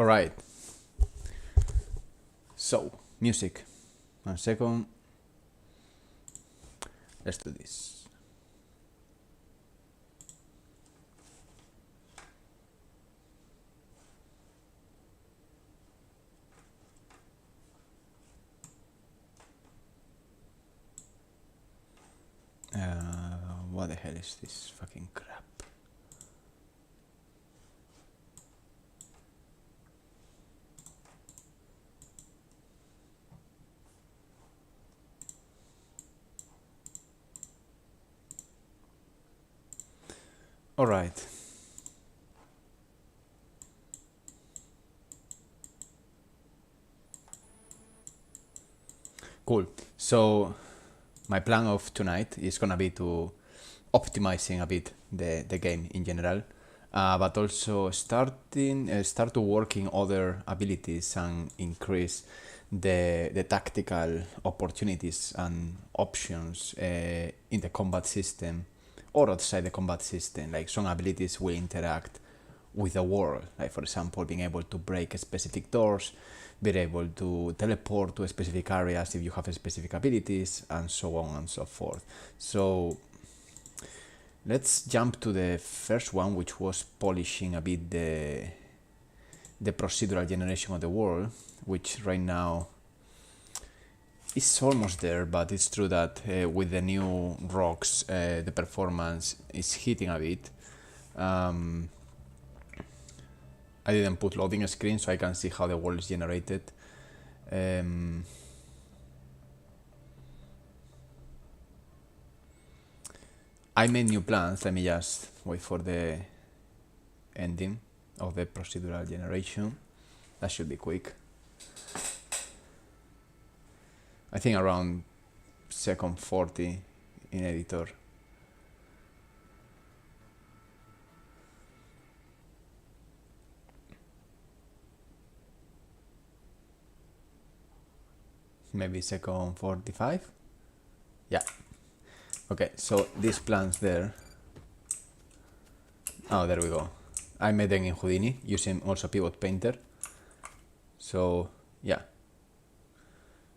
Alright. So, music. 1 second. Let's do this. What the hell is this fucking crap? All right. Cool. So my plan of tonight is gonna be to optimizing a bit the game in general, but also start to working other abilities and increase the tactical opportunities and options in the combat system or outside the combat system. Like some abilities will interact with the world, like for example being able to break specific doors, being able to teleport to specific areas if you have specific abilities, and so on and so forth. So let's jump to the first one, which was polishing a bit the procedural generation of the world, which right now is almost there, but it's true that with the new rocks the performance is hitting a bit. I didn't put loading screen so I can see how the world is generated. I made new plans. Let me just wait for the ending of the procedural generation. That should be quick. I think around second 40 in editor. Maybe second 45. Yeah. Okay, so these plans there. Oh, there we go. I made them in Houdini using also Pivot Painter. So yeah,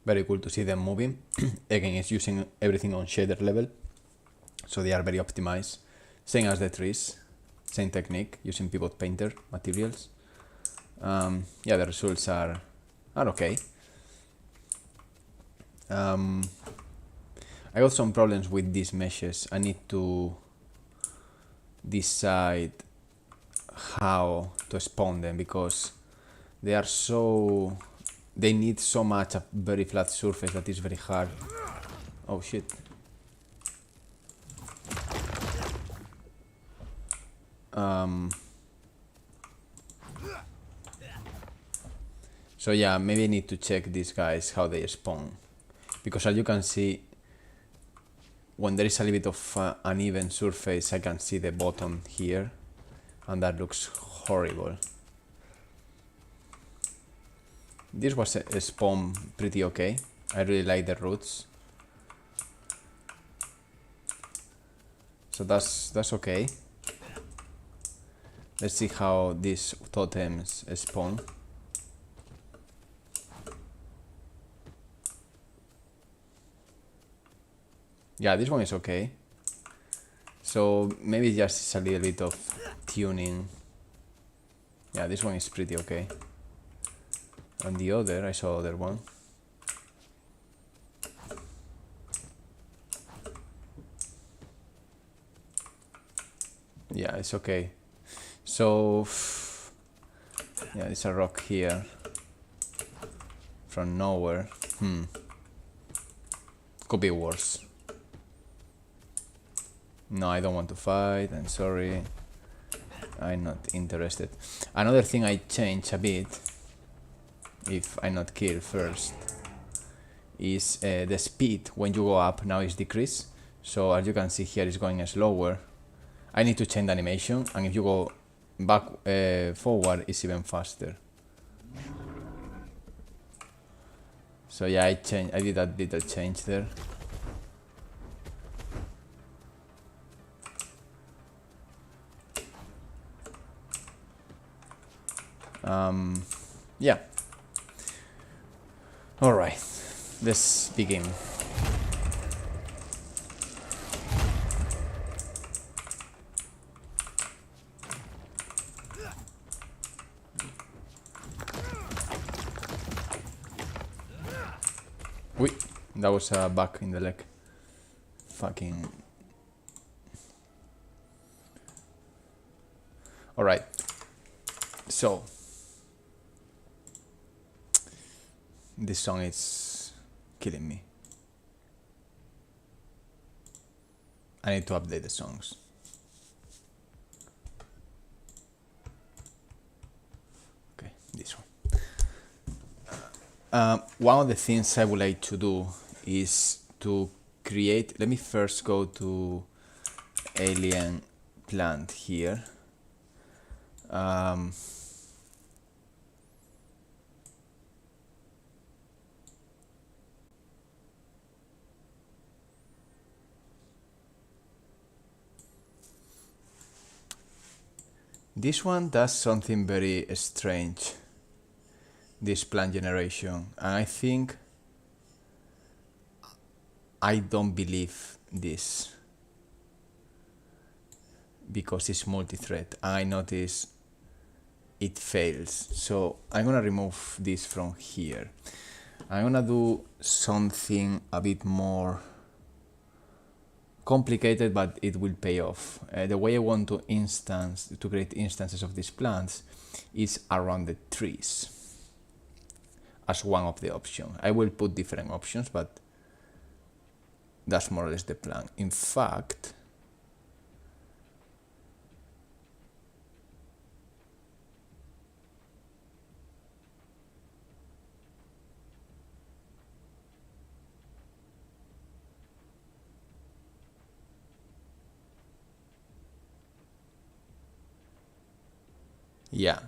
very cool to see them moving. Again, it's using everything on shader level, so they are very optimized. Same as the trees, same technique using Pivot Painter materials. Yeah, the results are okay. I got some problems with these meshes. I need to decide how to spawn them because they are so... they need so much a very flat surface that is very hard. Oh shit. So yeah, maybe I need to check these guys how they spawn, because as you can see, when there is a little bit of uneven surface, I can see the bottom here, and that looks horrible. This was a spawn pretty okay. I really like the roots, so that's okay. Let's see how these totems spawn. Yeah, this one is okay. So maybe just a little bit of tuning. Yeah, this one is pretty okay. And the other, I saw other one. Yeah, it's okay. So yeah, there's a rock here from nowhere. Could be worse. No, I don't want to fight, I'm sorry. I'm not interested. Another thing I changed a bit, if I'm not killed first, is the speed when you go up now is decreased. So as you can see here, it's going slower. I need to change the animation, and if you go back forward, it's even faster. So yeah, I did that little change there. yeah. All right, let's begin. Wait, that was a bug in the leg. Fucking. All right. So this song is killing me. I need to update the songs. Okay, this one. One of the things I would like to do is to create. Let me first go to alien plant here. This one does something very strange, this plant generation, and I think I don't believe this because it's multi-thread. I notice it fails, so I'm gonna remove this from here. I'm gonna do something a bit more complicated, but it will pay off. The way I want to create instances of these plants is around the trees as one of the options. I will put different options, but that's more or less the plan. In fact, yeah.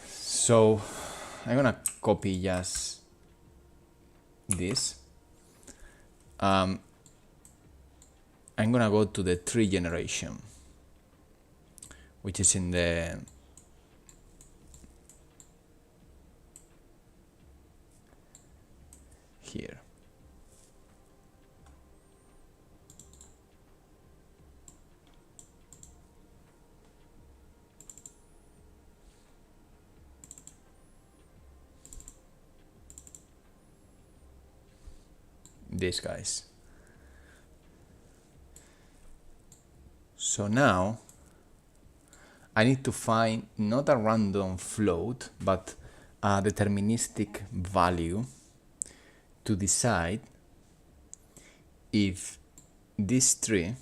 So I'm gonna copy just this. I'm gonna go to the tree generation, which is in the here. These guys. So now I need to find not a random float, but a deterministic value to decide if this tree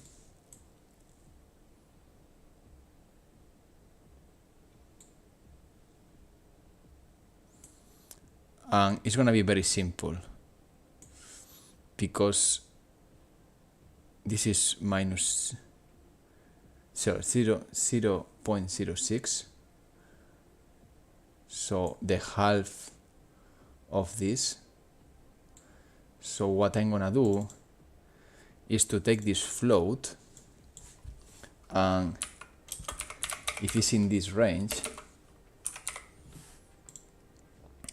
it's gonna be very simple because this is minus 0.06, so the half of this. So what I'm gonna do is to take this float, and if it's in this range,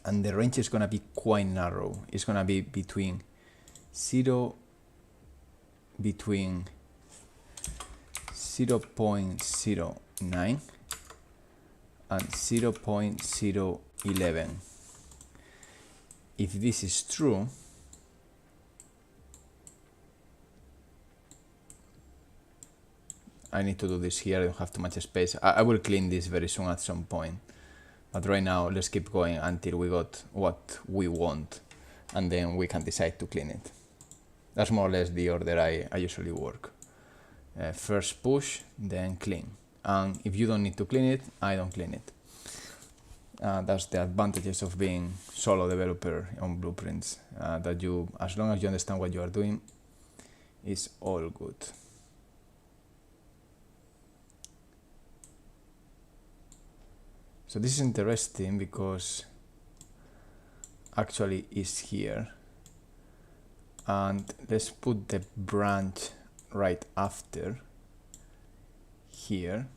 and the range is gonna be quite narrow, it's gonna be between 0.09 and 0.011. If this is true, I need to do this here. I don't have too much space. I will clean this very soon at some point, but right now let's keep going until we got what we want, and then we can decide to clean it. That's more or less the order I usually work. First push, then clean. And if you don't need to clean it, I don't clean it. That's the advantages of being solo developer on Blueprints. That you, as long as you understand what you are doing, is all good. So this is interesting because actually it's here. And let's put the branch right after here,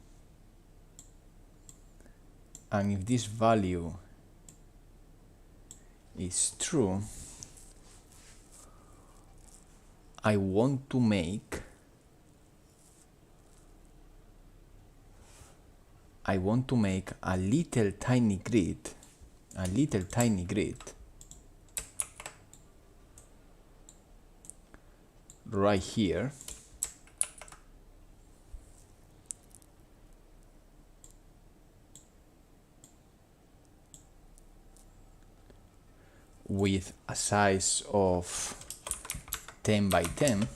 And if this value is true, I want to make a little tiny grid right here, with a size of 10 by 10,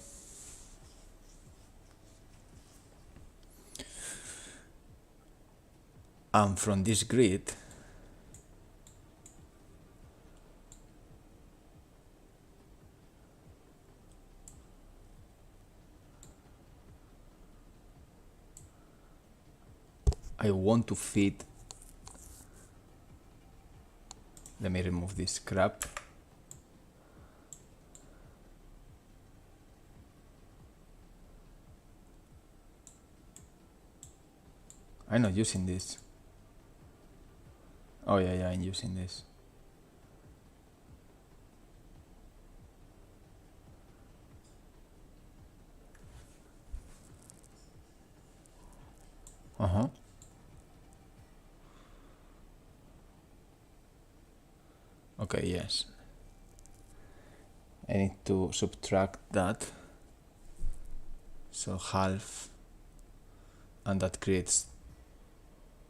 and from this grid I want to fit, let me remove this crap. I'm not using this. Oh yeah, I'm using this. Okay, yes. I need to subtract that. So half, and that creates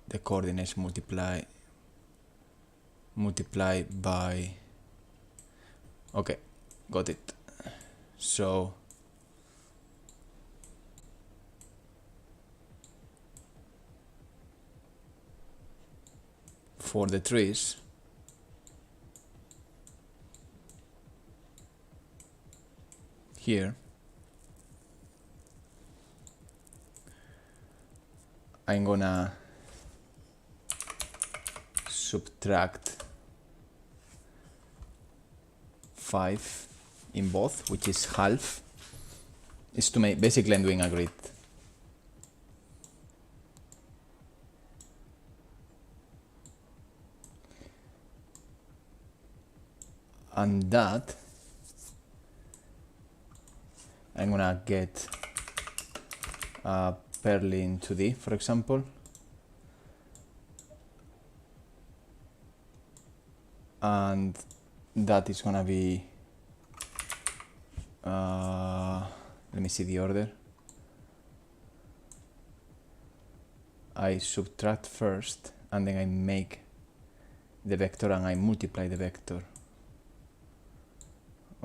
the coordinates multiply by, okay, got it. So for the trees, here I'm gonna subtract 5 in both, which is half. Is to make, basically I'm doing a grid. And that I'm gonna get a Perlin 2D, for example, and that is gonna be let me see the order. I subtract first, and then I make the vector, and I multiply the vector.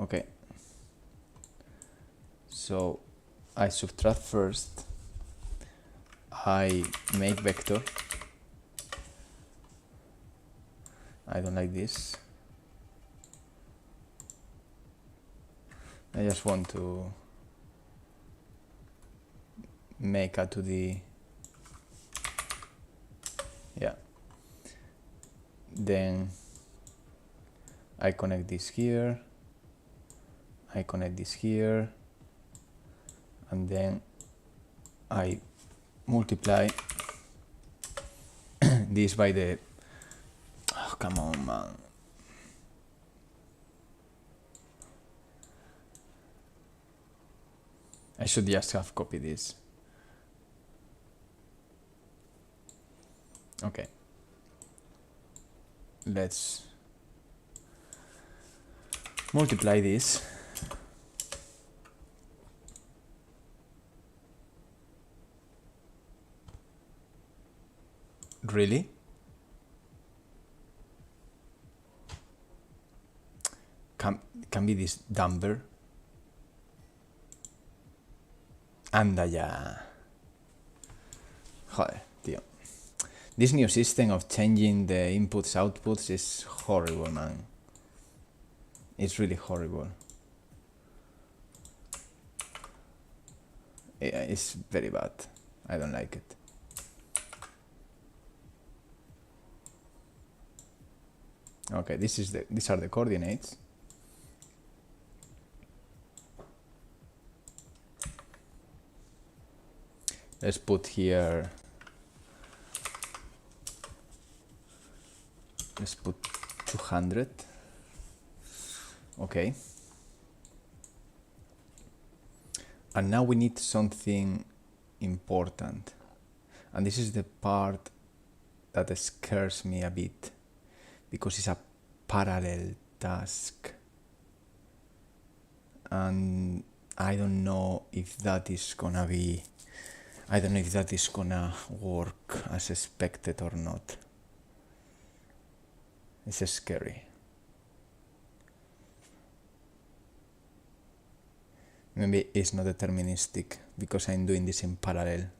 Okay, so I subtract first, I make vector. I don't like this. I just want to make a 2D. Yeah. Then I connect this here. I connect this here. And then I multiply this by the, oh, come on, man. I should just have copied this. Okay. Let's multiply this. Really? Can be this number. Anda ya. Joder, tío. This new system of changing the inputs, outputs is horrible, man. It's really horrible. Yeah, it's very bad. I don't like it. Okay, these are the coordinates. Let's put here Let's put 200. Okay. And now we need something important. And this is the part that scares me a bit, because it's a parallel task. And I don't know if that is gonna work as expected or not. It's scary. Maybe it's not deterministic because I'm doing this in parallel.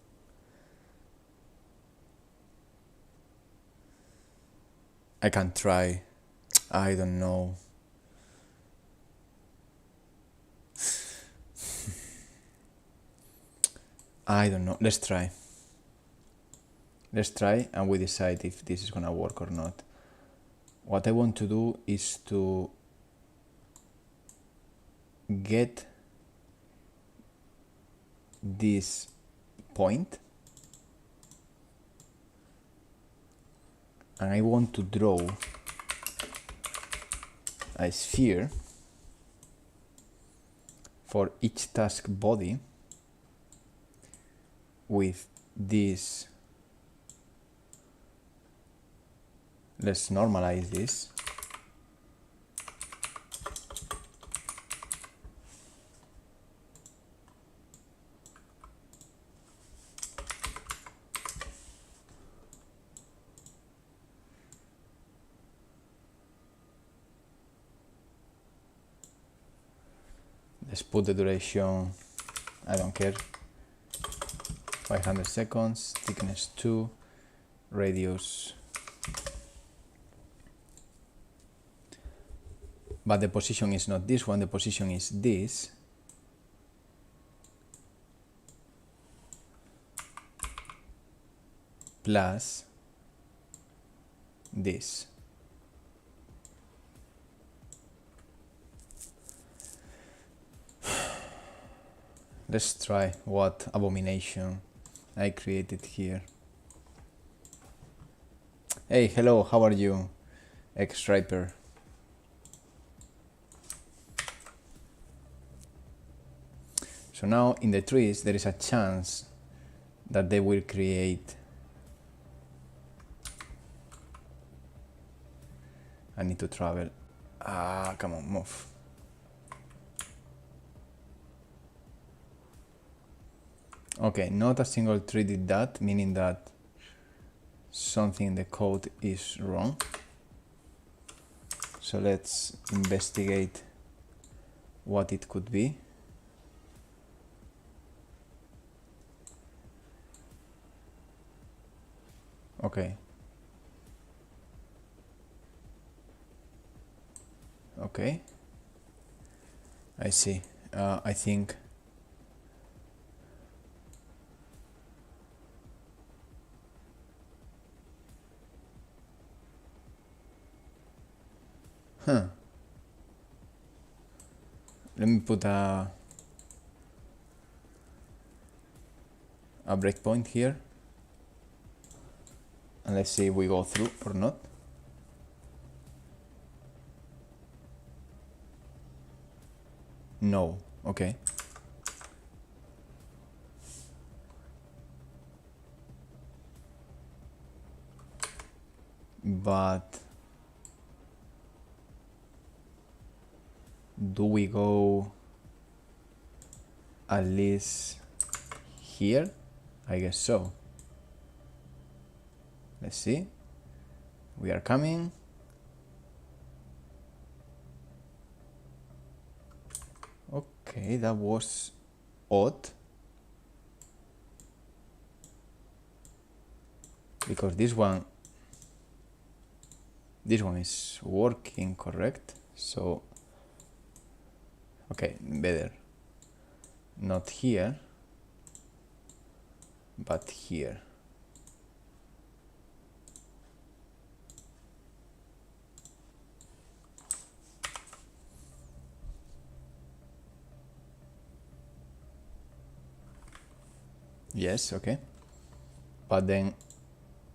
I can try. I don't know. I don't know. Let's try. Let's try and we decide if this is gonna work or not. What I want to do is to get this point, and I want to draw a sphere for each task body with this. Let's normalize this. Let's put the duration, I don't care, 500 seconds, thickness 2, radius. But the position is not this one, the position is this. Plus this. Let's try what abomination I created here. Hey, hello, how are you, X-Striper? So now in the trees there is a chance that they will create. I need to travel. Ah, come on, move. Okay, not a single tree did that, meaning that something in the code is wrong. So let's investigate what it could be. Okay. Okay. I see. I think let me put a breakpoint here and let's see if we go through or not. No. Okay. But do we go at least here? I guess so. Let's see. We are coming. Okay, that was odd. Because this one is working, correct? So, okay, better. Not here, but here. Yes, okay. But then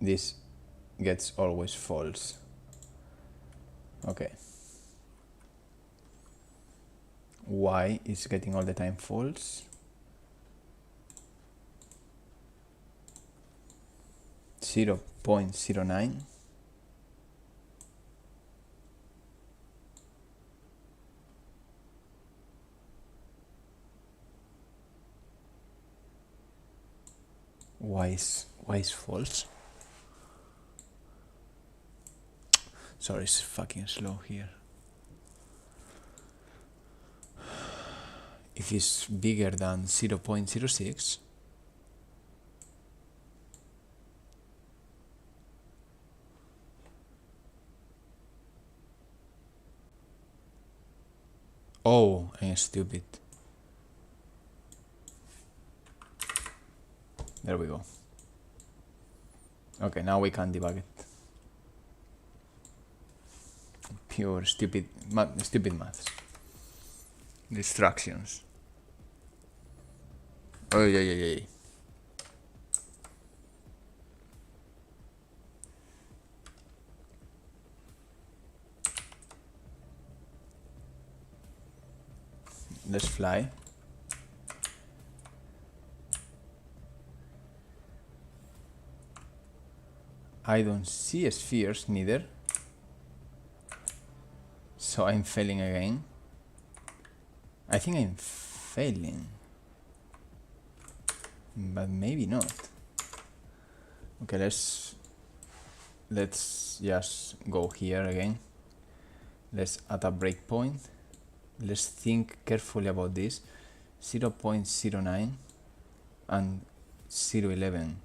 this gets always false. Okay. Y is getting all the time false. 0.09. Y is false. Sorry, it's fucking slow here. If it's bigger than 0.06, oh, I'm stupid. There we go. Okay, now we can debug it. Pure stupid maths. Distractions. Oh yeah. Let's fly. I don't see spheres neither. So I'm failing again. I think I'm failing. But maybe not. Okay, let's just go here again. Let's add a breakpoint. Let's think carefully about this. 0.09 and 0.11.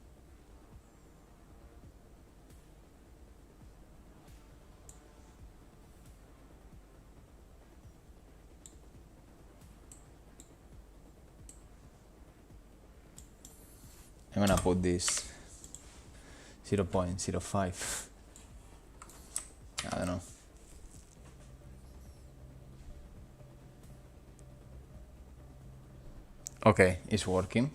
I'm gonna put this 0.05. I don't know. Okay, it's working.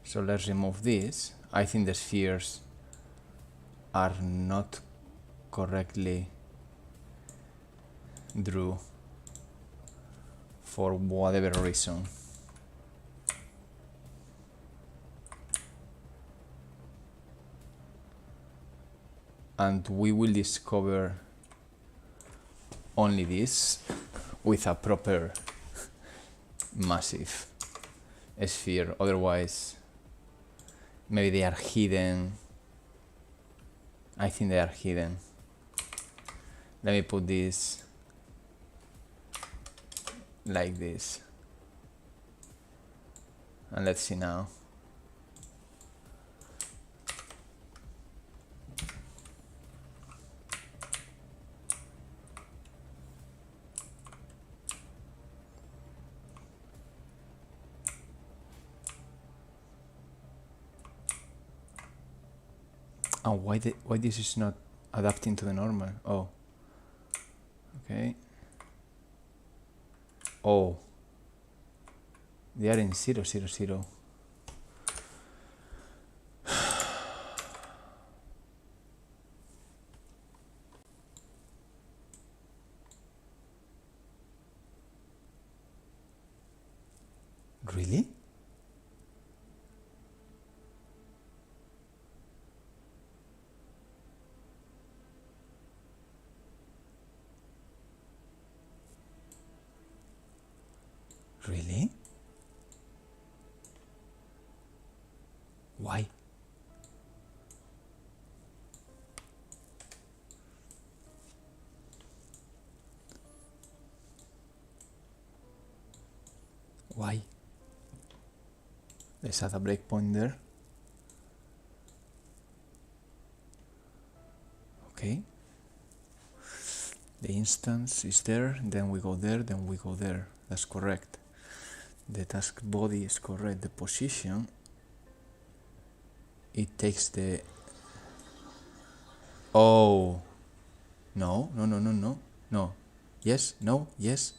So let's remove this. I think the spheres are not correctly drew for whatever reason. And we will discover only this with a proper massive sphere. Otherwise, maybe they are hidden. I think they are hidden. Let me put this like this. And let's see now. Oh, why this is not adapting to the normal? Oh. Okay. Oh. They are in 0, 0, 0. Really? Really? Why? Why? Let's add a breakpoint there. Okay. The instance is there, then we go there, then we go there. That's correct. The task body is correct. The position, it takes the... Oh. No. No. Yes, no, yes.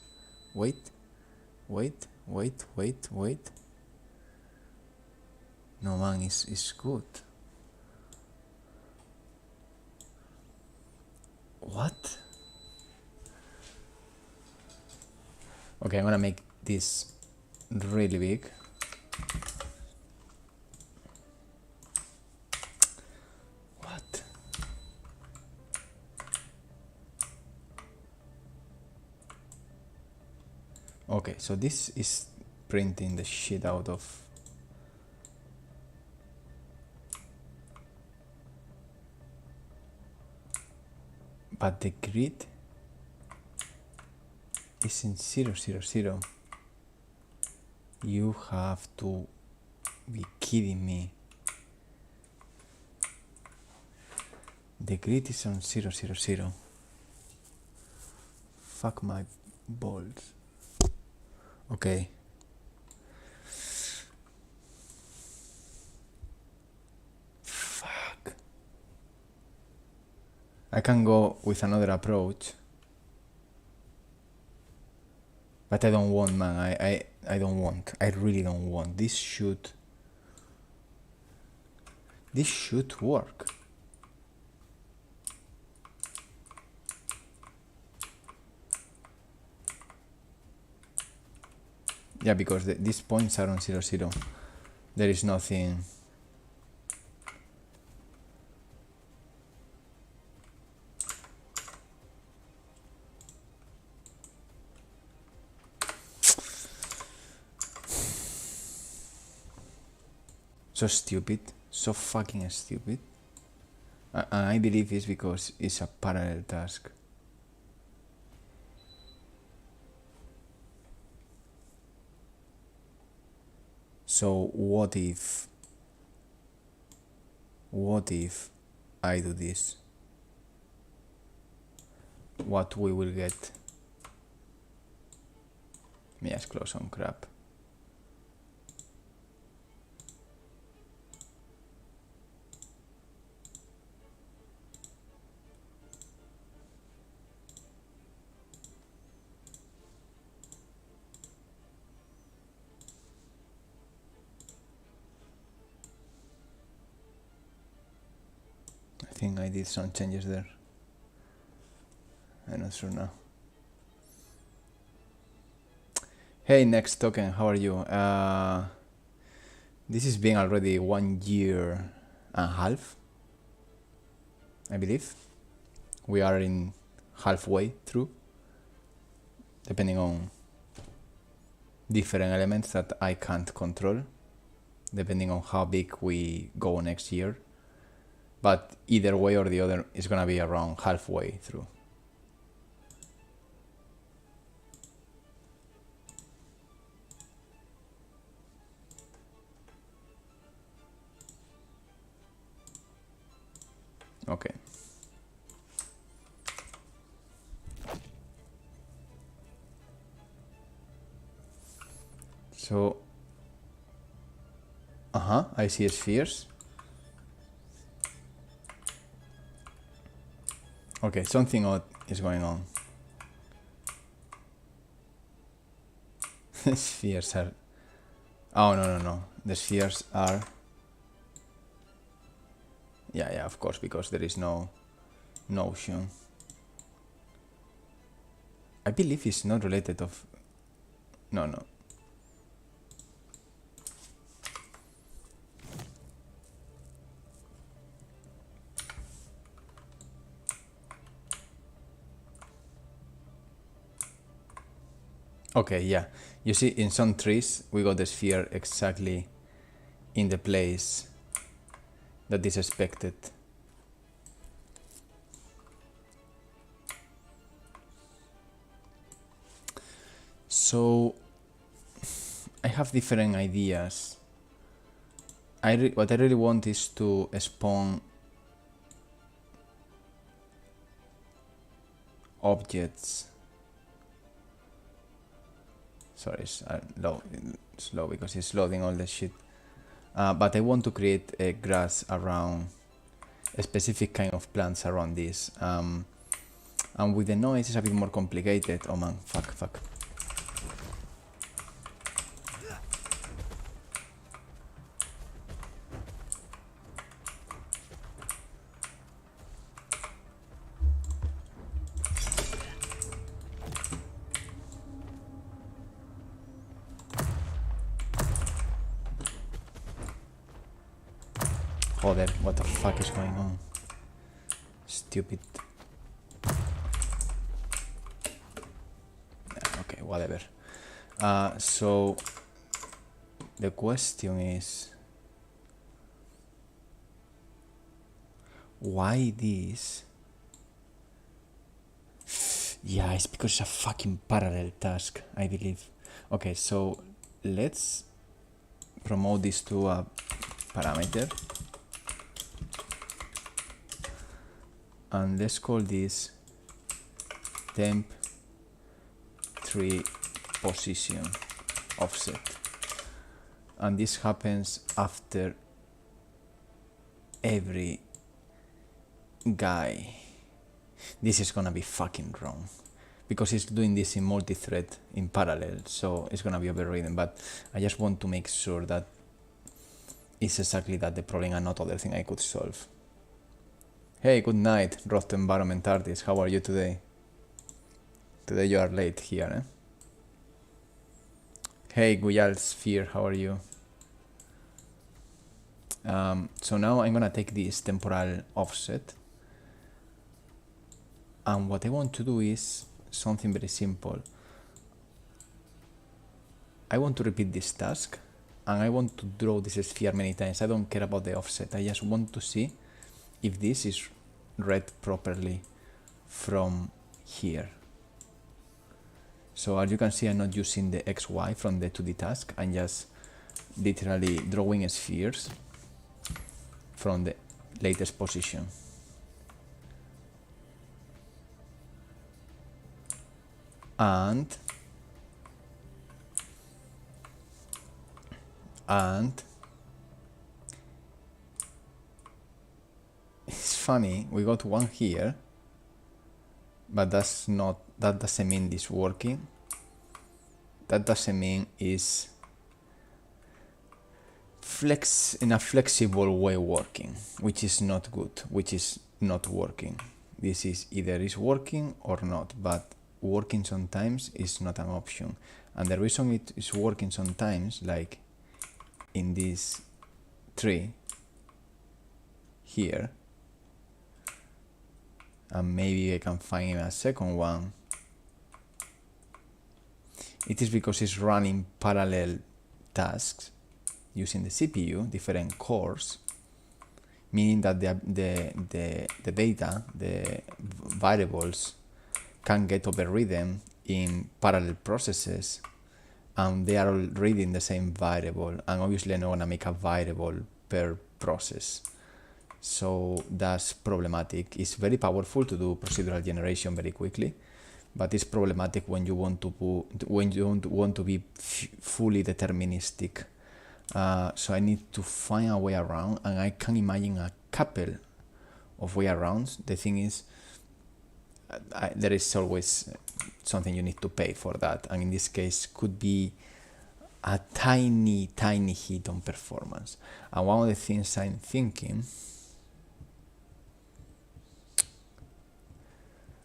Wait. No, man, it's good. What? Okay, I'm gonna make this really big. What? Okay, so this is printing the shit out of. But the grid is in 0, 0, 0. You have to be kidding me. The grid is on 0, 0, 0. Fuck my balls. Okay. Fuck. I can go with another approach. But I don't want, man. I don't want. I really don't want. This should work. Yeah, because these points are on 0, 0. There is nothing. So stupid. So fucking stupid. I believe it's because it's a parallel task. So what if I do this? What we will get? Let me just close some crap. I think I did some changes there. I'm not sure now. Hey, next token, how are you? This has been already 1 year and a half, I believe. We are in halfway through, depending on different elements that I can't control, depending on how big we go next year. But either way or the other, it's gonna be around halfway through. Okay. So, I see spheres. Okay, something odd is going on. The spheres are... Oh, no. The spheres are... Yeah, of course, because there is no notion. I believe it's not related of... No. Okay, yeah. You see, in some trees, we got the sphere exactly in the place that is expected. So, I have different ideas. What I really want is to spawn objects. Sorry, it's slow because it's loading all the shit. But I want to create a grass around a specific kind of plants around this. And with the noise, it's a bit more complicated. Oh man, fuck. Joder, what the fuck is going on? Stupid. Okay, whatever. So the question is, why this? Yeah, it's because it's a fucking parallel task, I believe. Okay, so let's promote this to a parameter. And let's call this temp tree position offset. And this happens after every guy. This is gonna be fucking wrong because it's doing this in multi-thread in parallel, so it's gonna be overridden. But I just want to make sure that it's exactly that the problem and not other thing I could solve. Hey, good night, Roth Environment Artist. How are you today? Today you are late here, eh? Hey, Guyal Sphere, how are you? So now I'm gonna take this temporal offset, and what I want to do is something very simple. I want to repeat this task, and I want to draw this sphere many times. I don't care about the offset. I just want to see if this is read properly from here. So as you can see, I'm not using the XY from the 2D task. I'm just literally drawing spheres from the latest position. And it's funny, we got one here, but that doesn't mean this working. That doesn't mean it's in a flexible way working, which is not good, which is not working. This is either is working or not, but working sometimes is not an option. And the reason it is working sometimes, like in this tree here, and maybe I can find a second one, it is because it's running parallel tasks using the CPU, different cores, meaning that the data, the variables, can get overridden in parallel processes, and they are all reading the same variable, and obviously I'm not gonna make a variable per process. So that's problematic. It's very powerful to do procedural generation very quickly, but it's problematic when you want to be fully deterministic. So I need to find a way around, and I can imagine a couple of way arounds. The thing is, there is always something you need to pay for that, and in this case could be a tiny hit on performance. And one of the things I'm thinking,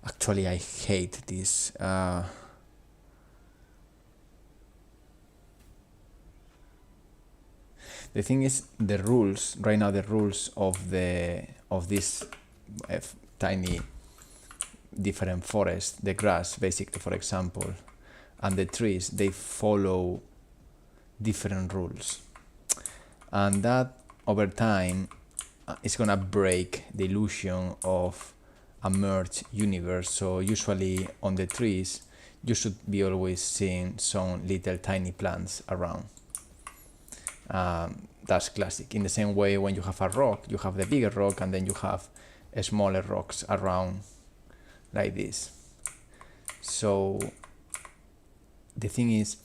actually I hate this, the thing is, the rules right now, the rules of this tiny different forest, the grass basically, for example, and the trees, they follow different rules, and that over time is gonna break the illusion of a merged universe. So usually on the trees you should be always seeing some little tiny plants around. That's classic. In the same way, when you have a rock, you have the bigger rock, and then you have smaller rocks around like this. So the thing is,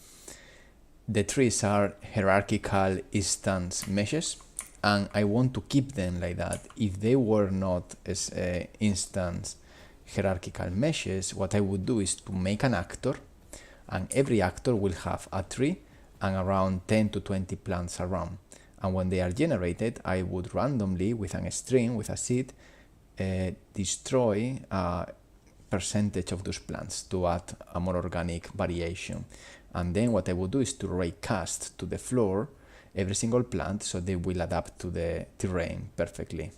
the trees are hierarchical instance meshes, and I want to keep them like that. If they were not as instance hierarchical meshes, what I would do is to make an actor, and every actor will have a tree and around 10 to 20 plants around. And when they are generated, I would randomly, with a string, with a seed, destroy a percentage of those plants to add a more organic variation. And then what I would do is to raycast to the floor every single plant, so they will adapt to the terrain perfectly.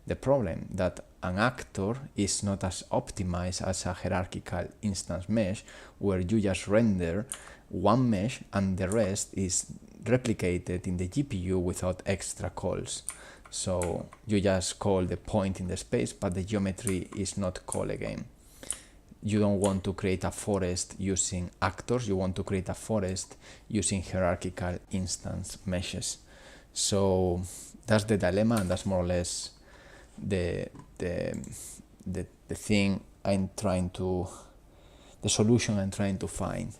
The problem that an actor is not as optimized as a hierarchical instance mesh, where you just render one mesh and the rest is replicated in the GPU without extra calls. So you just call the point in the space, but the geometry is not called again. You don't want to create a forest using actors, you want to create a forest using hierarchical instance meshes. So that's the dilemma, and that's more or less the thing I'm trying to, the solution I'm trying to find.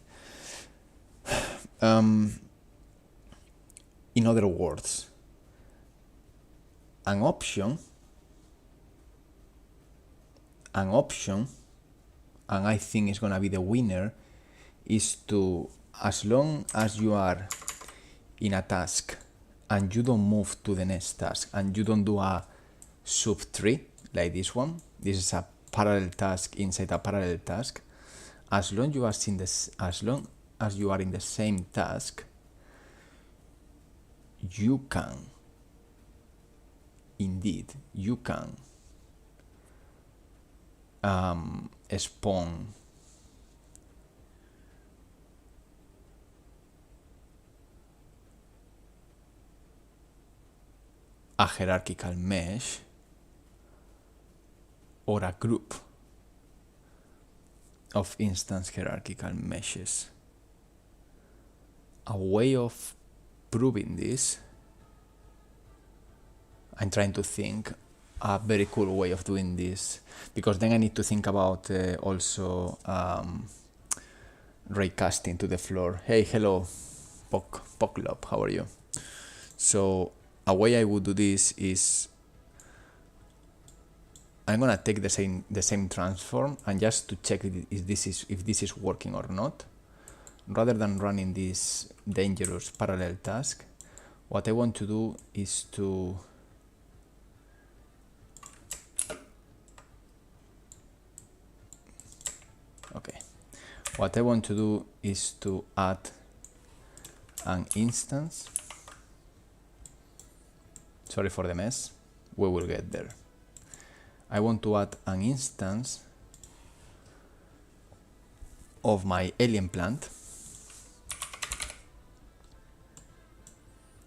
In other words, an option, and I think it's gonna be the winner, is to, as long as you are in a task and you don't move to the next task and you don't do a sub-tree like this one, this is a parallel task inside a parallel task, as long as you are in the same task, you can spawn a hierarchical mesh or a group of instance hierarchical meshes. A way of proving this, I'm trying to think a very cool way of doing this, because then I need to think about also raycasting to the floor. Hey, hello, Poklob, how are you? So a way I would do this is I'm gonna take the same transform, and just to check if this is working or not, rather than running this dangerous parallel task, what I want to do is to add an instance. Sorry for the mess, we will get there. I want to add an instance of my alien plant,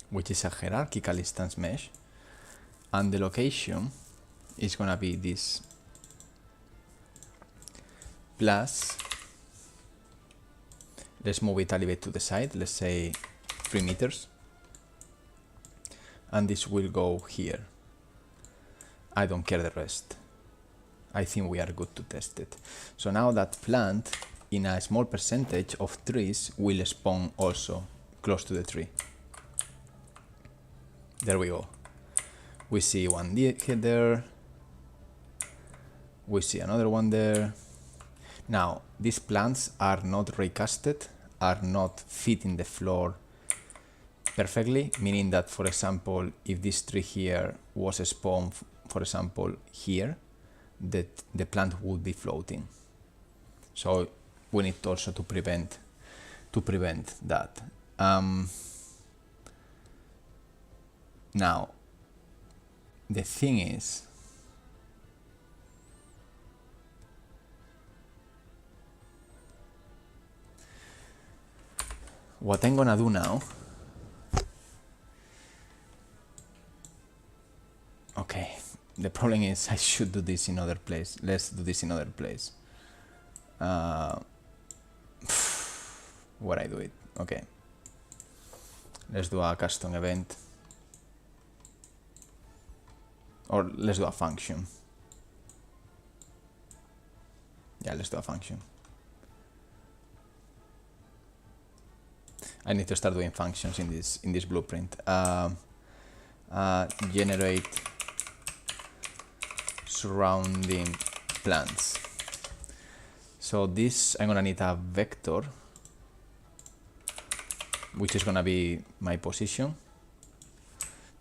which is a hierarchical instance mesh, and the location is gonna be this plus, let's move it a little bit to the side, let's say 3 meters, and this will go here. I don't care the rest. I think we are good to test it. So now that plant in a small percentage of trees will spawn also close to the tree. There we go. We see one there. We see another one there. Now, these plants are not raycasted, are not fitting the floor perfectly, meaning that, for example, if this tree here was spawned, for example, here, that the plant would be floating. So we need also to prevent that. Now, the thing is, what I'm gonna do now, okay, the problem is I should do this in other place. Let's do this in other place. Where I do it, okay. Let's do a custom event. Or let's do a function. Yeah, let's do a function. I need to start doing functions in this blueprint. Generate surrounding plants. So this, I'm gonna need a vector, which is gonna be my position.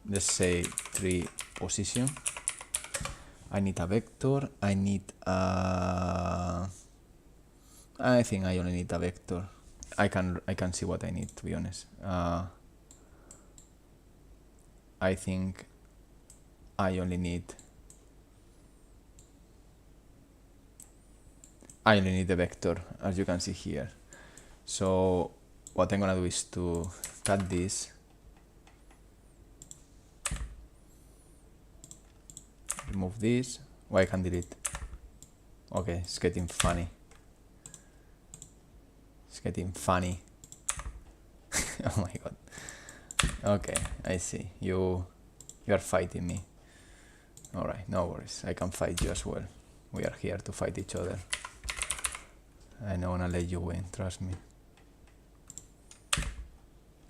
Let's say 3 position. I need a vector. I need I think I only need a vector. I can see what I need, to be honest. I think I only need the vector, as you can see here. So what I'm gonna do is to cut this, remove this. Why I can't delete? Okay, it's getting funny. It's getting funny. Oh my god. Okay, I see. You are fighting me. Alright, no worries. I can fight you as well. We are here to fight each other. I don't wanna let you win, trust me.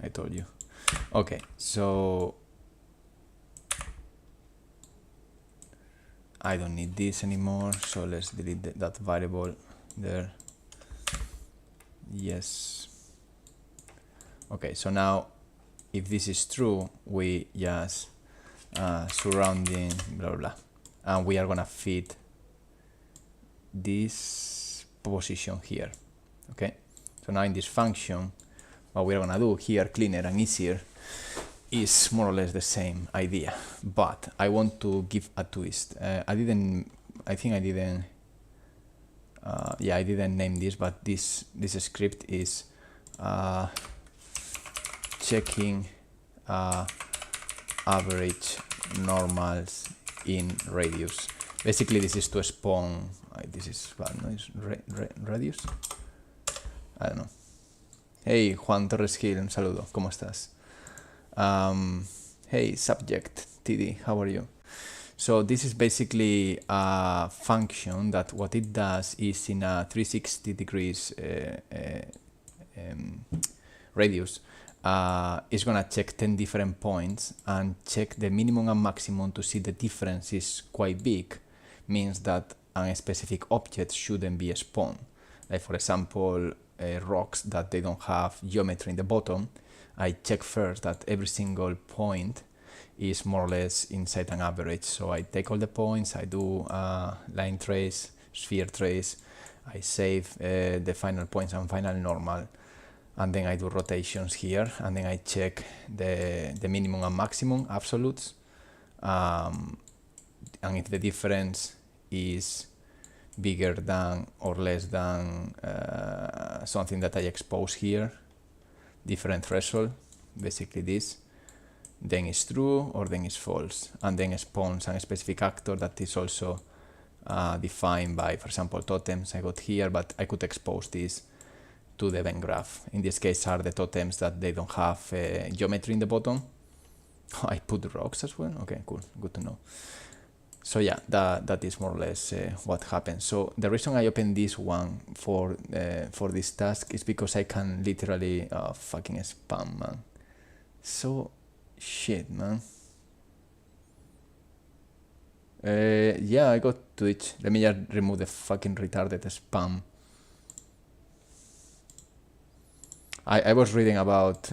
I told you. Okay, so I don't need this anymore, so let's delete that variable there. Yes. Okay, so now if this is true, we just surrounding blah blah, and we are gonna fit this position here. Okay, so now in this function, what we're gonna do here, cleaner and easier, is more or less the same idea, but I want to give a twist. I didn't name this, but this script is checking average normals in radius. Basically, this is to spawn. This is what noise radius. I don't know. Hey, Juan Torres Gil, un saludo. ¿Cómo estás? Hey, subject TD, how are you? So this is basically a function that what it does is in a 360 degrees radius. It's gonna check 10 different points and check the minimum and maximum to see the difference is quite big. Means that a specific object shouldn't be spawned. Like for example, rocks that they don't have geometry in the bottom. I check first that every single point is more or less inside an average. So I take all the points, I do line trace, sphere trace, I save the final points and final normal, and then I do rotations here, and then I check the minimum and maximum absolutes, and if the difference is bigger than or less than something that I expose here, different threshold, basically this, then it's true or then it's false, and then spawns a specific actor that is also defined by, for example, totems I got here, but I could expose this to the event graph. In this case are the totems that they don't have geometry in the bottom. I put rocks as well. Okay, cool, good to know. So yeah, that is more or less what happens. So the reason I opened this one for this task is because I can literally fucking spam, man. So shit, man. Yeah, I got Twitch. Let me just remove the fucking retarded spam. I was reading about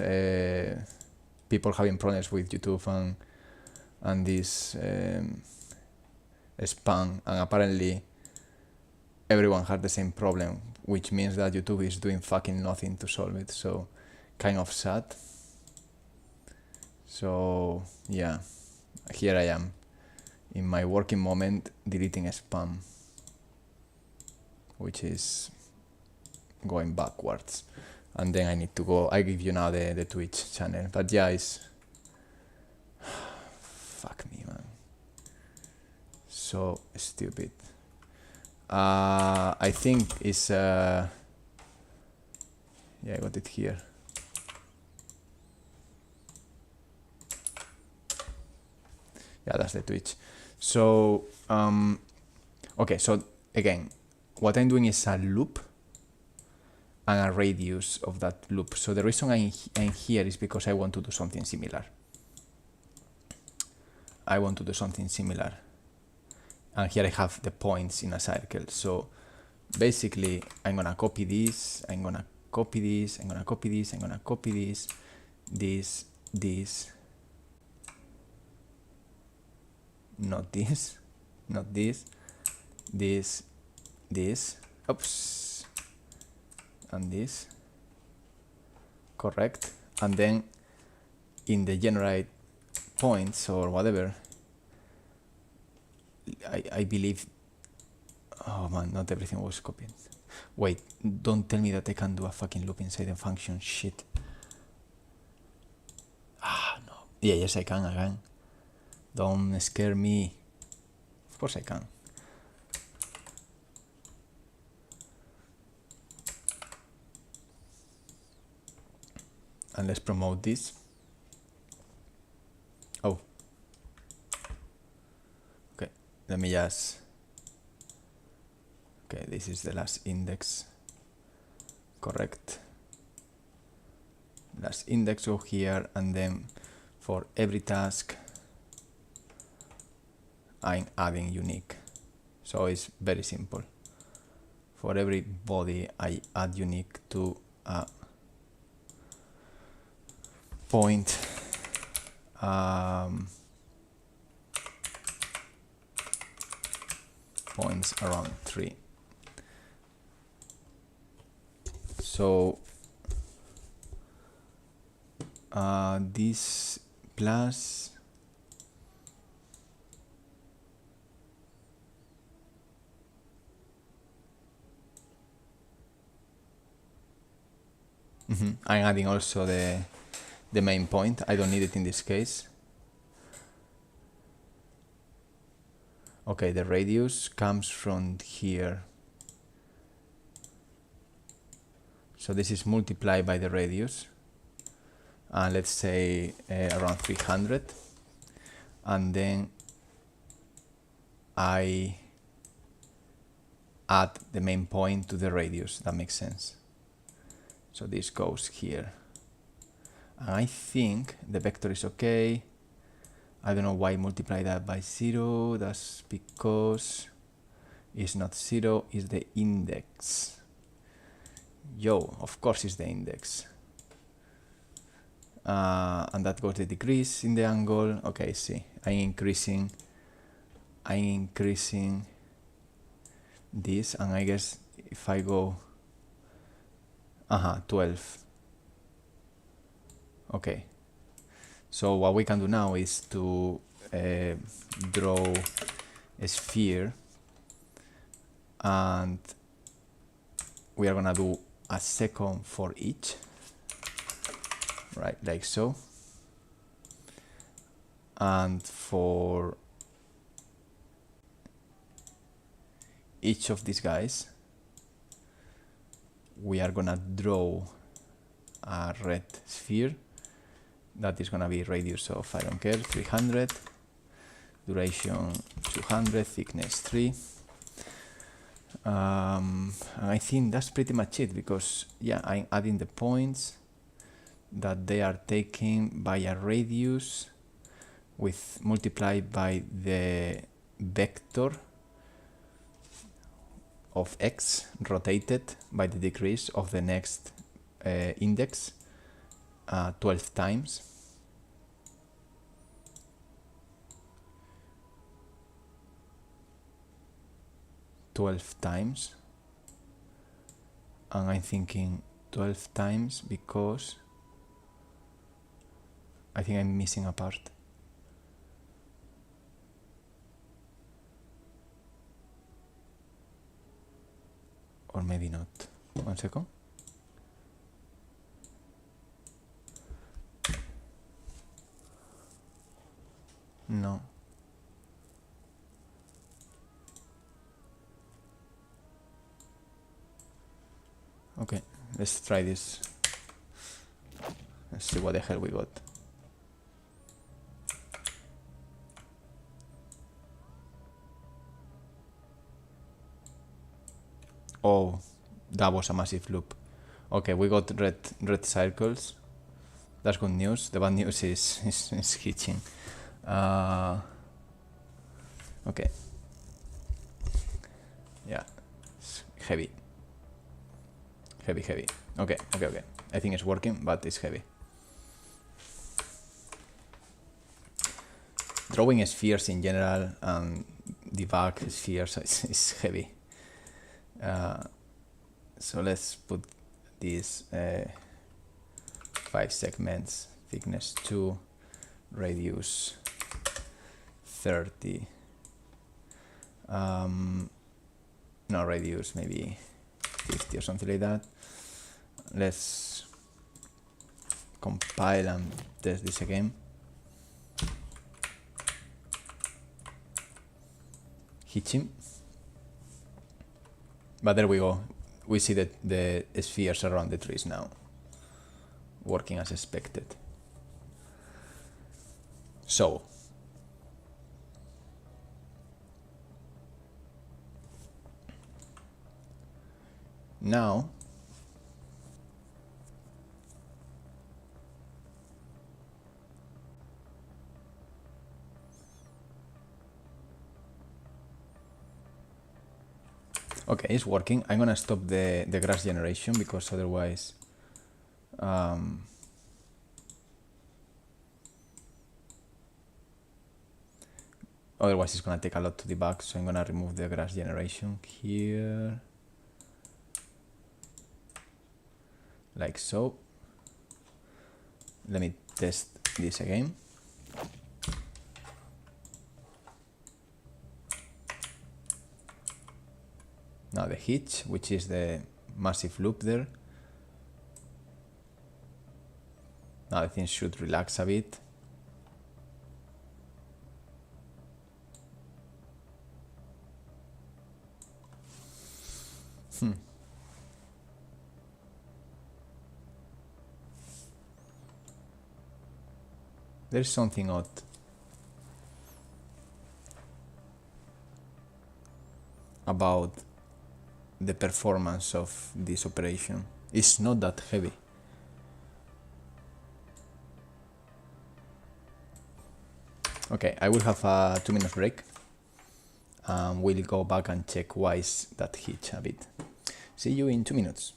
people having problems with YouTube and this spam, and apparently everyone had the same problem, which means that YouTube is doing fucking nothing to solve it. So kind of sad. So yeah, here I am in my working moment deleting spam, which is going backwards. And then I need to go, I give you now the Twitch channel, but yeah, it's fuck me, man, so stupid. I think it's yeah, I got it here. Yeah, that's the Twitch. So okay, so again, what I'm doing is a loop and a radius of that loop. So the reason I'm here is because I want to do something similar. And here I have the points in a circle. So basically I'm gonna copy this, I'm gonna copy this, I'm gonna copy this, I'm gonna copy this, this, not this, not this, this, oops, and this, correct. And then in the generate points or whatever, I believe. Oh man, not everything was copied. Wait, don't tell me that I can do a fucking loop inside the function. Shit. Ah, no. Yeah, yes, I can. Don't scare me. Of course I can. And let's promote this. Oh. Okay, let me just... Okay, this is the last index. Correct. Last index go here, and then for every task I'm adding unique. So it's very simple. For every body I add unique to a point. Points around 3. So this plus I'm adding also the main point. I don't need it in this case. Okay, the radius comes from here. So this is multiplied by the radius. And let's say around 300. And then I add the main point to the radius. That makes sense. So this goes here. And I think the vector is okay. I don't know why multiply that by 0. That's because it's not 0, it's the index. Yo, of course it's the index. And that goes the decrease in the angle. Okay, see, I'm increasing this, and I guess if I go 12. Okay, so what we can do now is to draw a sphere, and we are gonna do a second for each, right, like so. And for each of these guys we are gonna draw a red sphere that is gonna be radius of, I don't care, 300, duration 200, thickness 3. And I think that's pretty much it, because yeah, I'm adding the points that they are taken by a radius with multiplied by the vector of x rotated by the decrease of the next index 12 times. And I'm thinking 12 times because I think I'm missing a part. Or maybe not. 1 second. No. Okay, let's try this. Let's see what the hell we got. Oh, that was a massive loop. Okay, we got red circles. That's good news. The bad news is hitching. Okay. Yeah, it's heavy. Heavy. Okay. I think it's working, but it's heavy. Drawing spheres in general and debug spheres is heavy. So let's put these 5 segments, thickness 2, radius 30. No, radius maybe 50 or something like that. Let's compile and test this again. Hit him. But there we go. We see that the spheres around the trees now, working as expected. So, now okay, it's working. I'm gonna stop the grass generation because otherwise otherwise it's gonna take a lot to debug, so I'm gonna remove the grass generation here, like so. Let me test this again. Now the hitch, which is the massive loop there. Now the thing should relax a bit. There's something odd. About the performance of this operation. It's not that heavy. Okay, I will have a 2-minute break. We'll go back and check why is that hitch a bit. See you in 2 minutes.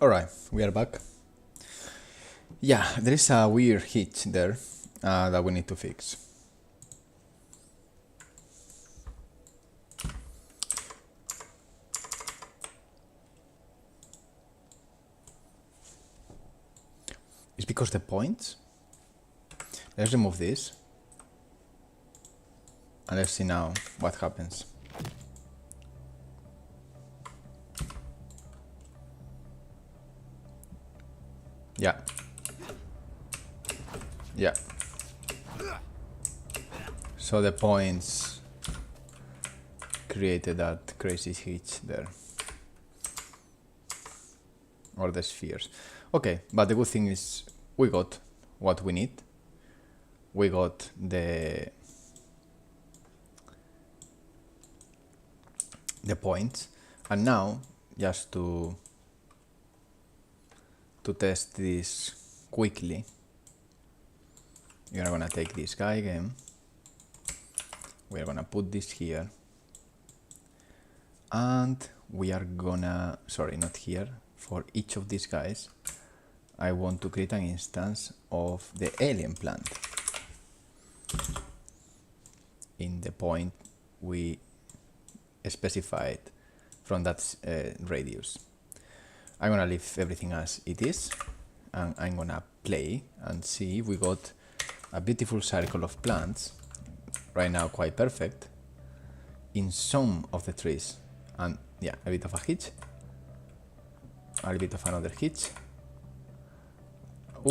Alright, we are back. Yeah, there is a weird hitch there that we need to fix. It's because the points. Let's remove this. And let's see now what happens. Yeah. Yeah. So the points created that crazy hitch there. Or the spheres. Okay, but the good thing is we got what we need. We got the points. And now, just to test this quickly, we are gonna take this guy again. We are gonna put this here. And we are gonna, sorry, not here, for each of these guys, I want to create an instance of the alien plant in the point we specified from that radius. I'm gonna leave everything as it is, and I'm gonna play and see if we got a beautiful circle of plants, right now quite perfect, in some of the trees. And yeah, a bit of a hitch, a bit of another hitch.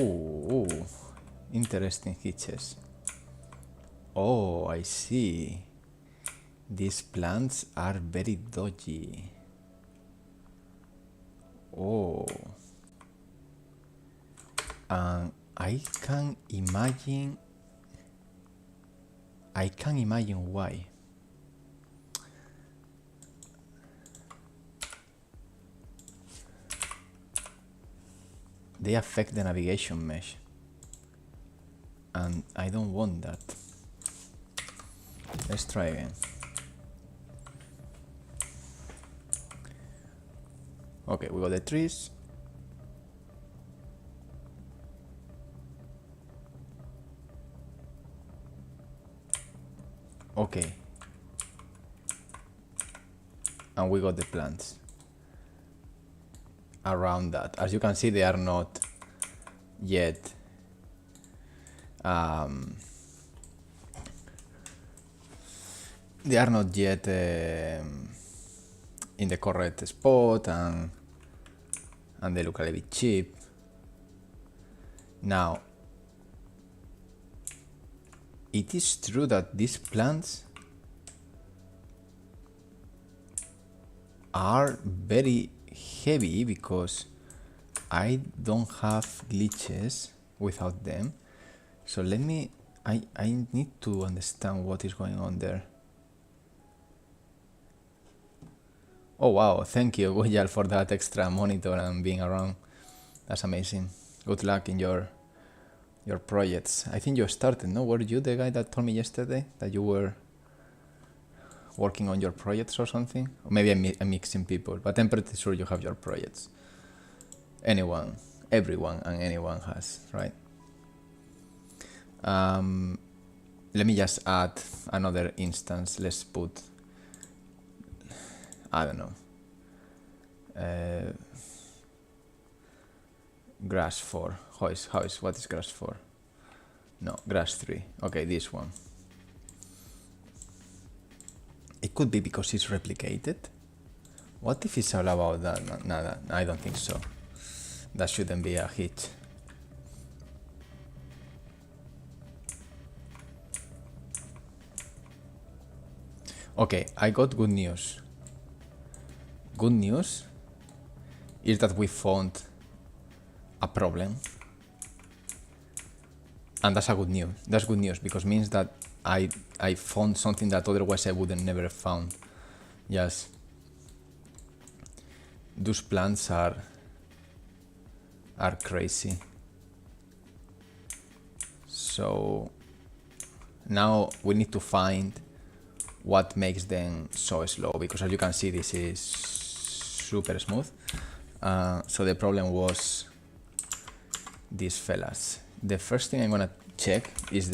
Ooh, interesting hitches. Oh, I see. These plants are very dodgy. Oh. And I can imagine why. They affect the navigation mesh, and I don't want that. Let's try again. Okay, we got the trees. Okay. And we got the plants around that. As you can see, they are not yet in the correct spot, and they look a little bit cheap. Now, it is true that these plants are very heavy because I don't have glitches without them. So let me, I need to understand what is going on there. Oh wow, thank you Gojal for that extra monitor and being around. That's amazing. Good luck in your projects. I think you started, no? Were you the guy that told me yesterday that you were working on your projects or something? Or maybe I'm mixing people, but I'm pretty sure you have your projects. Everyone and anyone has, right? Let me just add another instance. Let's put, I don't know, grass 4. What is grass 4? No, grass 3. Okay, this one. It could be because it's replicated. What if it's all about that? No, I don't think so. That shouldn't be a hit. Okay, I got good news. Good news is that we found a problem, and that's a good news. That's good news because it means that I found something that otherwise I wouldn't never have found. Yes, those plants are crazy. So now we need to find what makes them so slow, because as you can see, this is super smooth. So the problem was these fellas. The first thing I'm gonna check is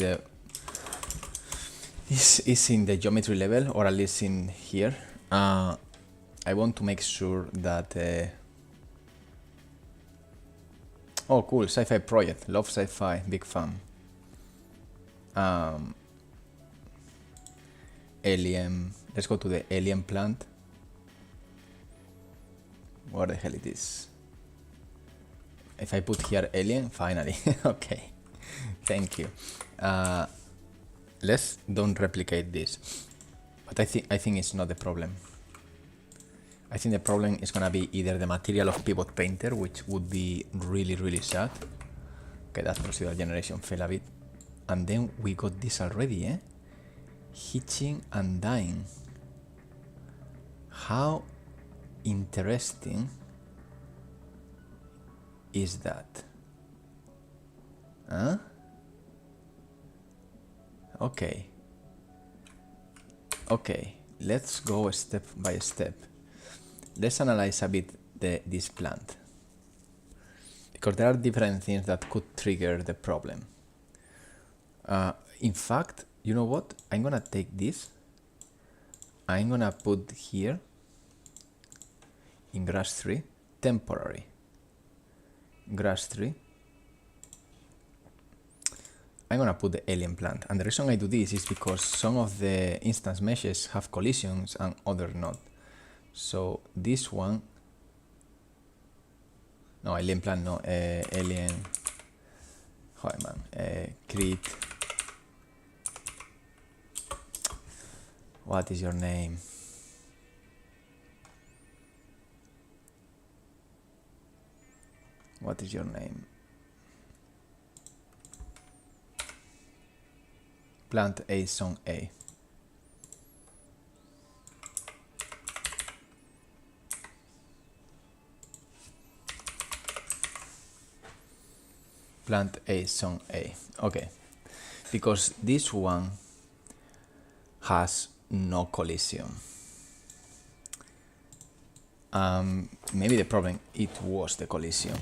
is in the geometry level, or at least in here. I want to make sure that oh cool, sci-fi project, love sci-fi, big fan. alien. Let's go to the alien plant. Where the hell it is? If I put here alien, finally. Okay, thank you. Let's don't replicate this. But I think it's not the problem. I think the problem is gonna be either the material of pivot painter, which would be really sad. Okay, that procedural generation fell a bit. And then we got this already, eh? Hitching and dying. How interesting is that? Huh? Okay. Okay, let's go step by step. Let's analyze a bit this plant, because there are different things that could trigger the problem. In fact, you know what? I'm gonna take this. I'm gonna put here in grass tree, temporary grass tree. I'm gonna put the alien plant, and the reason I do this is because some of the instance meshes have collisions and other not. So this one, no, alien plant, no, alien, hi man, CRETE, what is your name? What is your name? Plant A, song A. Plant A, song A. Okay, because this one has no collision. Maybe the problem, it was the collision.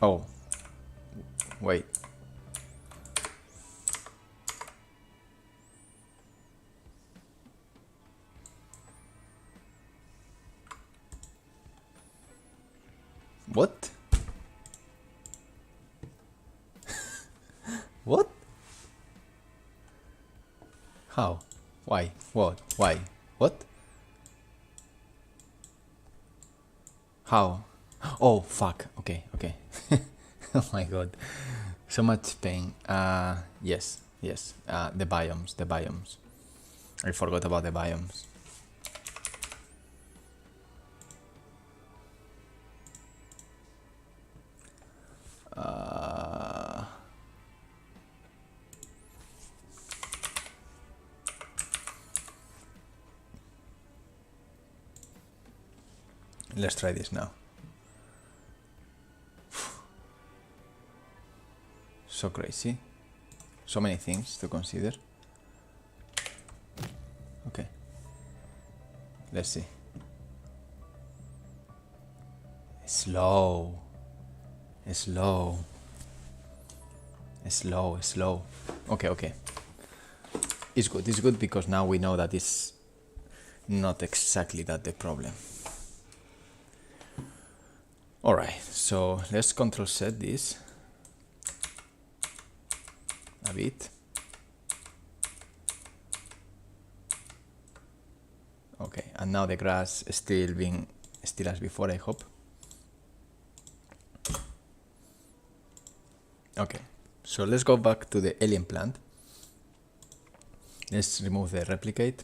Oh, wait. What? What? How? Why? What? Why? What? How? Oh, fuck. Okay, okay. Oh my god. So much pain. Yes. The biomes. I forgot about the biomes. Let's try this now. So crazy. So many things to consider. Okay. Let's see. Slow. Okay. It's good because now we know that it's not exactly that the problem. Alright, so let's control set this a bit. Okay, and now the grass is still as before, I hope. Okay, so let's go back to the alien plant. Let's remove the replicate.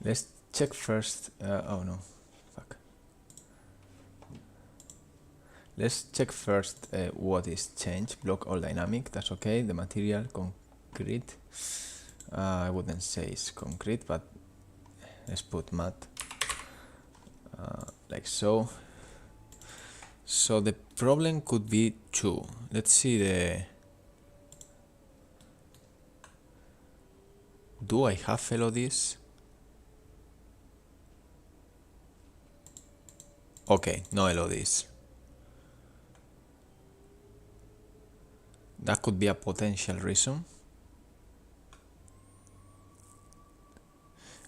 Let's check first. Oh no, fuck. Let's check first what is changed. Block all dynamic, that's okay. The material, concrete. I wouldn't say it's concrete, but let's put matte. Like so. So the problem could be two. Let's see the... Do I have LODs? Okay, no LODs. That could be a potential reason.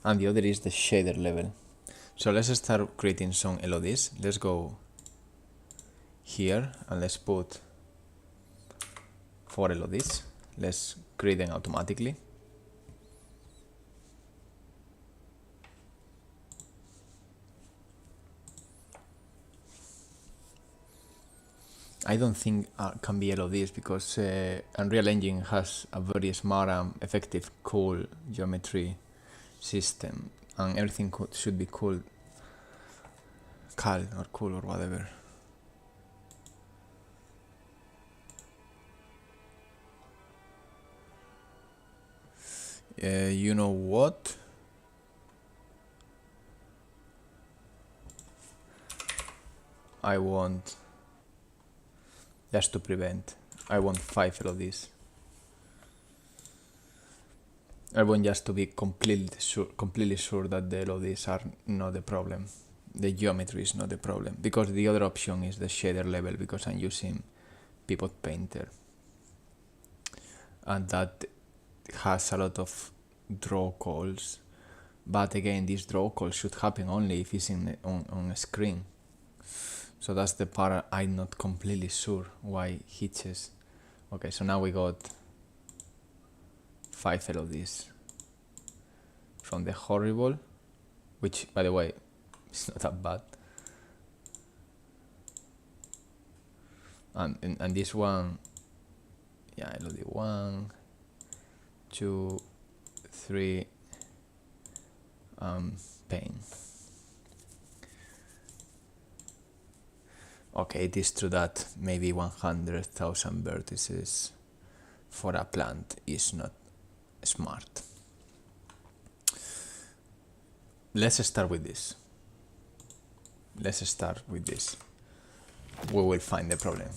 and the other is the shader level. So let's start creating some LODs. Let's go here and let's put 4 LODs. Let's create them automatically. I don't think can be LODs because Unreal Engine has a very smart and effective cool geometry system, and everything should be cool, cal or cool or whatever. You know what? I want, just to prevent, I want 5 LODs. I want just to be completely sure that the LODs are not the problem. The geometry is not the problem, because the other option is the shader level, because I'm using Pivot Painter, and that has a lot of draw calls. But again, this draw call should happen only if it's on a screen. So that's the part I'm not completely sure why hitches. Okay, so now we got 5 LODs from the horrible, which by the way is not that bad. And this one, yeah, LOD 1, 2, 3, paint. Okay, it is true that maybe 100,000 vertices for a plant is not smart. Let's start with this. We will find the problem.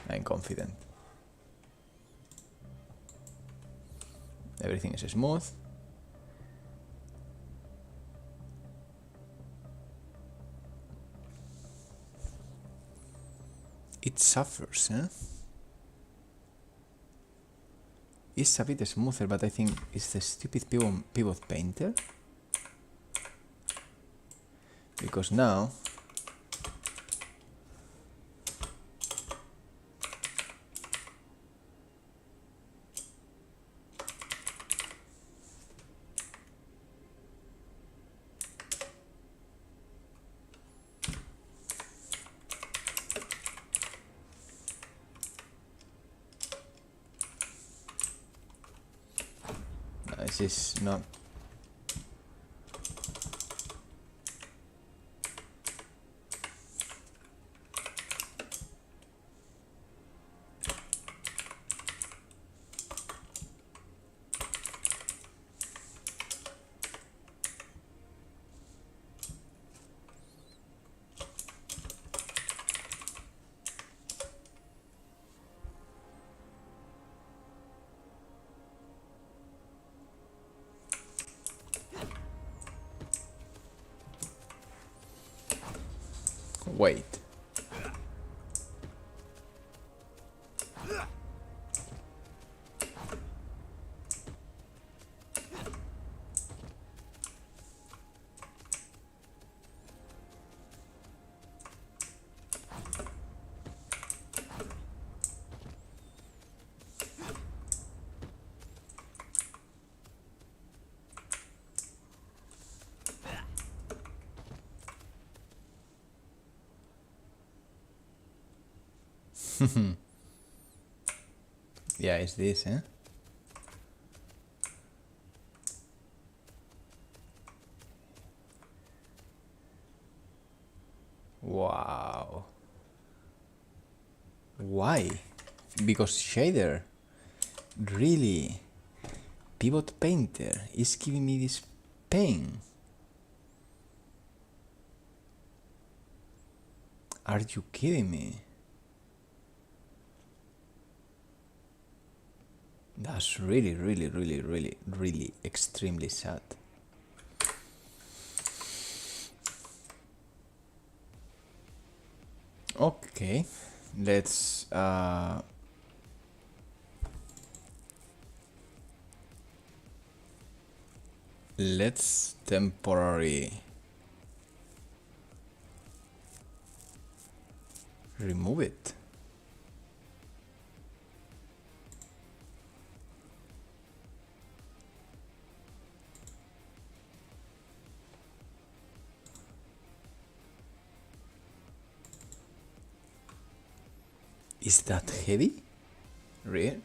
I'm confident. Everything is smooth. It suffers, eh? It's a bit smoother, but I think it's the stupid pivot painter. Because now this is not. Wait. Yeah, it's this, eh? Wow. Why? Because shader. Really? Pivot Painter is giving me this pain. Are you kidding me? That's really, really, really, really, really extremely sad. Okay, let's Let's temporarily remove it. Is that heavy? Really?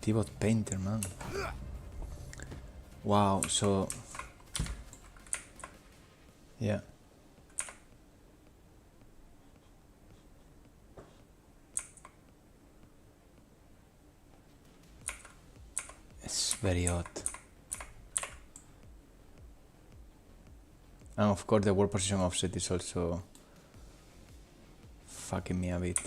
Pivot painter, man. Wow, so yeah. It's very odd. And of course the world position offset is also fucking me a bit.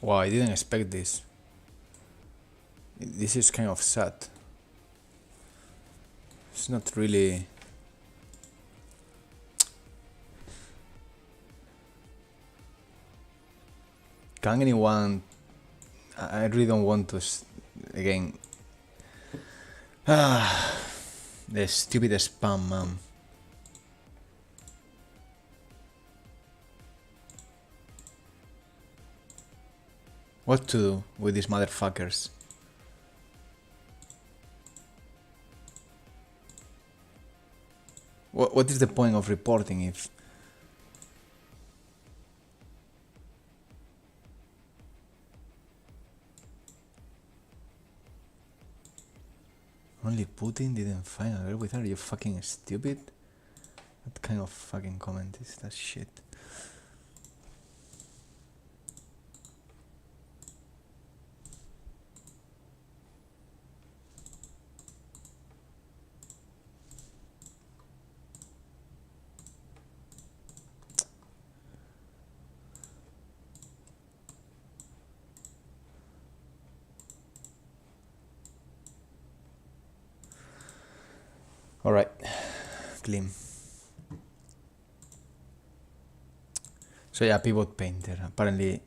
Wow, I didn't expect this. This is kind of sad. It's not really... Can anyone... I really don't want to... Again... The stupid spam, man. What to do with these motherfuckers? What is the point of reporting if... Only Putin didn't find a girl with her? Are you fucking stupid? What kind of fucking comment is that shit? Alright, clean. So yeah, pivot painter, apparently.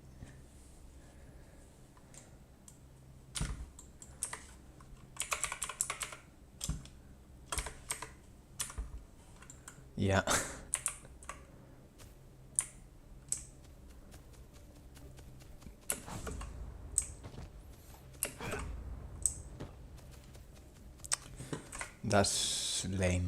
Yeah. That's lame.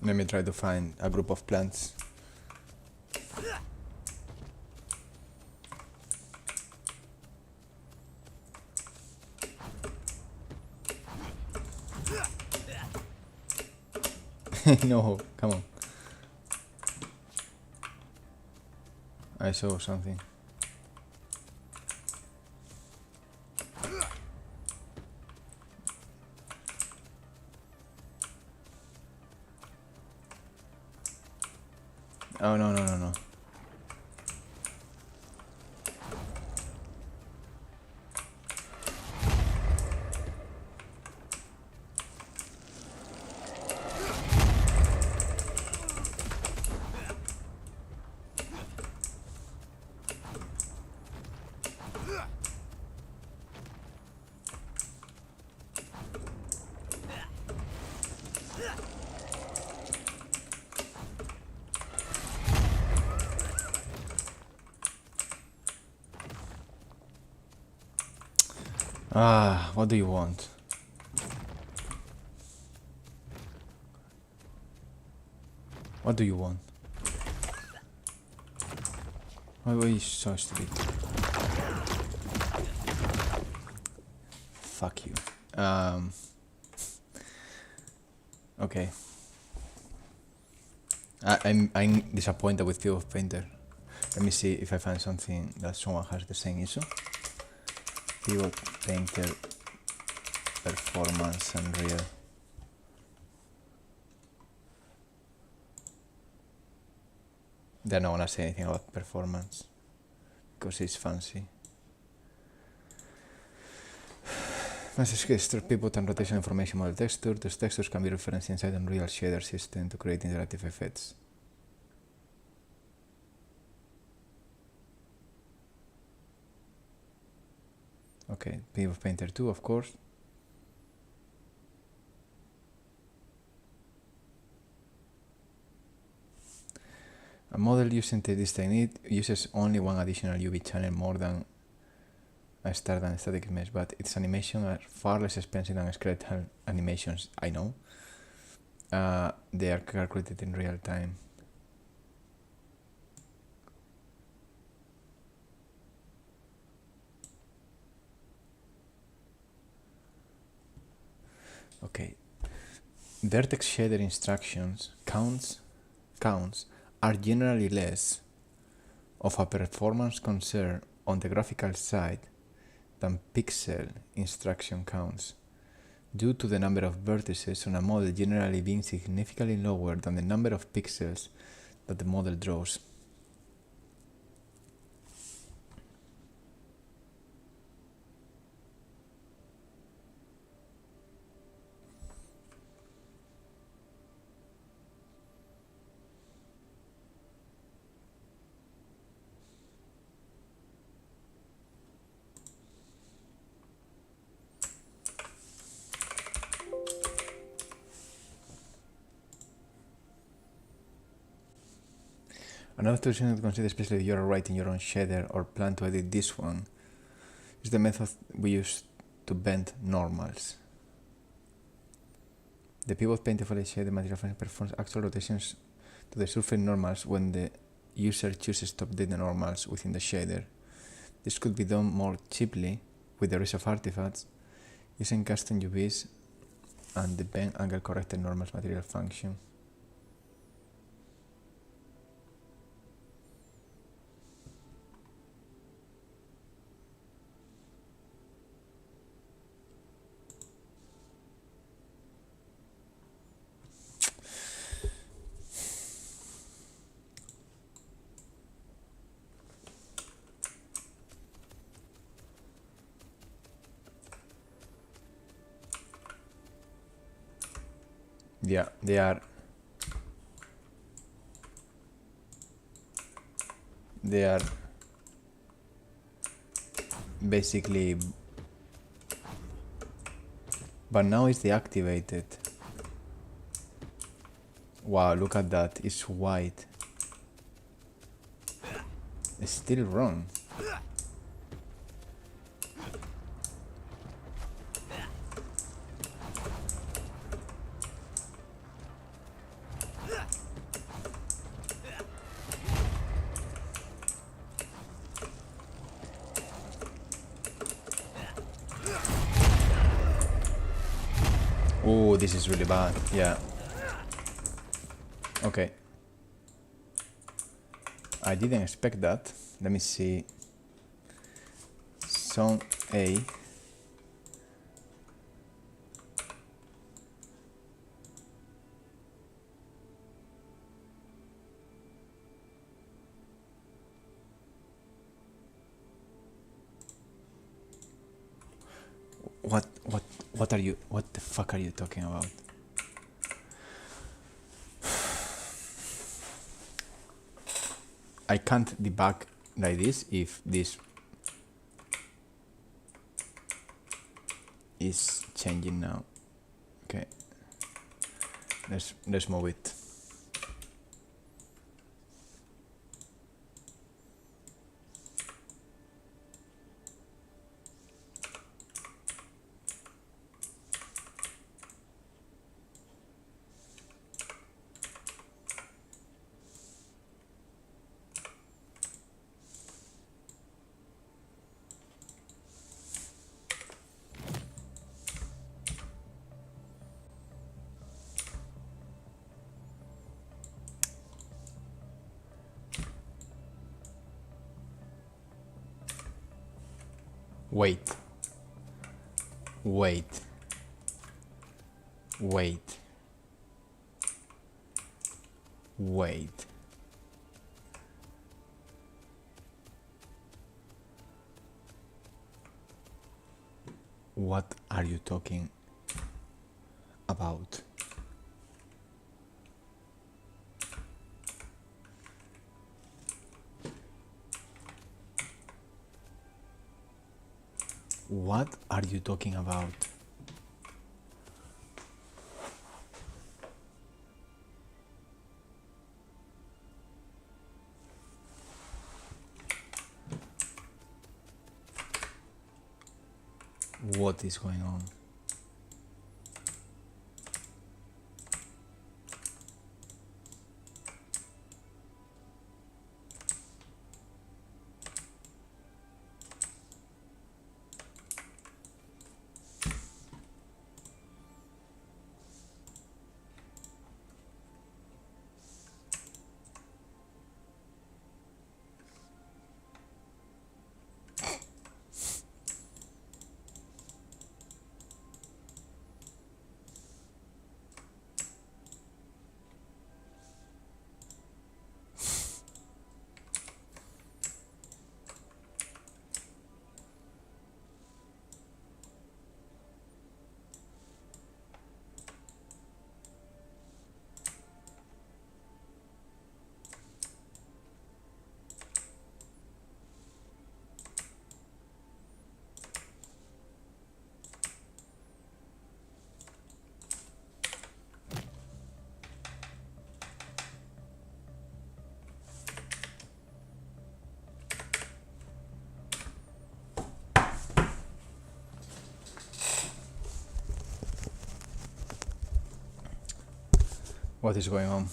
Let me try to find a group of plants. No, come on. I saw something. Oh, no. Ah, what do you want? What do you want? Why are you so stupid? Fuck you. Okay. I'm disappointed with View of Painter. Let me see if I find something that someone has the same issue. View of Painter performance Unreal. They're not gonna say anything about performance because it's fancy. As gesture, pivot and rotation information model texture. Those textures can be referenced inside Unreal shader system to create interactive effects. Okay, View of Painter 2, of course. A model using this technique uses only one additional UV channel more than a static mesh, but its animations are far less expensive than skeletal animations. I know. They are calculated in real time. Okay. Vertex shader instructions counts are generally less of a performance concern on the graphical side than pixel instruction counts, due to the number of vertices on a model generally being significantly lower than the number of pixels that the model draws. Another solution to consider, especially if you are writing your own shader or plan to edit this one, is the method we use to bend normals. The pivot paint overlay shader material function performs actual rotations to the surface normals when the user chooses to update the normals within the shader. This could be done more cheaply with the use of artifacts using custom UVs and the bend angle corrected normals material function. Yeah, they are basically, but now it's deactivated. Wow, look at that, it's white. It's still wrong. Oh, this is really bad. Yeah. Okay. I didn't expect that. Let me see. Zone A. What the fuck are you talking about? I can't debug like this if this is changing now. Okay. Let's move it. Wait. Wait. Wait. Wait. What are you talking about? What are you talking about? What is going on? What is going on?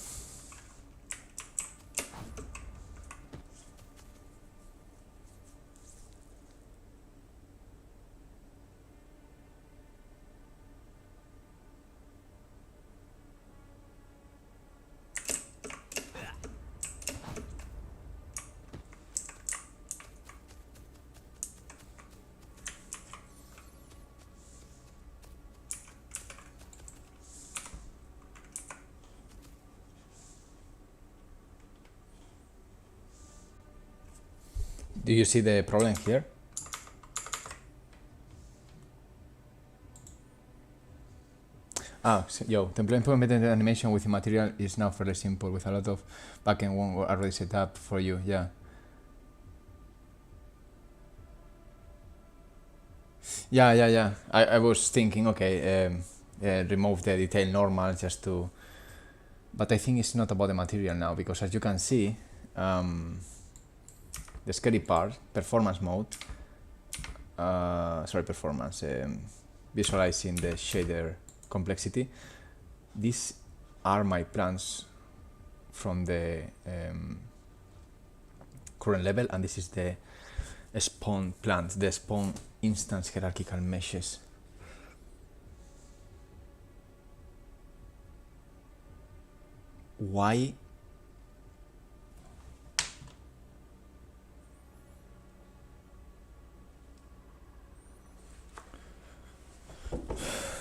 Do you see the problem here? Template implemented animation with the material is now fairly simple with a lot of backend work already set up for you. Yeah. Yeah. I was thinking, okay, remove the detail normal just to, but I think it's not about the material now because as you can see, the scary part, performance mode, visualizing the shader complexity. These are my plans from the current level, and this is the spawn plans, the spawn instance hierarchical meshes.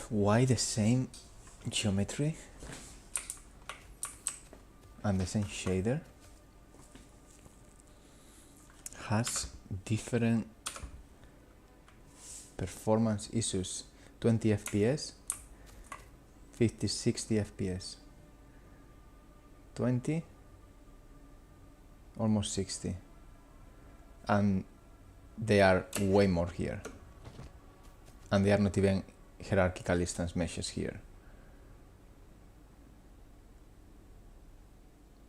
Why the same geometry and the same shader has different performance issues? 20 FPS, 50, 60 FPS, 20, almost 60, and they are way more here, and they are not even hierarchical instance meshes here,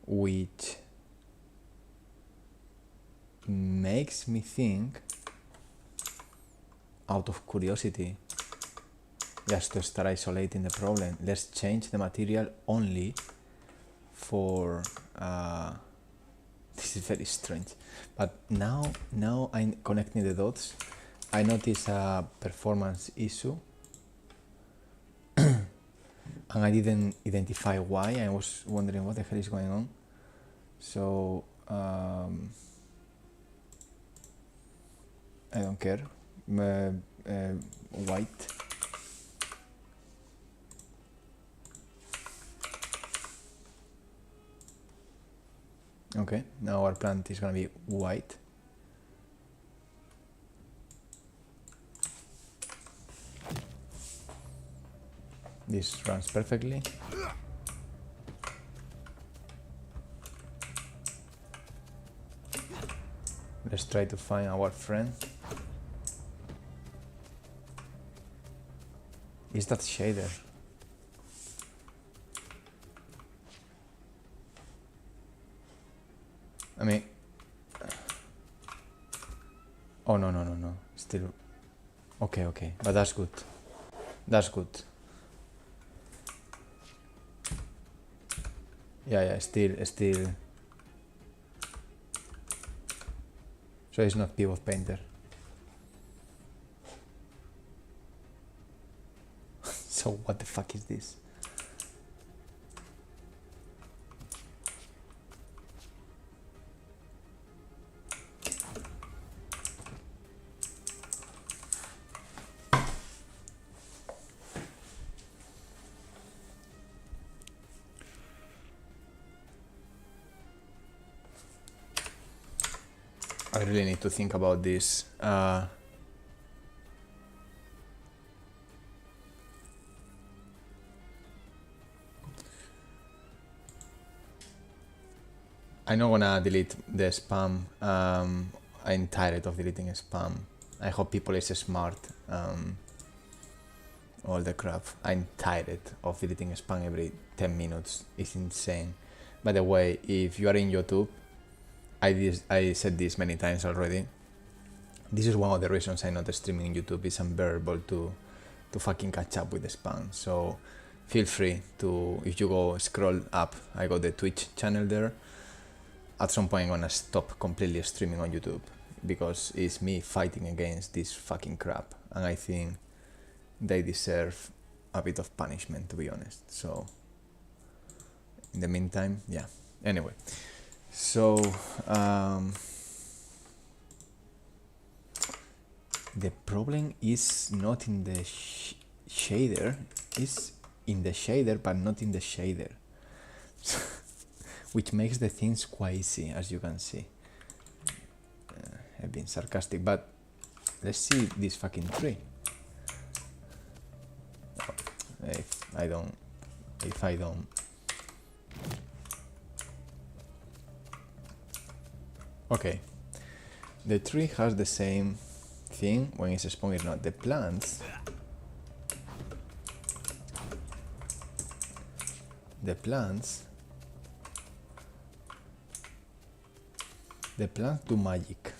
which makes me think, out of curiosity, just to start isolating the problem, let's change the material only for this is very strange, but now I'm connecting the dots. I notice a performance issue and I didn't identify why. I was wondering what the hell is going on. So I don't care, white. Okay, now our plant is gonna be white. This runs perfectly. Let's try to find our friend. Is that shader? I mean, oh no, still, okay, but that's good, yeah, still, so it's not pivot painter. So what the fuck is this? I really need to think about this. I'm not gonna delete the spam. I'm tired of deleting spam. I hope people is smart. All the crap. I'm tired of deleting spam every 10 minutes. It's insane. By the way, if you are in YouTube, I said this many times already. This is one of the reasons I'm not streaming in YouTube. It's unbearable to fucking catch up with the spam. So feel free to, if you go scroll up, I got the Twitch channel there. At some point I'm gonna stop completely streaming on YouTube because it's me fighting against this fucking crap, and I think they deserve a bit of punishment, to be honest. So in the meantime, yeah. Anyway, so the problem is not in the shader, it's in the shader but not in the shader. Which makes the things quite easy, as you can see. I've been sarcastic, but let's see this fucking tree. If I don't... Okay. The tree has the same thing when it's spawned or not. The plants do magic.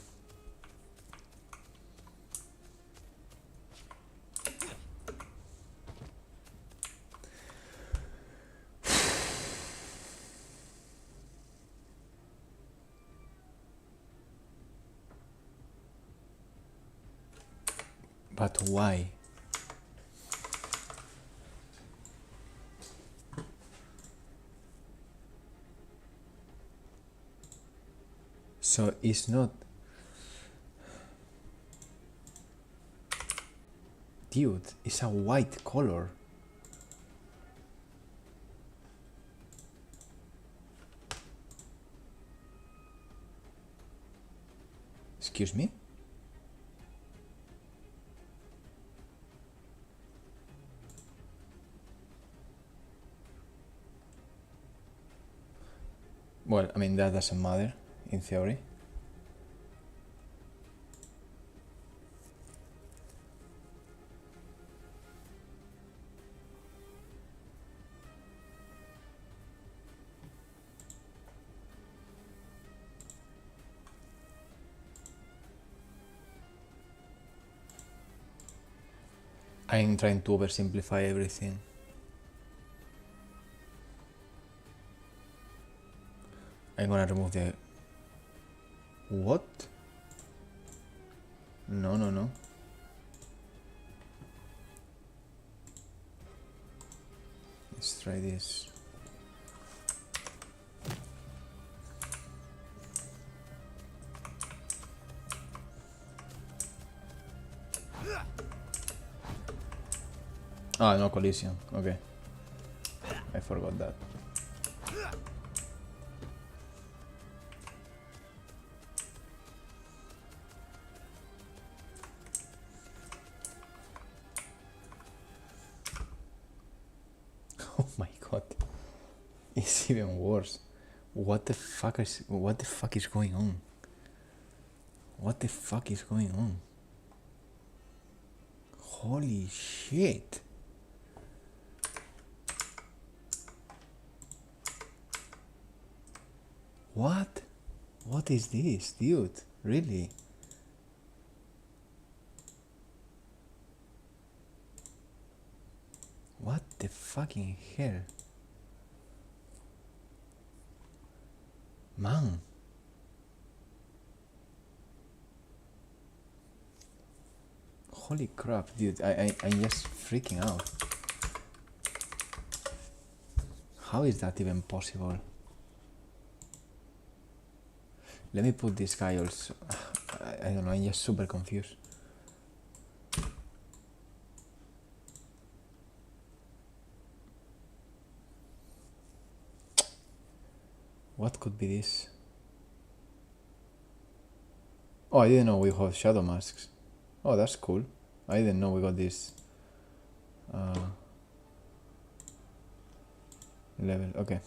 But why? So it's not... Dude, it's a white color. Excuse me? Well, I mean, that doesn't matter, in theory. I'm trying to oversimplify everything. I'm gonna remove the... What? No. Let's try this. Ah, no collision. Okay. I forgot that. Oh my god. It's even worse. What the fuck is going on? What the fuck is going on? Holy shit. What? What is this, dude? Really? What the fucking hell? Man. Holy crap, dude. I'm just freaking out. How is that even possible? Let me put this guy also. I don't know, I'm just super confused. What could be this? Oh, I didn't know we have shadow masks. Oh, that's cool. I didn't know we got this level. Okay.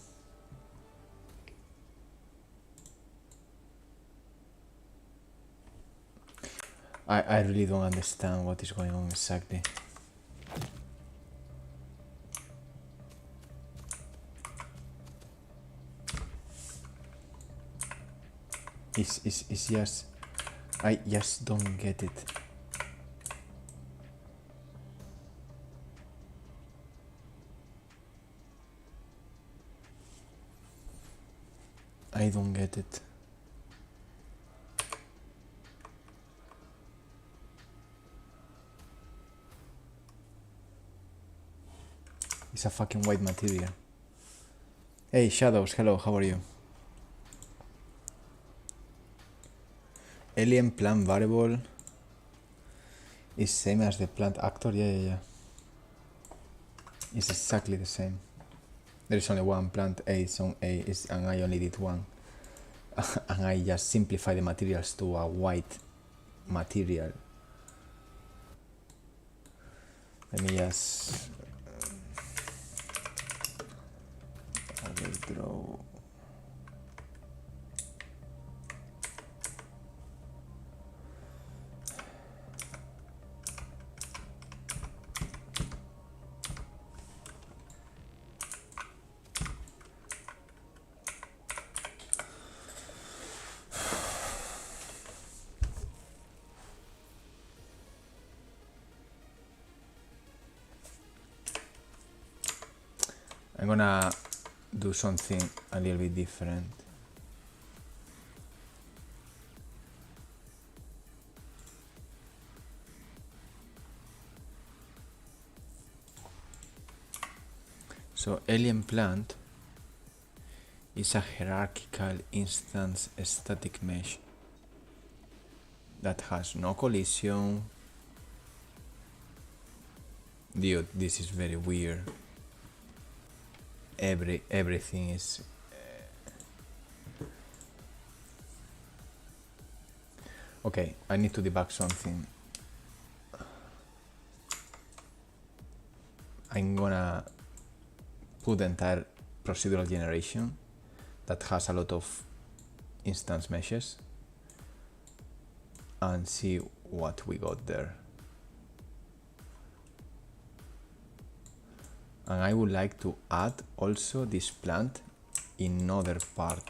I really don't understand what is going on exactly. It's just... I just don't get it. I don't get it. It's a fucking white material. Hey, Shadows, hello, how are you? Alien plant variable is same as the plant actor. Yeah. It's exactly the same. There is only one plant A, so A is, and I only did one. And I just simplify the materials to a white material. Let me just I will draw. I'm gonna do something a little bit different. So alien plant is a hierarchical instance static mesh that has no collision. Dude, this is very weird. Everything is okay. I need to debug something. I'm gonna put the entire procedural generation that has a lot of instance meshes and see what we got there. And I would like to add also this plant in another part.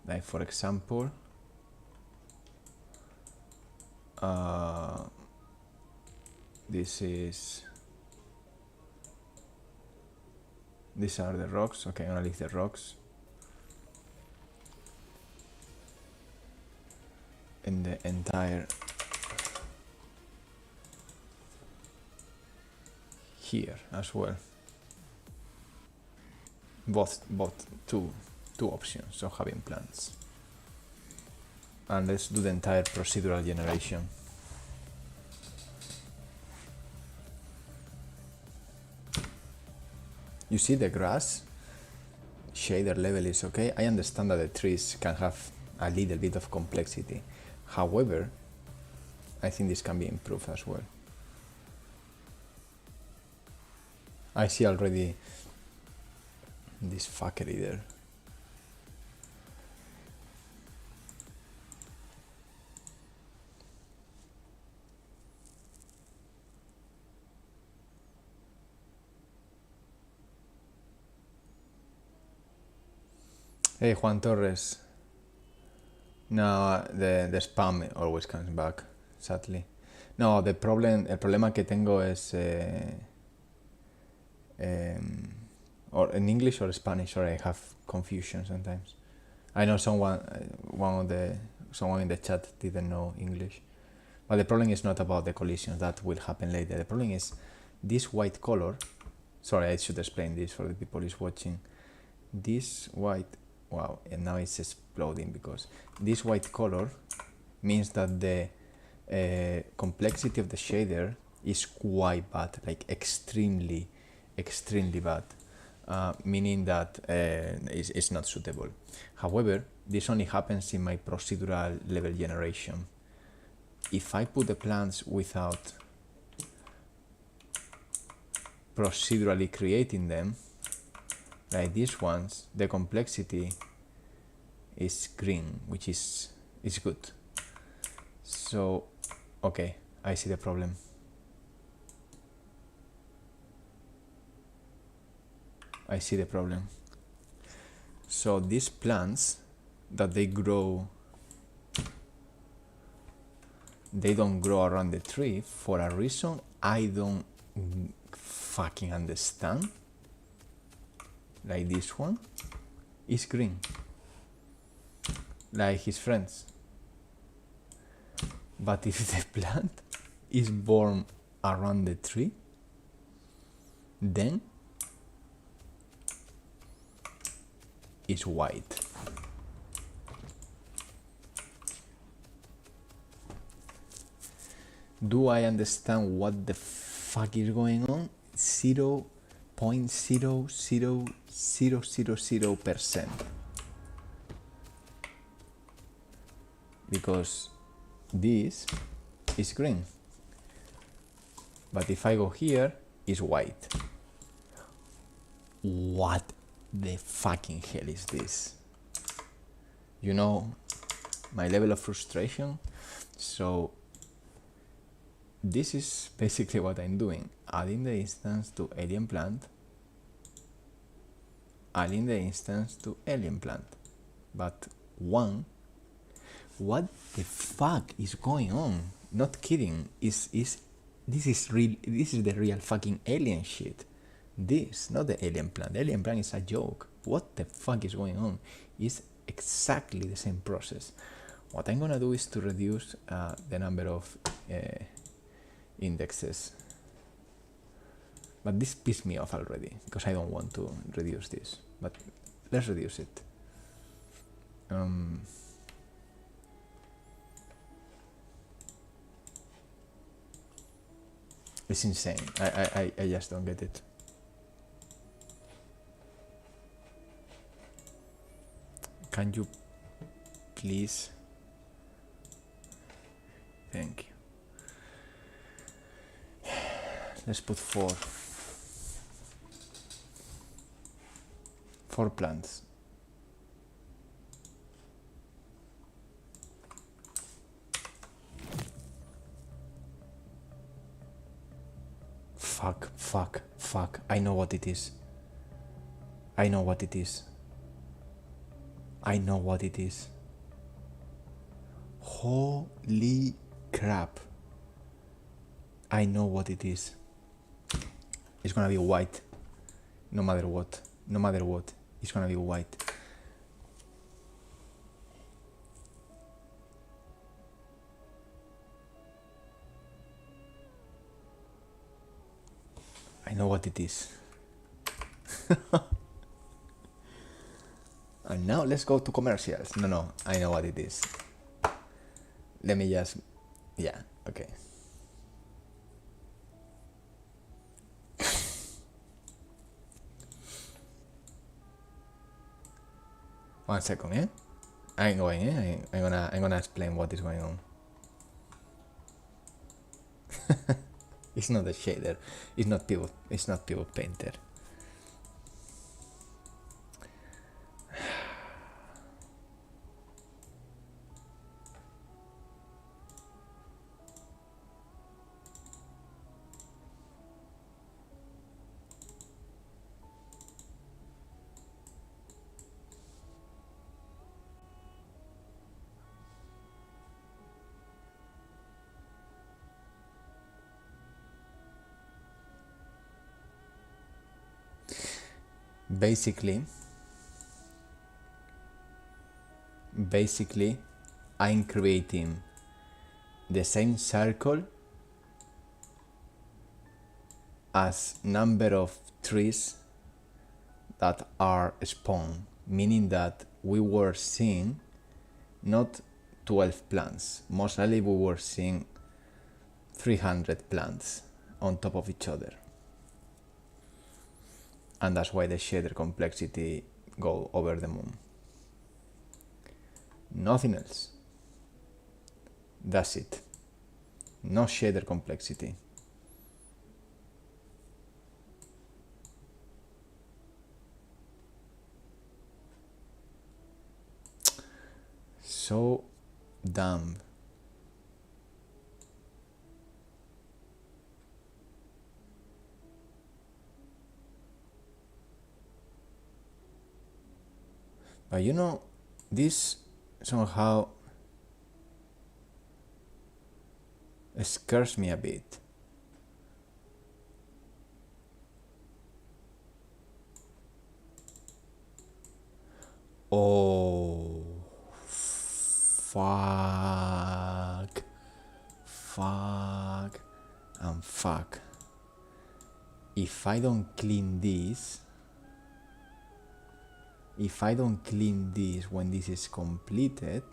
Like for example, these are the rocks. Okay, I'm gonna leave the rocks in the entire here as well. Both two options of having plants. And let's do the entire procedural generation. You see the grass shader level is okay. I understand that the trees can have a little bit of complexity. However, I think this can be improved as well. I see already this fuckery there. Hey, Juan Torres. No, the spam always comes back, sadly. No, el problema que tengo es or in English or Spanish, or I have confusion sometimes. I know someone in the chat didn't know English, but the problem is not about the collisions. That will happen later. The problem is this white color. Sorry, I should explain this for the people who's watching. This white, wow, and now it's exploding because this white color means that the complexity of the shader is quite bad, like extremely bad, meaning that it's not suitable. However, this only happens in my procedural level generation. If I put the plants without procedurally creating them, like these ones, the complexity is green, which is good. So, okay, I see the problem. So these plants that they don't grow around the tree for a reason I don't fucking understand. Like this one is green, like his friends. But if the plant is born around the tree, then it's white. Do I understand what the fuck is going on? 0.00000%. Because this is green. But if I go here, it's white. What the fucking hell is this? You know my level of frustration? So this is basically what I'm doing. Adding the instance to alien plant. Adding the instance to alien plant. But one, what the fuck is going on? Not kidding. This is real. This is the real fucking alien shit. This, not the alien plant. The alien plant is a joke. What the fuck is going on? It's exactly the same process. What I'm gonna do is to reduce the number of indexes. But this pissed me off already because I don't want to reduce this. But let's reduce it. It's insane. I just don't get it. Can you please? Thank you. Let's put 4 plants. Fuck. I know what it is. Holy crap. I know what it is. It's gonna be white. No matter what. It's gonna be white. I know what it is. And now let's go to commercials. No, I know what it is. Let me just... Yeah, okay. 1 second, eh? I ain't going, eh? I'm gonna explain what is going on. It's not a shader. It's not pivot. It's not pivot painter. Basically, I'm creating the same circle as number of trees that are spawned, meaning that we were seeing not 12 plants. Most likely we were seeing 300 plants on top of each other. And that's why the shader complexity go over the moon. Nothing else. That's it. No shader complexity. So dumb. But you know, this somehow scares me a bit. Oh, fuck, and fuck. If I don't clean this, when this is completed,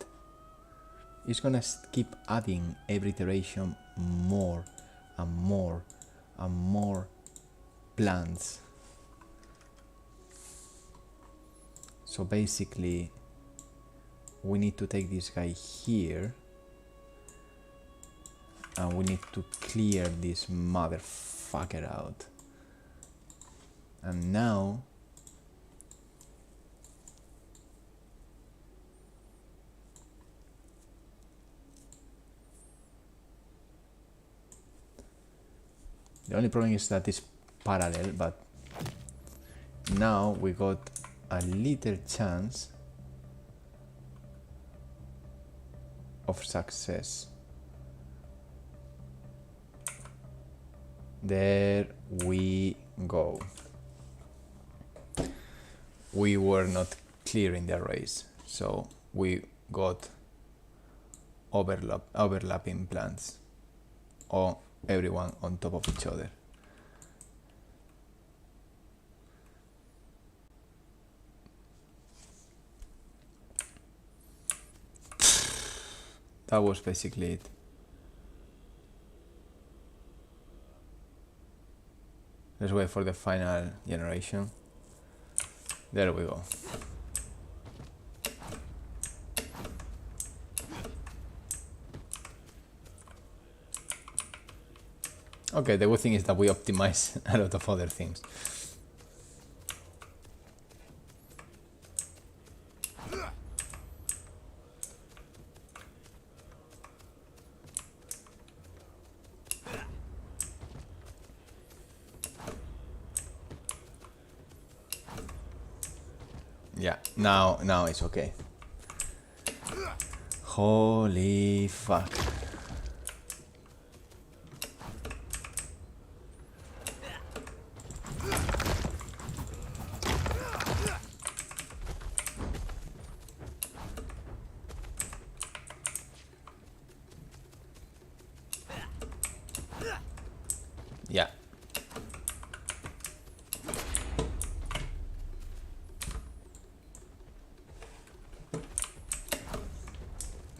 it's gonna keep adding every iteration more and more and more plants. So basically, we need to take this guy here and we need to clear this motherfucker out. And now the only problem is that it's parallel, but now we got a little chance of success. There we go. We were not clearing the arrays, so we got overlapping plants, or everyone on top of each other. That was basically it. Let's wait for the final generation. There we go. Okay, the good thing is that we optimize a lot of other things. Yeah, now it's okay. Holy fuck. Yeah.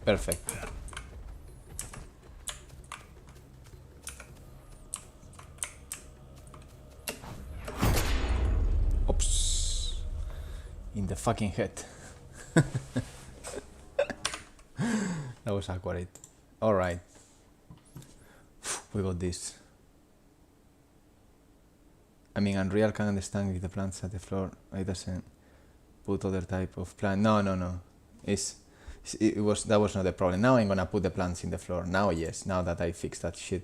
Perfect. Oops. In the fucking head. That was accurate. Alright. We got this. I mean, Unreal can understand if the plant's at the floor. It doesn't put other type of plant. No. That was not the problem. Now I'm gonna put the plants in the floor. Now, yes. Now that I fixed that shit.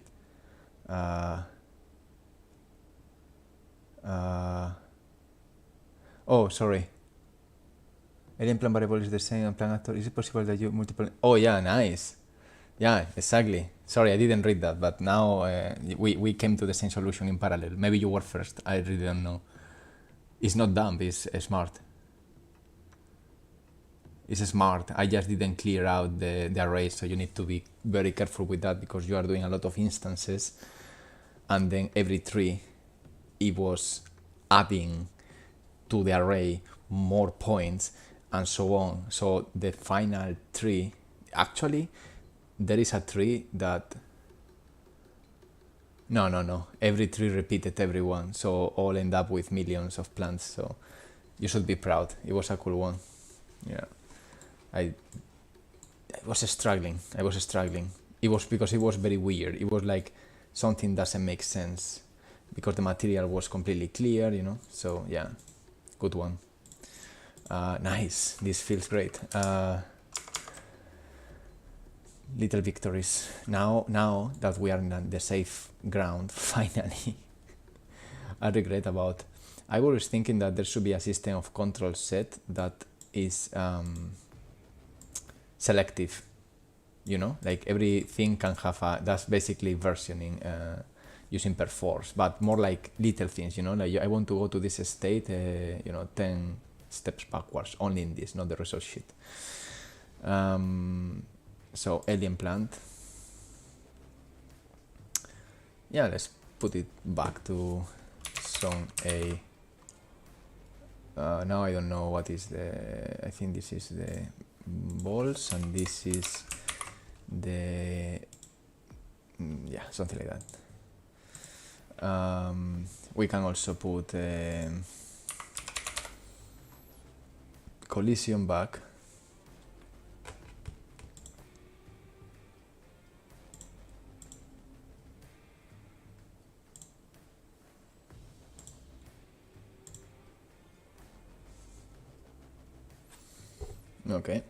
Oh, sorry. Alien plant variable is the same and plant actor. Is it possible that you multiple? Oh yeah, nice. Yeah, exactly. Sorry, I didn't read that, but now we came to the same solution in parallel. Maybe you were first. I really don't know. It's not dumb. It's smart. It's smart. I just didn't clear out the array, so you need to be very careful with that because you are doing a lot of instances, and then every tree, it was adding to the array more points and so on. So the final tree, actually, there is a tree that no, every tree repeated everyone, so all end up with millions of plants. So you should be proud. It was a cool one. Yeah, I was struggling. It was because it was very weird. It was like something doesn't make sense because the material was completely clear, you know. So yeah, good one. Nice. This feels great. Little victories. Now that we are in the safe ground, finally. I regret about. I was thinking that there should be a system of control set that is selective. You know, like everything can have a. That's basically versioning using per force, but more like little things. You know, like I want to go to this state. 10 steps backwards. Only in this, not the result sheet. So alien plant. Yeah, let's put it back to zone A. Now I don't know what is the. I think this is the balls, and this is the. Yeah, something like that. We can also put collision back. Okay,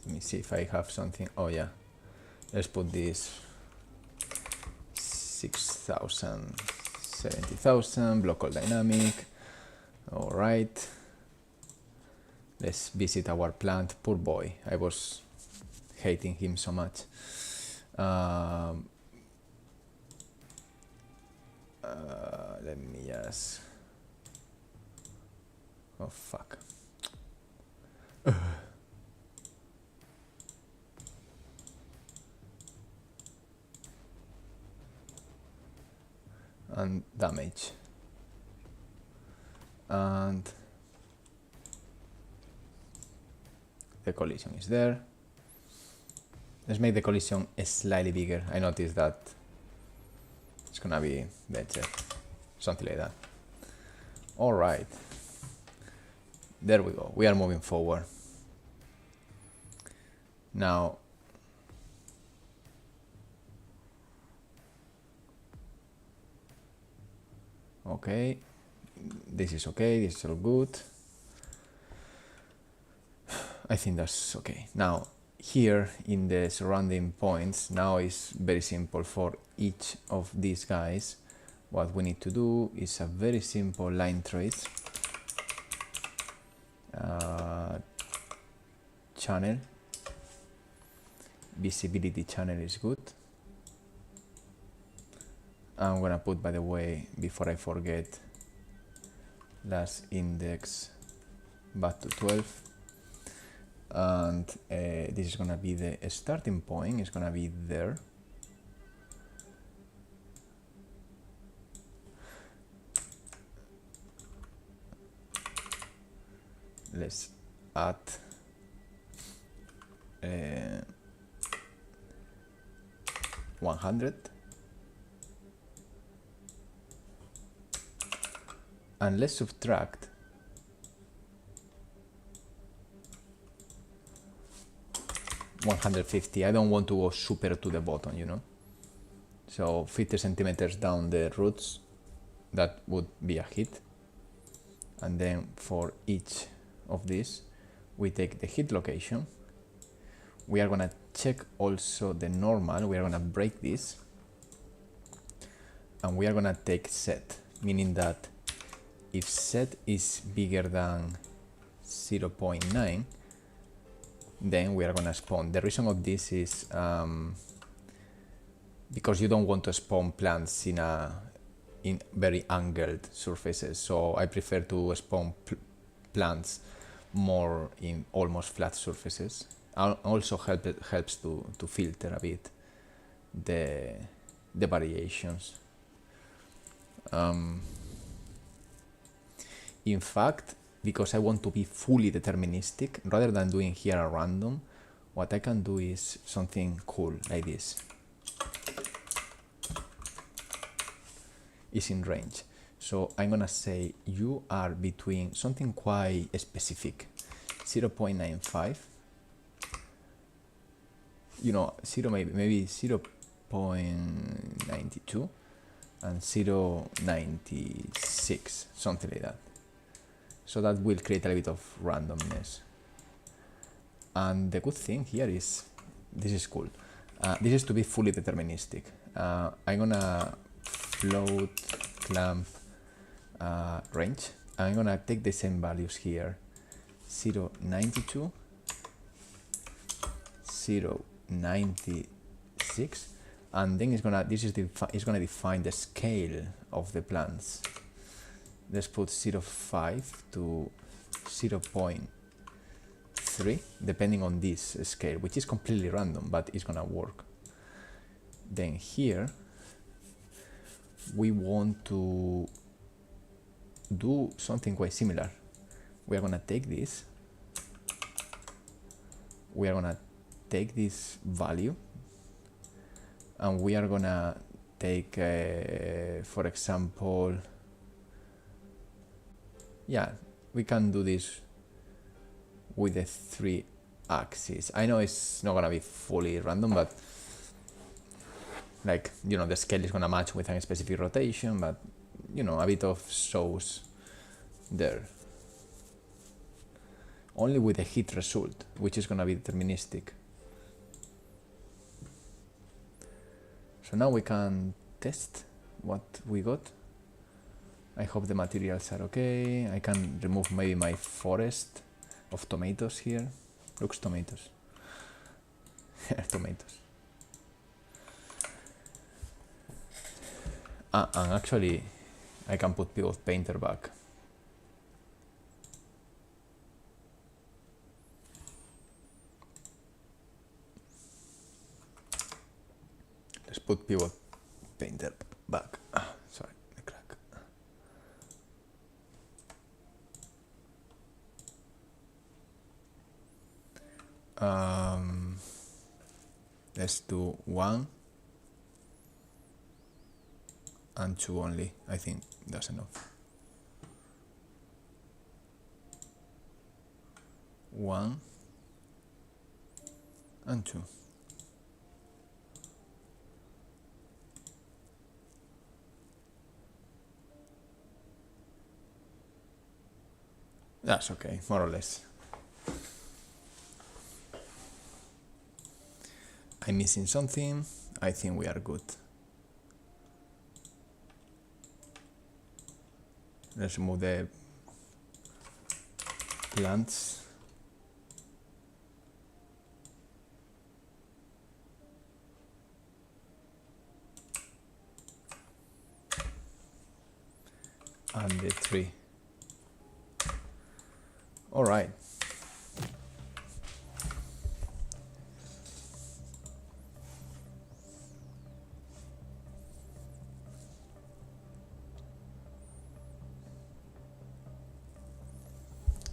let me see if I have something. Oh yeah, let's put this 6,000, 70,000, local dynamic. All right, let's visit our plant. Poor boy, I was hating him so much. Let me just. Oh fuck. And damage, and the collision is there. Let's make the collision slightly bigger. I noticed that it's gonna be better, something like that. All right, there we go. We are moving forward now. Okay, this is okay, this is all good. I think that's okay. Now here in the surrounding points, now is very simple for each of these guys. What we need to do is a very simple line trace. Channel, visibility channel is good. I'm gonna put, by the way, before I forget, last index back to 12, and this is gonna be the starting point. It's gonna be there. Let's add 100. And let's subtract 150. I don't want to go super to the bottom, you know. So 50 centimeters down the roots, that would be a hit. And then for each of these, we take the hit location. We are gonna check also the normal. We are gonna break this. And we are gonna take set, meaning that if set is bigger than 0.9, then we are gonna spawn. The reason of this is because you don't want to spawn plants in very angled surfaces. So I prefer to spawn plants more in almost flat surfaces. Also helps to filter a bit the variations. In fact, because I want to be fully deterministic, rather than doing here a random, what I can do is something cool like this. Is in range. So I'm gonna say you are between something quite specific, 0.95, you know, maybe 0.92 and 0.96, something like that. So that will create a little bit of randomness. And the good thing here is, this is cool. This is to be fully deterministic. I'm gonna float clamp range. I'm gonna take the same values here, 0.92, 0.96, and then it's gonna define the scale of the plants. Let's put 0.5 to 0.3, depending on this scale, which is completely random, but it's gonna work. Then here we want to do something quite similar. We are gonna take this. We are gonna take this value, and we are gonna take, for example, yeah, we can do this with the 3 axes. I know it's not gonna be fully random, but like, you know, the scale is gonna match with a specific rotation, but you know, a bit of shows there. Only with a hit result, which is gonna be deterministic. So now we can test what we got. I hope the materials are okay. I can remove maybe my forest of tomatoes here. Looks tomatoes. Tomatoes. And actually, I can put pivot painter back. Let's put pivot painter back. Sorry, the crack. Let's do 1 and 2 only. I think that's enough. 1 and 2. That's okay, more or less. I'm missing something. I think we are good. Let's remove the plants. And the tree. All right.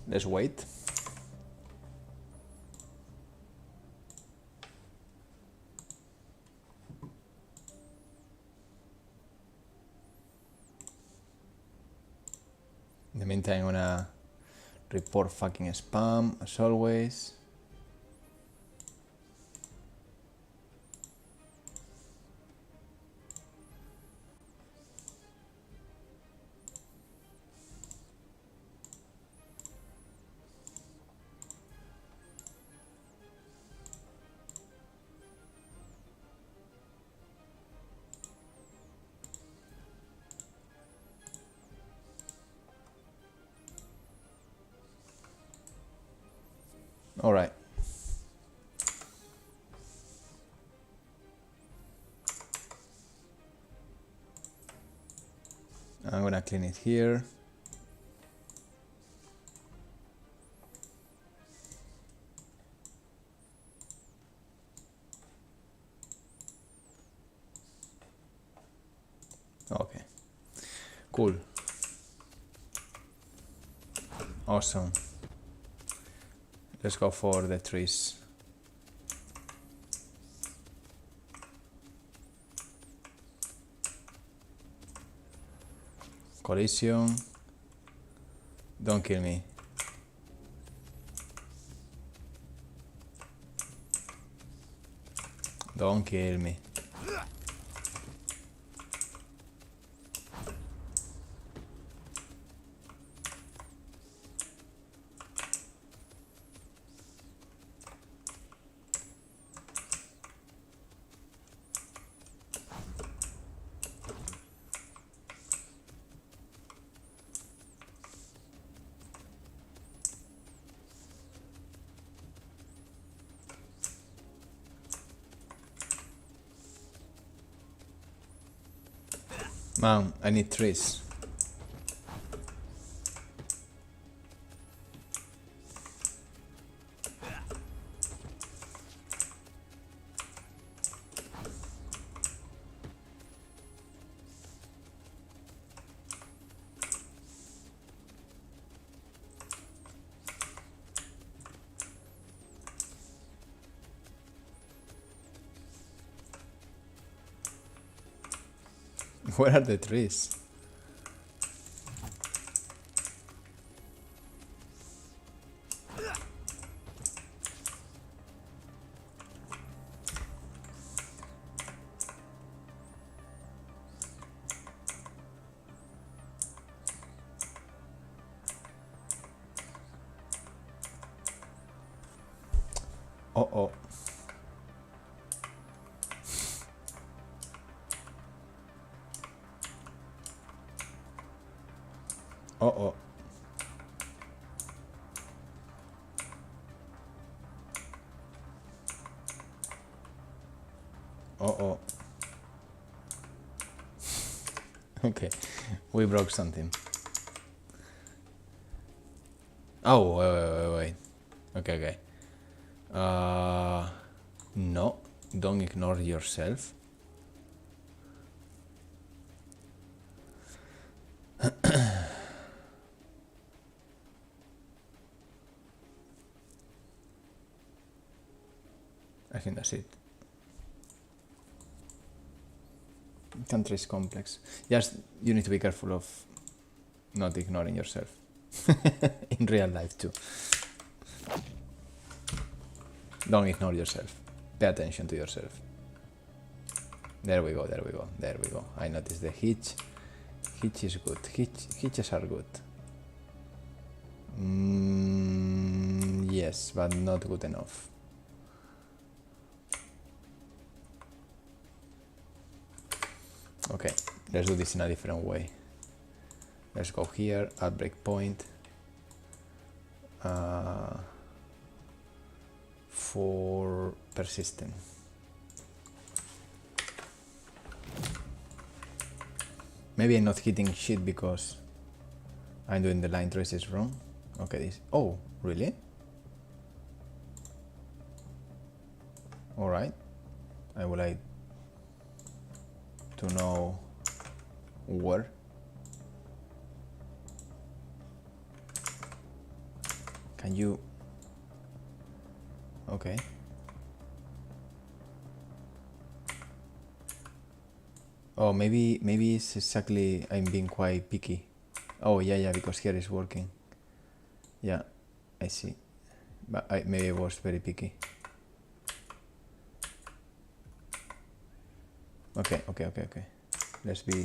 Let's wait. In the meantime, I'm gonna report fucking spam as always. I'm gonna clean it here. Okay, cool, awesome. Let's go for the trees. Collision. Don't kill me. Don't kill me. Man, I need trees. Where are the trees? Oh. Oh. Oh. Okay, we broke something. Oh, wait. Okay. No, don't ignore yourself. I think that's it. Country is complex. Just, you need to be careful of not ignoring yourself. In real life too. Don't ignore yourself. Pay attention to yourself. There we go. I noticed the hitch. Hitch is good. Hitches are good. Yes, but not good enough. Okay, let's do this in a different way. Let's go here, add breakpoint. For persistent. Maybe I'm not hitting shit because I'm doing the line traces wrong. Okay, this. Oh, really? Alright. I would like to know where. Can you? Okay. Oh, maybe it's exactly I'm being quite picky. Oh yeah, because here is working. Yeah, I see. But maybe I was very picky. Okay. Let's be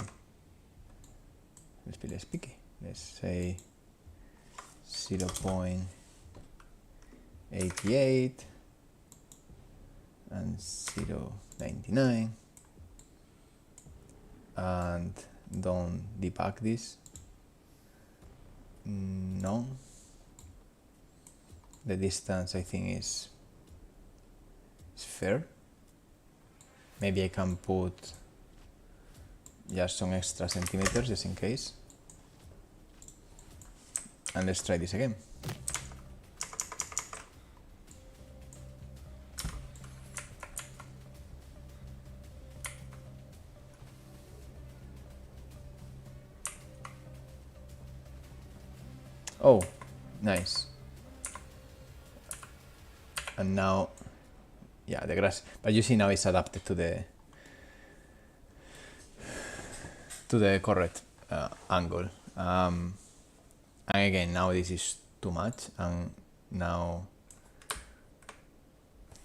less picky. Let's say 0.88 and 0.99, and don't debug this. No. The distance I think is fair. Maybe I can put just some extra centimeters just in case. And let's try this again. Oh, nice. And now, yeah, the grass, but you see now it's adapted to the correct angle. And again, now this is too much, and now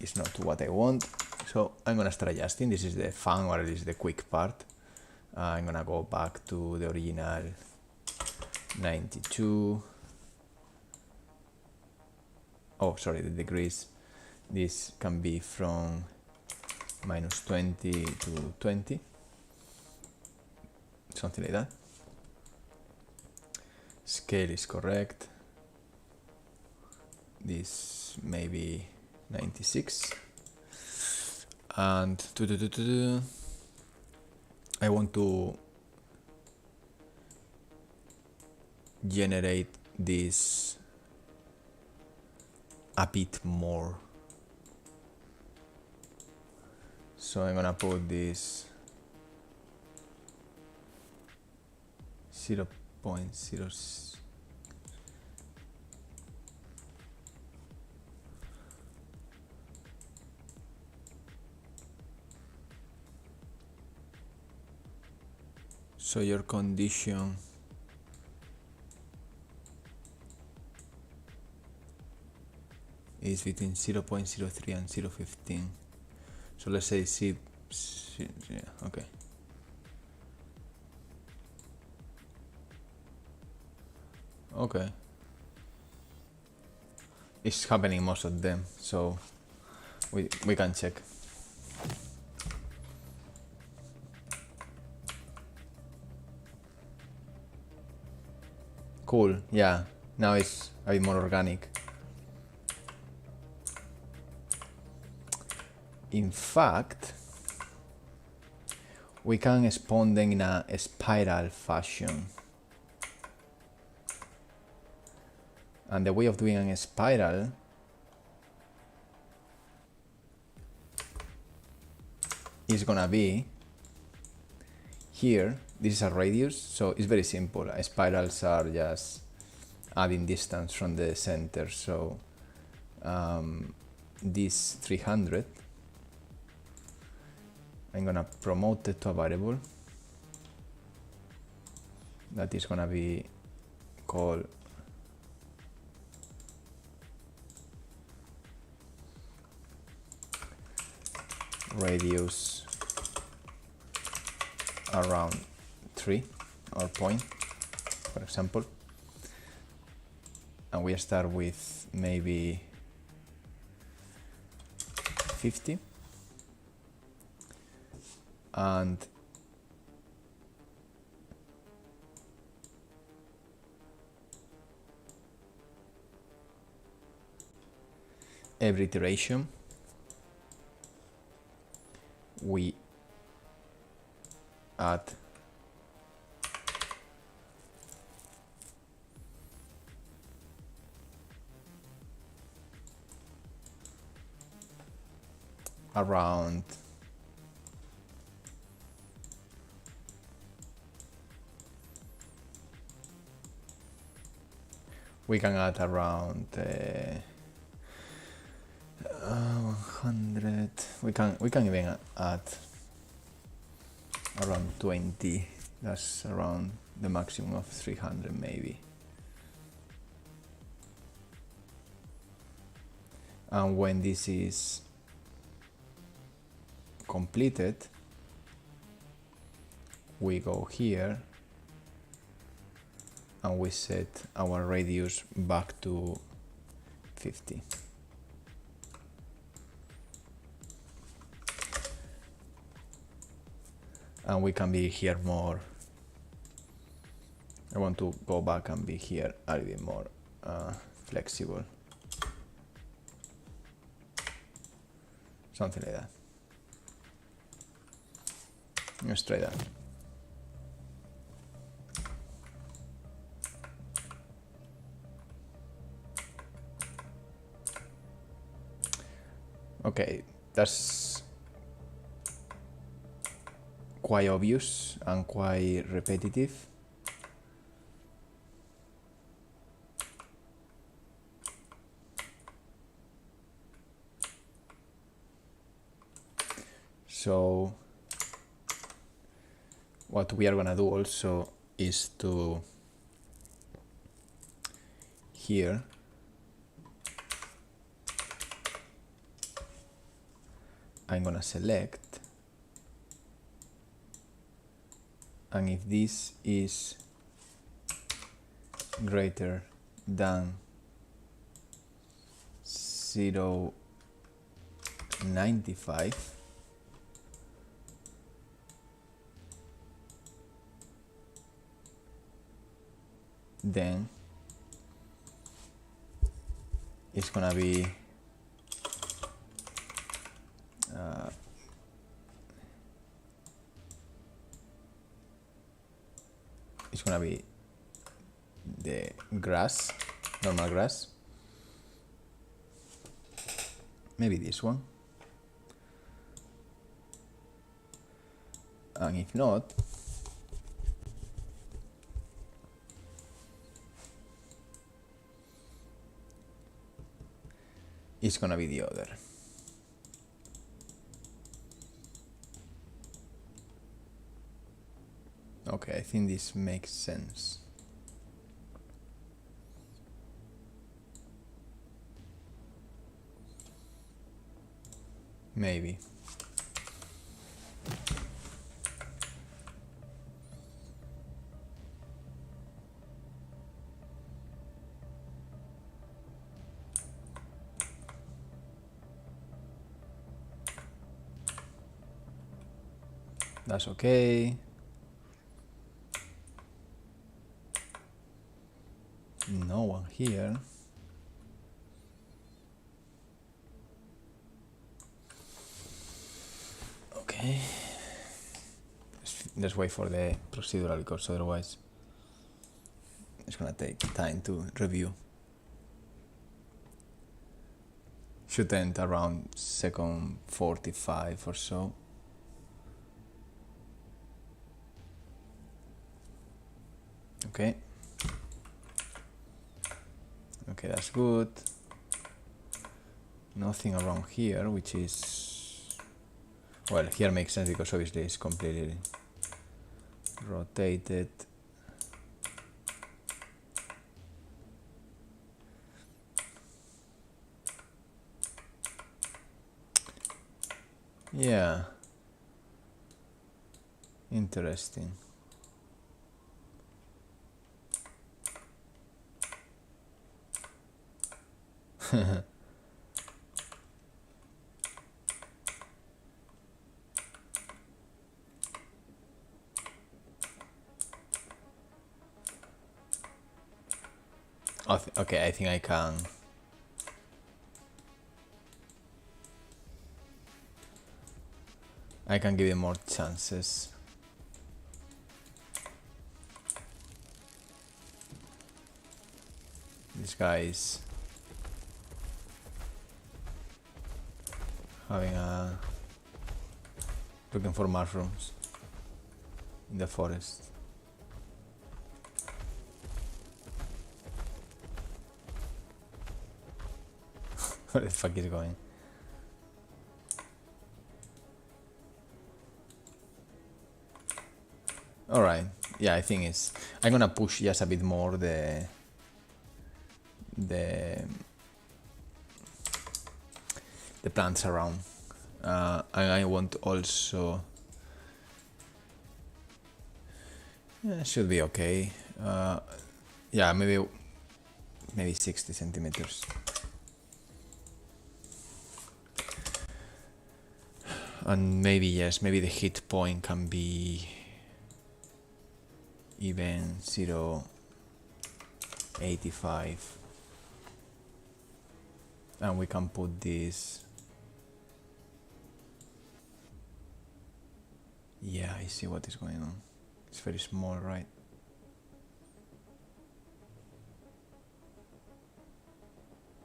it's not what I want. So I'm gonna start adjusting. This is the fun, or at least the quick part. I'm gonna go back to the original 92. Oh, sorry, the degrees. This can be from -20 to 20, something like that. Scale is correct. This maybe 96. And I want to generate this a bit more. So I'm gonna put this 0.0. So your condition is between 0.03 and 0.15. So let's say yeah, okay. Okay. It's happening most of them, so we can check. Cool, yeah. Now it's a bit more organic. In fact, we can spawn them in a spiral fashion. And the way of doing a spiral is gonna be here. This is a radius, so it's very simple. Spirals are just adding distance from the center. So this 300, I'm gonna promote it to a variable that is gonna be called radius around 3 or point, for example, and we start with maybe 50, and every iteration we add around we can add around 100. We can even add around 20. That's around the maximum of 300 maybe. And when this is completed, we go here and we set our radius back to 50. And we can be here more. I want to go back and be here a little bit more flexible. Something like that. Let's try that. Okay, that's quite obvious and quite repetitive. So what we are gonna do also is to here I'm gonna select, and if this is greater than 0.95, then it's gonna be the grass, normal grass. Maybe this one. And if not, it's gonna be the other. Okay, I think this makes sense. Maybe. That's okay. No one here. Okay. Let's wait for the procedural because otherwise it's gonna take time to review. Should end around second 45 or so. Okay. Okay, that's good. Nothing around here, which is... Well, here makes sense because obviously it's completely rotated. Yeah. Interesting. Okay, I think I can. I can give it more chances. This guy is having a... looking for mushrooms in the forest. Where the fuck is he going? Alright, yeah, I think it's... I'm gonna push just a bit more the plants around. And I want also... Yeah, should be okay. Yeah, maybe 60 centimeters. And maybe, yes, maybe the hit point can be even 0.85. And we can put this... Yeah, I see what is going on. It's very small, right?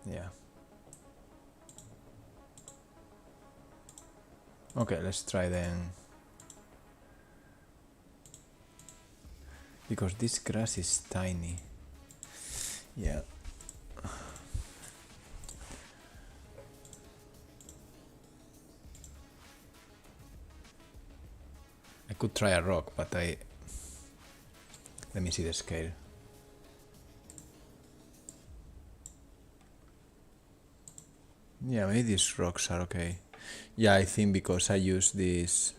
Yeah. Okay, let's try then. Because this grass is tiny. Yeah. I could try a rock, but let me see the scale. Yeah, maybe these rocks are okay. Yeah, I think because I use this.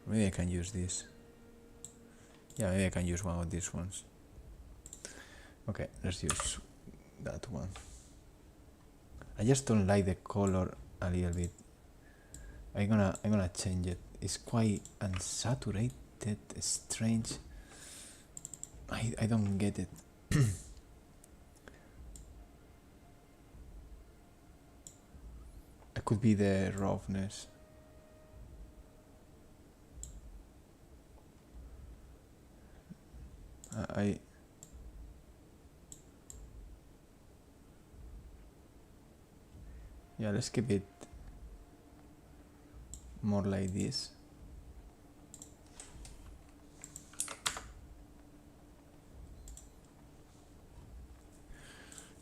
Maybe I can use this. Yeah, maybe I can use one of these ones. Okay, let's use that one. I just don't like the color a little bit. I'm gonna change it. It's quite unsaturated, strange. I don't get it. It could be the roughness. Yeah, let's keep it more like this.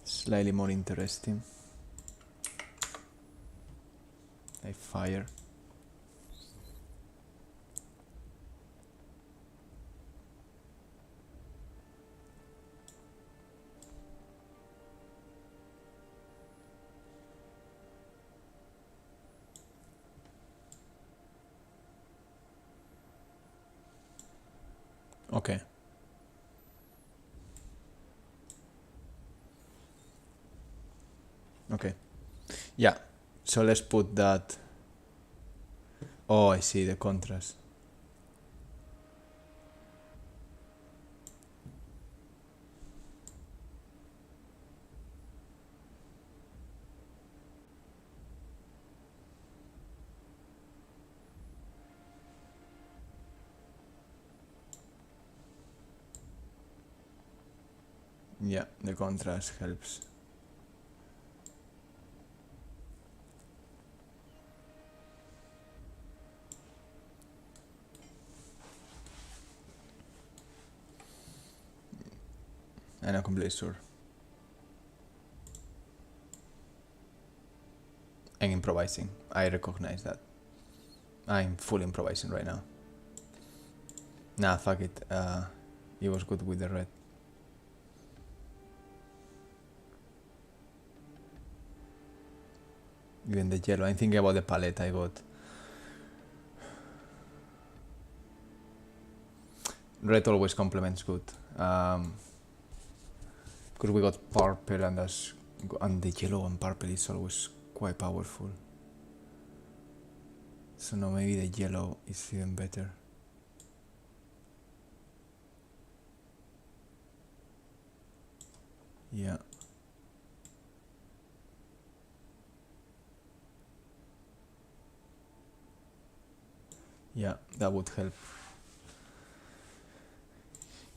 Slightly more interesting. Like fire. Okay. Okay. Yeah. So let's put that. Oh, I see the contrast. Yeah, the contrast helps. I'm not completely sure. I'm improvising. I recognize that. I'm full improvising right now. Nah, fuck it. It was good with the red. Even the yellow. I'm thinking about the palette I got. Red always complements good. Because we got purple and the yellow and purple is always quite powerful. So now maybe the yellow is even better. Yeah. Yeah, that would help.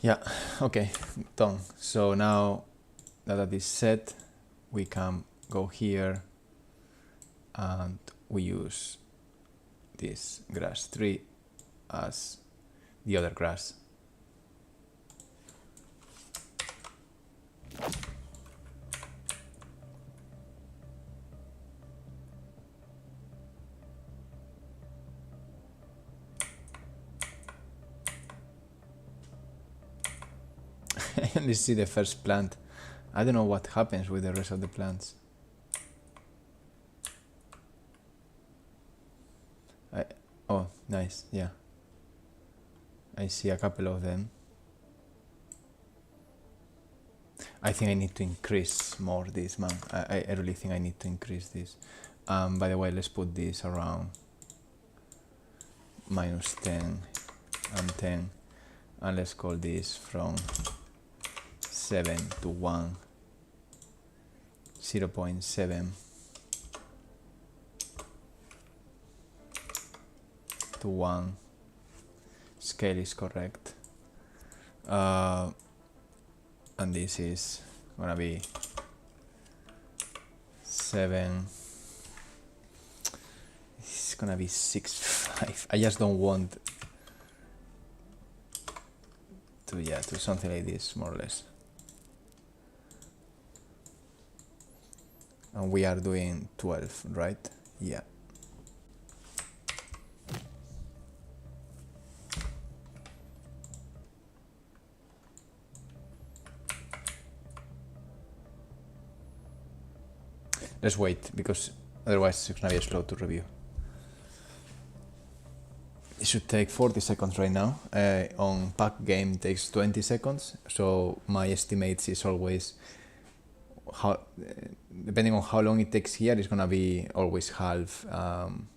Yeah, okay, done. So now that is set, we can go here and we use this grass tree as the other grass. I only see the first plant. I don't know what happens with the rest of the plants. Oh, nice, yeah. I see a couple of them. I think I need to increase more this, man. I really think I need to increase this. By the way, let's put this around -10 and 10. And let's call this from 7 to 1, 0.7 to 1. Scale is correct. And this is gonna be 7. It's gonna be 6-5. I just don't want to, yeah, to something like this, more or less. And we are doing 12, right? Yeah. Let's wait, because otherwise it's gonna be slow to review. It should take 40 seconds right now. On pack game takes 20 seconds, so my estimates is always how, depending on how long it takes here, it's gonna be always half on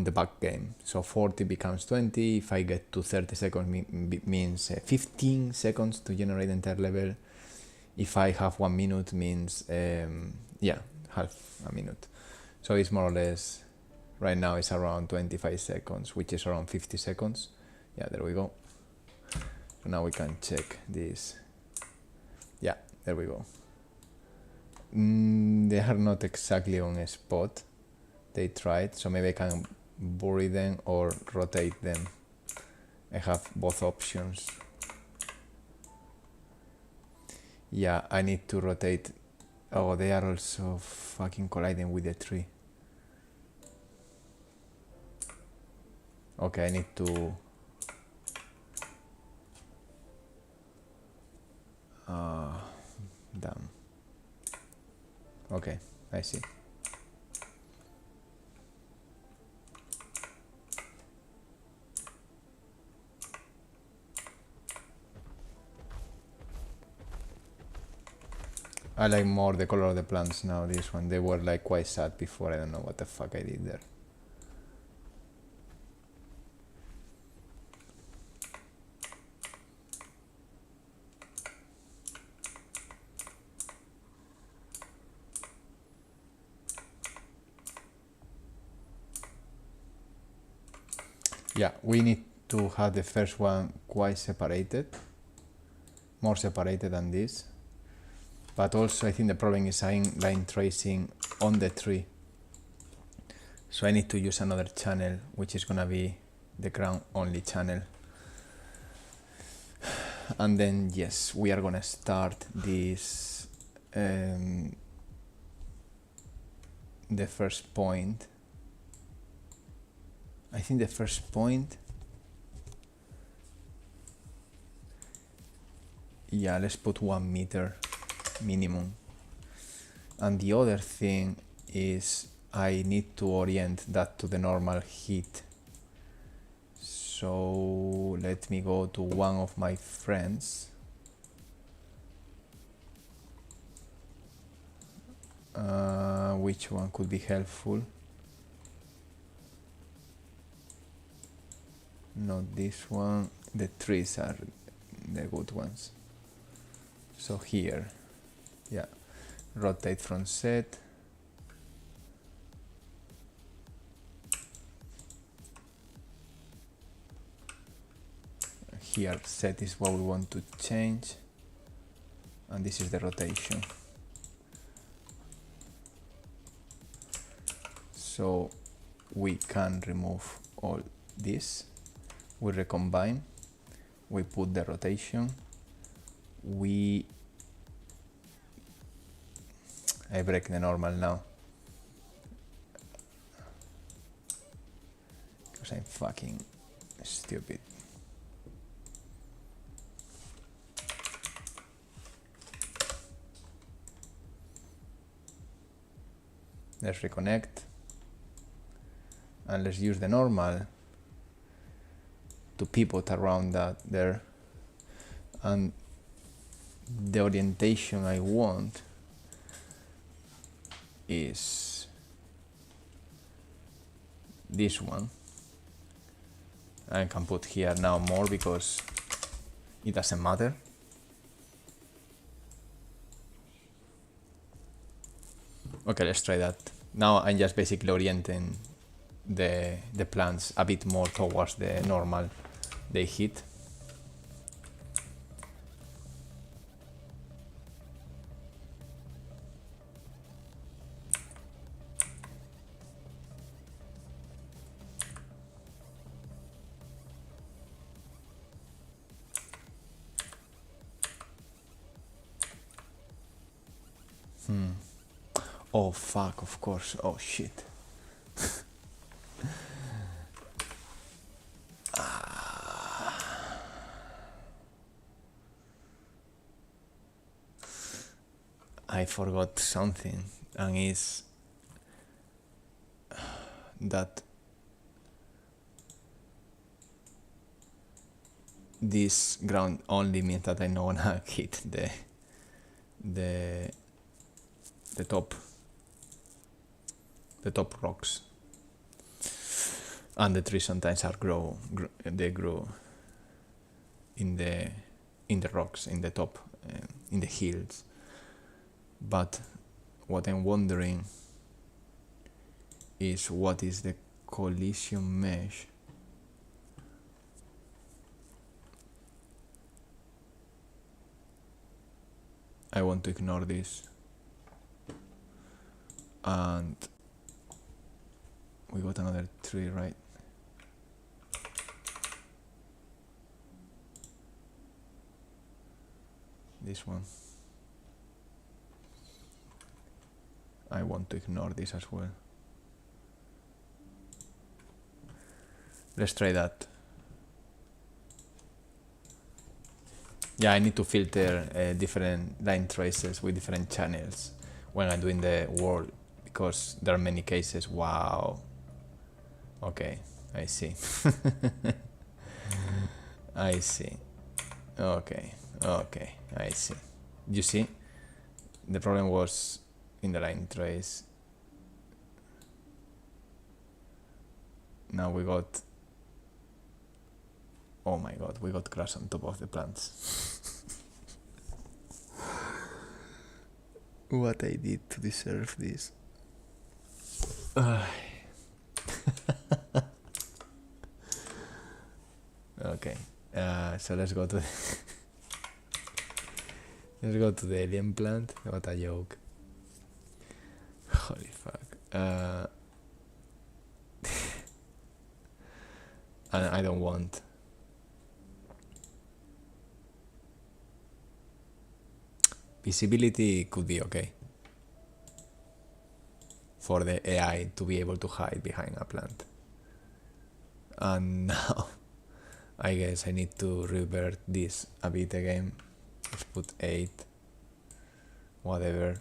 the back game. So 40 becomes 20. If I get to 30 seconds, means 15 seconds to generate the entire level. If I have 1 minute, means yeah, half a minute. So it's more or less, right now it's around 25 seconds, which is around 50 seconds. Yeah, there we go. So now we can check this. Yeah, there we go. They are not exactly on a spot. They tried, so maybe I can bury them or rotate them. I have both options. Yeah, I need to rotate. Oh, they are also fucking colliding with the tree. Okay, I need to... damn. Okay, I see. I like more the color of the plants now, this one. They were like quite sad before, I don't know what the fuck I did there. Yeah, we need to have the first one quite separated, more separated than this. But also I think the problem is line tracing on the tree. So I need to use another channel, which is gonna be the ground only channel. And then yes, we are gonna start this, the first point. I think the first point, yeah, let's put 1 meter minimum. And the other thing is I need to orient that to the normal heat. So let me go to one of my friends. Which one could be helpful? Not this one. The trees are the good ones. So here, yeah, rotate from set. Here, set is what we want to change, and this is the rotation. So we can remove all this. We recombine. We put the rotation. I break the normal now because I'm fucking stupid. Let's reconnect and let's use the normal to pivot around that there, and the orientation I want is this one. I can put here now more because it doesn't matter. Okay, let's try that. Now I'm just basically orienting the plants a bit more towards the normal they hit. Oh fuck, of course. Oh shit. I forgot something, and it's that this ground only means that I know gonna hit the the top rocks, and the trees sometimes are they grow in the rocks in the top, in the hills. But what I'm wondering is what is the collision mesh. I want to ignore this, and we got another tree, right? This one. I want to ignore this as well. Let's try that. Yeah, I need to filter different line traces with different channels when I'm doing the world, because there are many cases. Wow. Okay, I see. I see. Okay, I see. You see? The problem was in the line trace. Now we got... Oh my god, we got grass on top of the plants. What I did to deserve this. Okay, so let's go to let's go to the alien plant. What a joke. Holy fuck. And I don't want. Visibility could be okay for the AI to be able to hide behind a plant. And now I guess I need to revert this a bit again. Let's put 8. Whatever.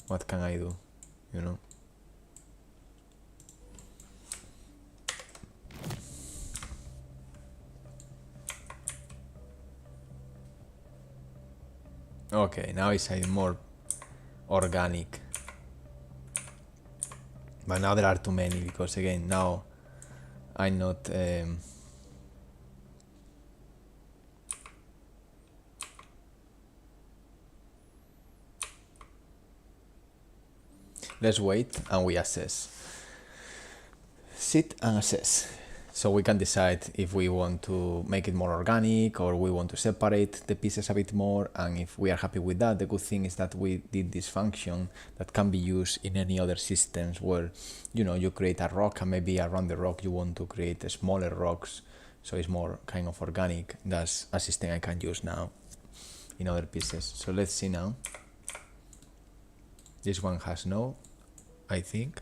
What can I do? You know? Okay, now it's a more organic. But now there are too many, because again, now I'm not... Let's wait and we assess. Sit and assess. So we can decide if we want to make it more organic or we want to separate the pieces a bit more. And if we are happy with that, the good thing is that we did this function that can be used in any other systems where, you know, you create a rock and maybe around the rock you want to create smaller rocks. So it's more kind of organic. That's a system I can use now in other pieces. So let's see now. This one has no, I think.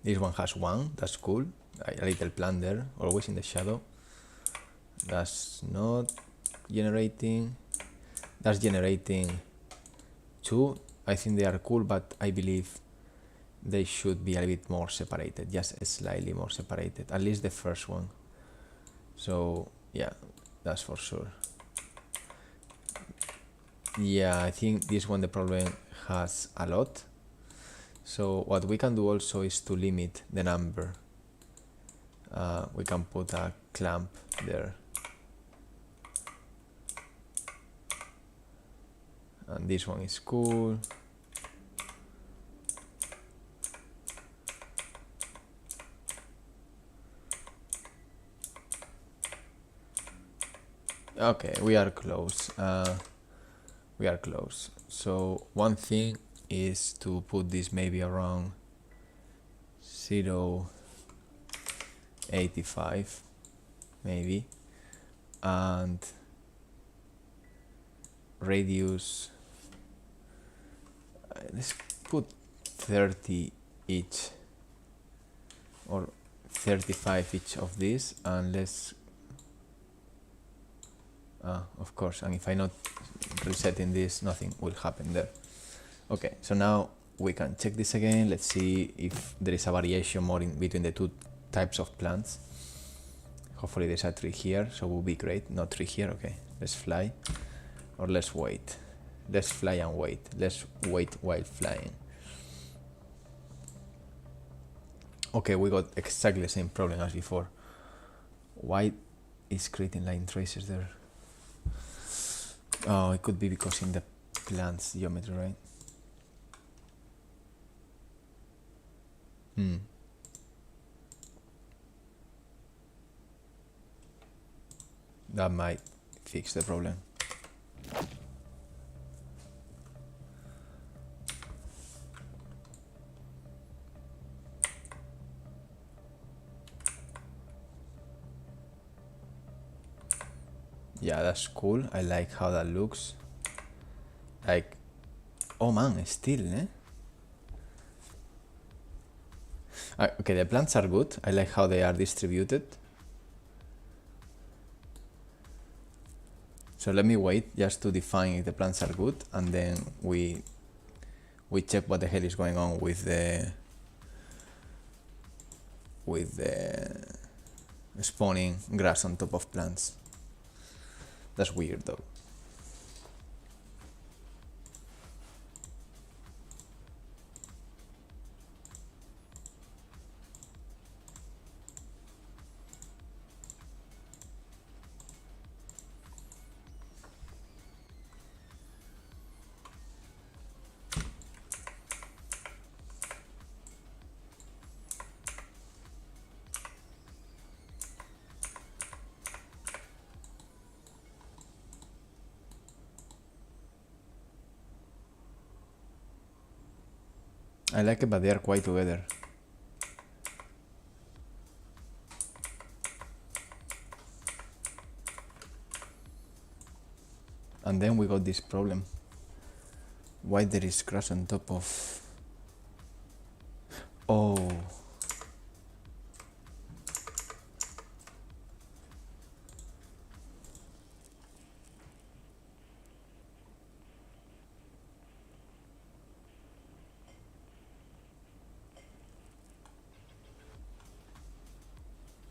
This one has 1, that's cool. A little plant there, always in the shadow. That's not generating. That's generating 2. I think they are cool, but I believe they should be a bit more separated, just slightly more separated, at least the first one. So yeah, that's for sure. Yeah, I think this one the problem has a lot. So what we can do also is to limit the number. We can put a clamp there. And this one is cool. Okay, we are close. We are close. So one thing is to put this maybe around 0.85 maybe, and radius. Let's put 30 each, or 35 each of these, and let's of course, and if I'm not resetting this, nothing will happen there. Okay, so now we can check this again. Let's see if there is a variation more in between the two types of plants. Hopefully there's a tree here, so it will be great. No tree here. Okay, let's fly, or let's wait. Let's fly and wait. Let's wait while flying. Okay, we got exactly the same problem as before. Why is creating line traces there? Oh, it could be because in the plant's geometry, right? That might fix the problem. Yeah, that's cool. I like how that looks. Like, oh man, still, eh? Okay, the plants are good. I like how they are distributed. So let me wait just to define if the plants are good, and then we check what the hell is going on with the spawning grass on top of plants. That's weird though. I like it, but they are quite together. And then we got this problem. Why there is grass on top of... Oh.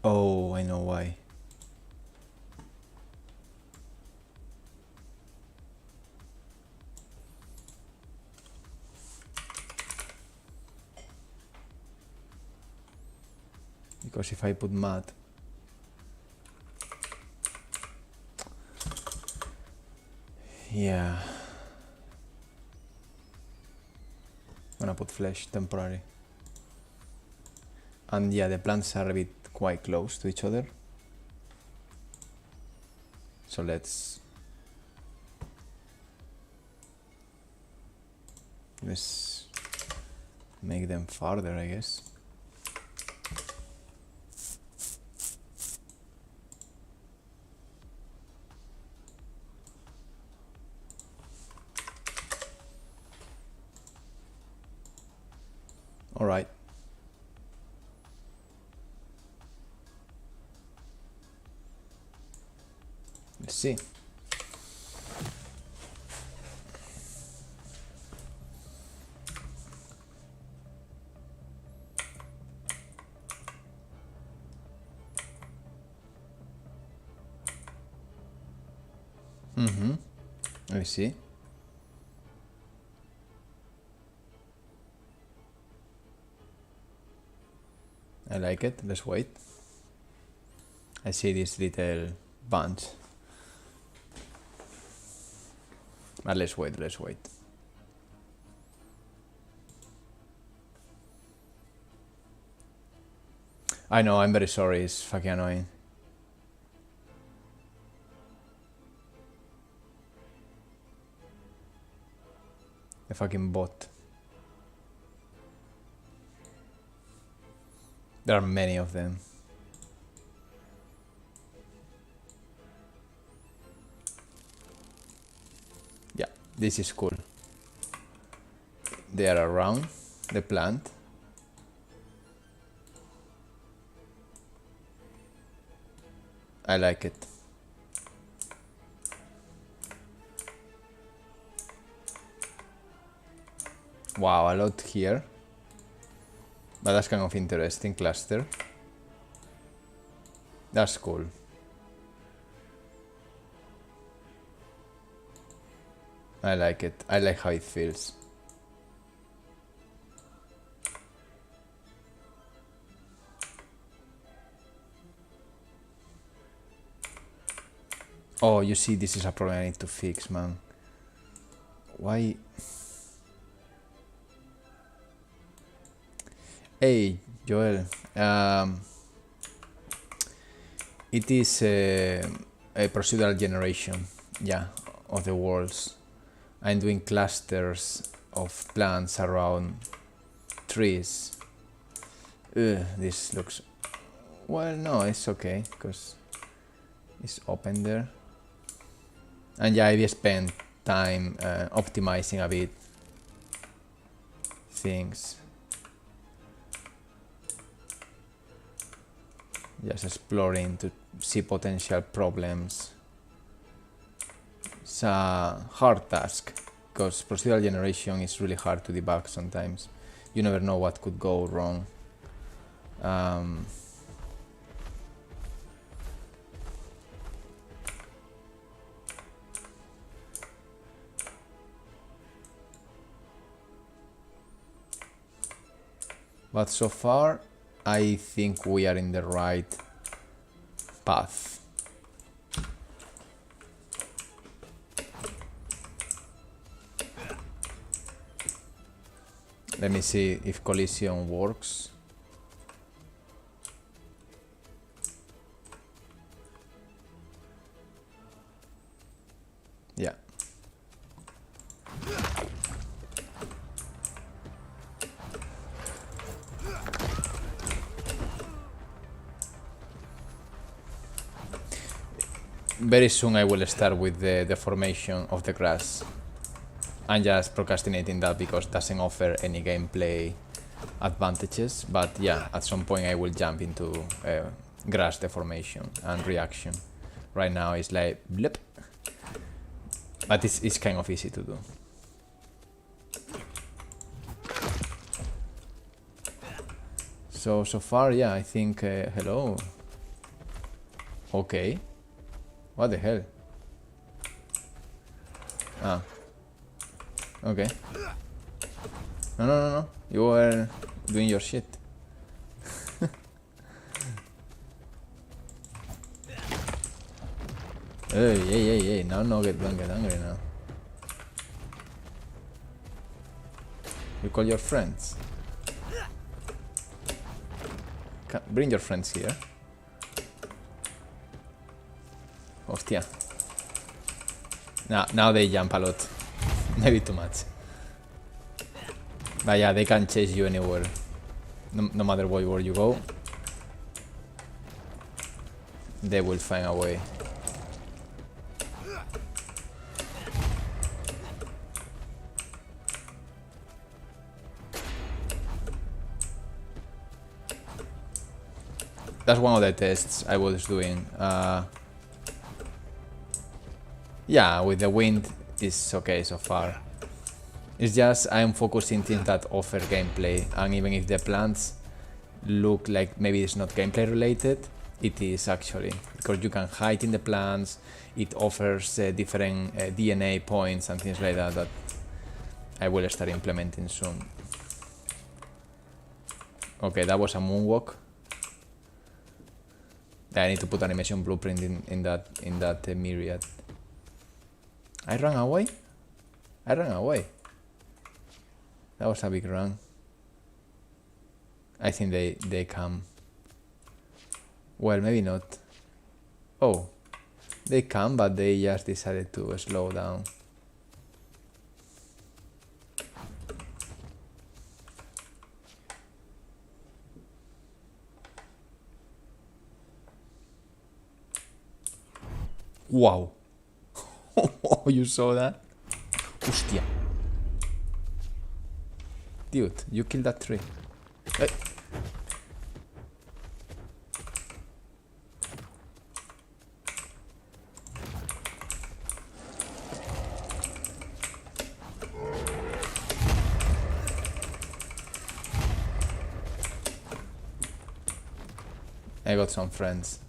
Oh, I know why. Because if I put mud, yeah, I'm gonna put flesh temporary. And yeah, the plants are a bit quite close to each other. So let's make them farther, I guess. All right. Let's see. I see. I like it. Let's wait. I see this little bunch. But let's wait, let's wait. I know, I'm very sorry, it's fucking annoying. The fucking bot. There are many of them. This is cool. They are around the plant. I like it. Wow, a lot here. But that's kind of interesting cluster. That's cool. I like it. I like how it feels. Oh, you see, this is a problem I need to fix, man. Why? Hey, Joel. It is a procedural generation, yeah, of the worlds. I'm doing clusters of plants around trees. This looks... Well, no, it's okay, because it's open there. And yeah, I spent time optimizing a bit things. Just exploring to see potential problems. It's a hard task, because procedural generation is really hard to debug sometimes. You never know what could go wrong. But so far, I think we are in the right path. Let me see if collision works. Yeah. Very soon I will start with the formation of the grass. I'm just procrastinating that because it doesn't offer any gameplay advantages, but yeah, at some point I will jump into grass deformation and reaction. Right now it's like blip, but it's kind of easy to do. So far, yeah, I think, hello. Okay. What the hell? Ah. Okay. No. You were doing your shit. Hey. Now don't get angry now. You call your friends. Bring your friends here. Hostia. Now they jump a lot. Maybe too much. But yeah, they can chase you anywhere. No matter where you go. They will find a way. That's one of the tests I was doing. Yeah, with the wind is okay so far. It's just I'm focusing things that offer gameplay, and even if the plants look like maybe it's not gameplay related, it is actually, because you can hide in the plants. It offers different DNA points and things like that I will start implementing soon. Okay, that was a moonwalk. I need to put animation blueprint in that myriad. I ran away? I ran away. That was a big run. I think they come. Well, maybe not. Oh, they come, but they just decided to slow down. Wow. You saw that? Hostia. Dude, you killed that tree. Hey. I got some friends.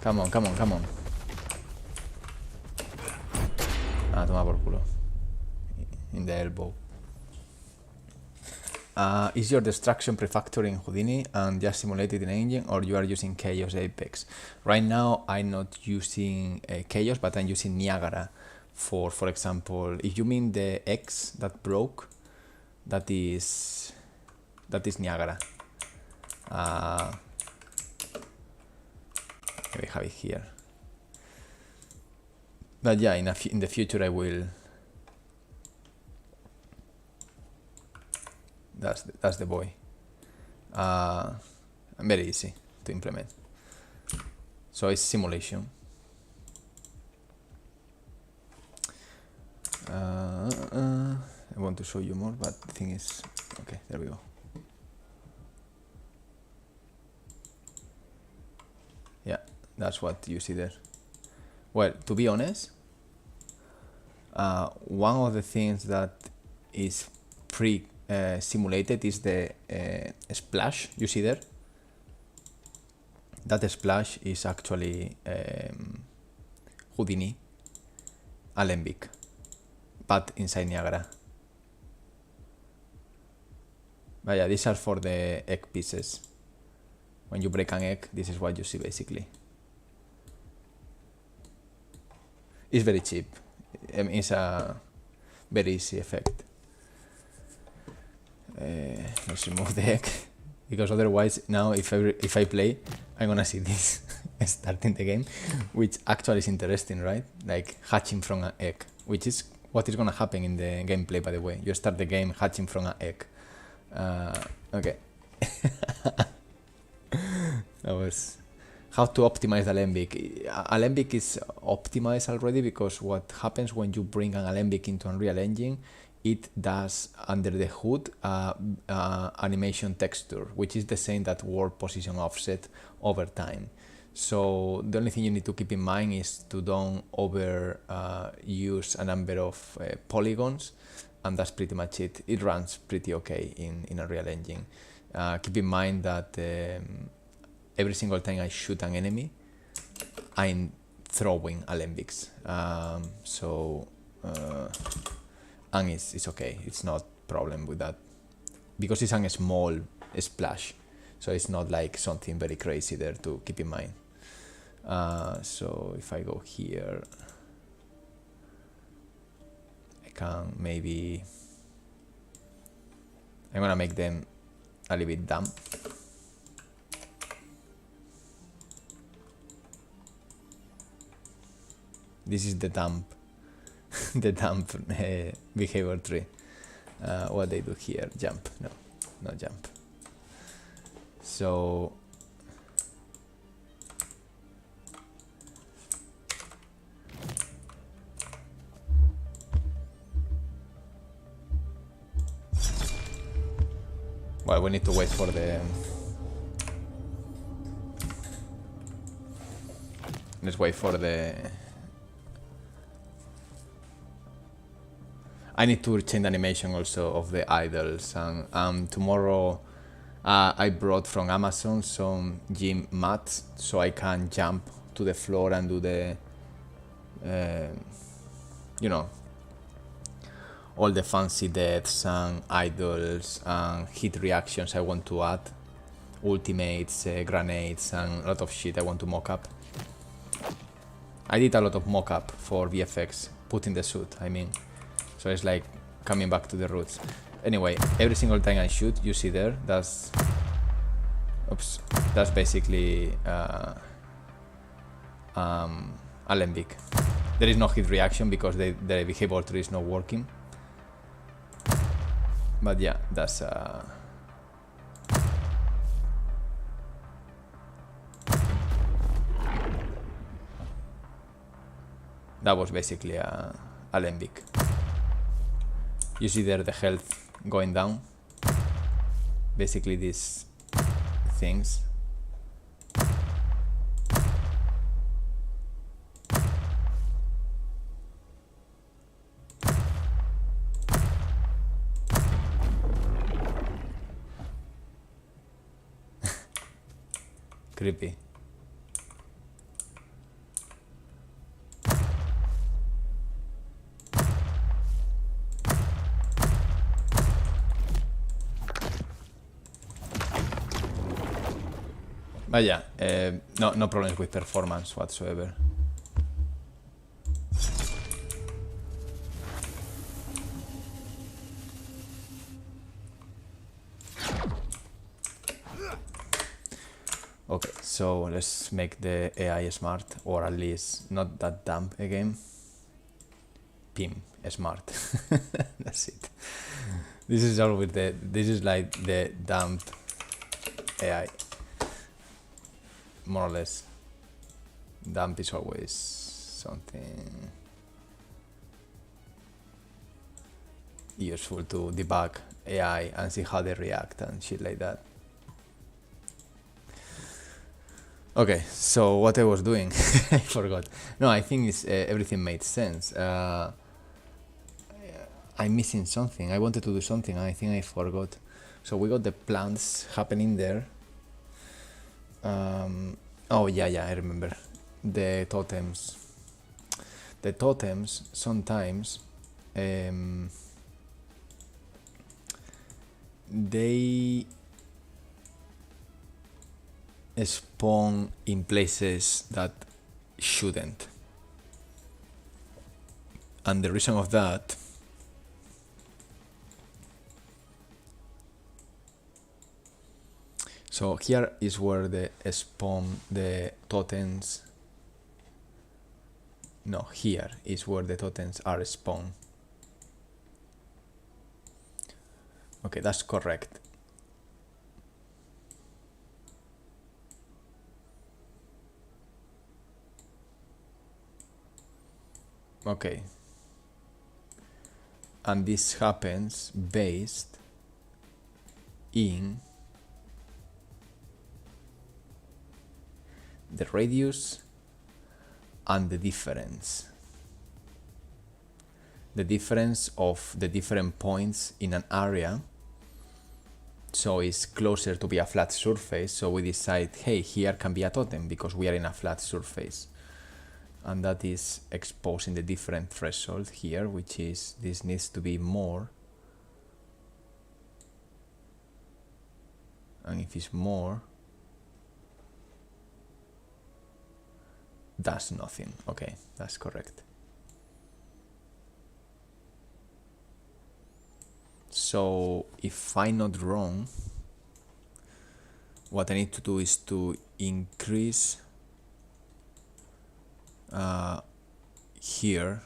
Come on, come on, come on. Ah, toma por culo. In the elbow. Is your destruction prefactored in Houdini and just simulated in engine, or you are using Chaos Apex? Right now I'm not using Chaos, but I'm using Niagara for example. If you mean the X that broke, that is Niagara. We have it here. But yeah, in the future I will. That's the boy. Very easy to implement. So it's simulation. I want to show you more, but the thing is, okay, there we go. Yeah, that's what you see there. Well, to be honest, one of the things that is simulated is the splash you see there. That splash is actually Houdini Alembic, but inside Niagara. But yeah, these are for the egg pieces. When you break an egg, this is what you see basically. It's very cheap. It's a very easy effect. Let's remove the egg, because otherwise now if I play, I'm gonna see this starting the game, which actually is interesting, right? Like hatching from an egg, which is what is gonna happen in the gameplay, by the way. You start the game hatching from an egg. Okay. That was how to optimize Alembic. Alembic is optimized already, because what happens when you bring an Alembic into Unreal Engine, it does under the hood animation texture, which is the same that world position offset over time. So the only thing you need to keep in mind is to don't over use a number of polygons, and that's pretty much it. It runs pretty okay in Unreal Engine. Keep in mind that every single time I shoot an enemy, I'm throwing alembics. And it's okay. It's not problem with that, because it's a small splash, so it's not like something very crazy there to keep in mind. So if I go here, I can maybe, I'm gonna make them a little bit damp. This is the damp the damp behavior tree. What they do here? Jump? No, not jump. So well, we need to wait for the. Let's wait for the. I need to change the animation also of the idols, and tomorrow I brought from Amazon some gym mats, so I can jump to the floor and do the, you know, all the fancy deaths and idols and hit reactions I want to add, ultimates, grenades, and a lot of shit I want to mock up. I did a lot of mock up for VFX, putting the suit, I mean. So it's like coming back to the roots. Anyway, every single time I shoot, you see there, that's basically Alembic. There is no hit reaction because the behavior tree is not working. But yeah, that's that was basically Alembic. You see there the health going down. Basically these things. Creepy. But yeah, no problems with performance whatsoever. Okay, so let's make the AI smart, or at least not that dumb again. PIM smart. That's it. This is always this is like the dumb AI. More or less. Dump is always something useful to debug AI and see how they react and shit like that. Okay, so what I was doing, I forgot. No, I think it's, everything made sense. I'm missing something. I wanted to do something and I think I forgot. So we got the plants happening there. Oh yeah, I remember. The totems. The totems sometimes they spawn in places that shouldn't. And the reason of that so here is where the spawn the totems. No, here is where the totems are spawned. Okay, that's correct. Okay. And this happens based in the radius and the difference. The difference of the different points in an area. So it's closer to be a flat surface. So we decide, hey, here can be a totem because we are in a flat surface. And that is exposing the different threshold here, which is this needs to be more. And if it's more, that's nothing. Okay, that's correct. So if I'm not wrong, what I need to do is to increase here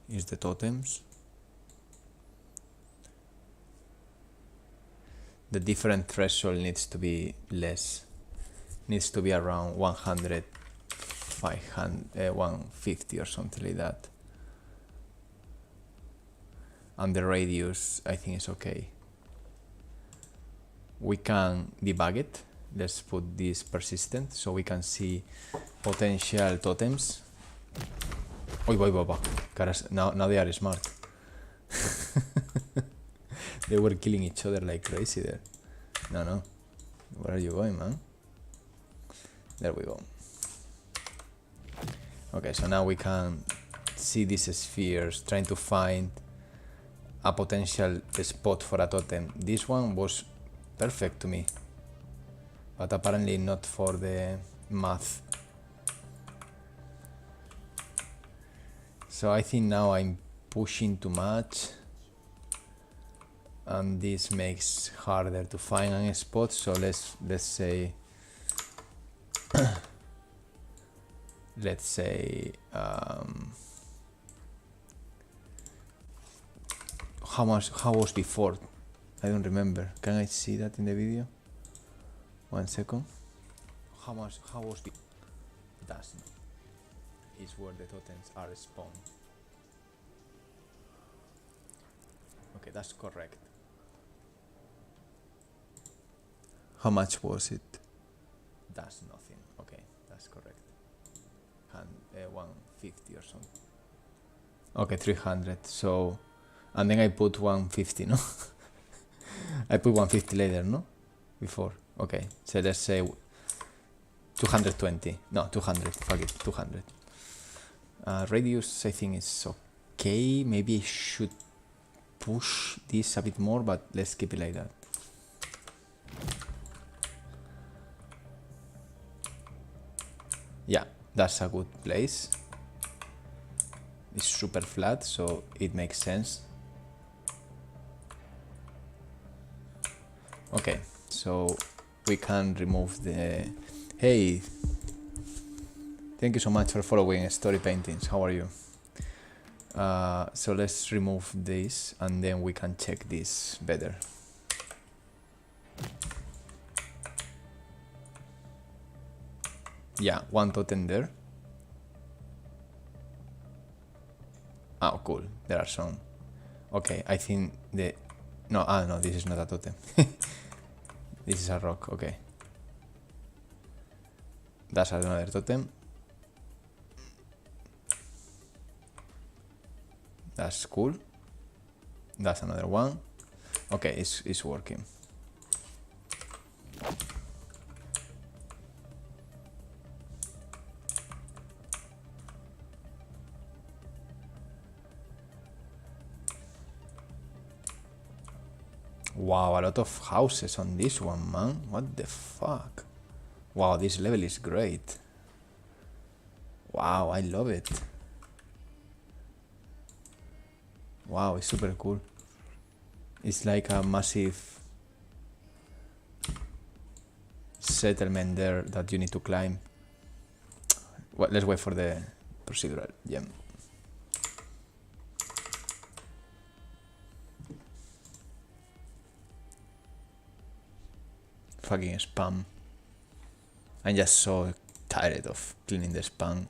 is the totems. The different threshold needs to be less. Needs to be around 100, 500, 150 or something like that. And the radius, I think, is okay. We can debug it. Let's put this persistent so we can see potential totems. Uy, boy, baba. Now they are smart. They were killing each other like crazy there. No. Where are you going, man? There we go. Okay, so now we can see these spheres, trying to find a potential spot for a totem. This one was perfect to me, but apparently not for the math. So I think now I'm pushing too much, and this makes harder to find a spot. So let's say let's say how was before? I don't remember. Can I see that in the video? 1 second. How was before? That's not. Is where the totems are spawned. Okay, that's correct. How much was it? That's nothing. Okay, that's correct. 150 or something. Okay, 300. So, and then I put 150, no? I put 150 later, no? Before. Okay, so let's say 220. No, 200. Fuck it, 200. Radius, I think is okay. Maybe I should push this a bit more, but let's keep it like that. Yeah, that's a good place. It's super flat, so it makes sense. Okay, so we can remove the... Hey! Thank you so much for following Story Paintings. How are you? So let's remove this and then we can check this better. Yeah, one totem there. Oh, cool. There are some. Okay, I think the... No, no, this is not a totem. This is a rock, okay. That's another totem. That's cool. That's another one. Okay, it's working. Wow, a lot of houses on this one, man. What the fuck? Wow, this level is great. Wow, I love it. Wow, it's super cool. It's like a massive settlement there that you need to climb. Well, let's wait for the procedural gem. Fucking spam. I'm just so tired of cleaning the spam.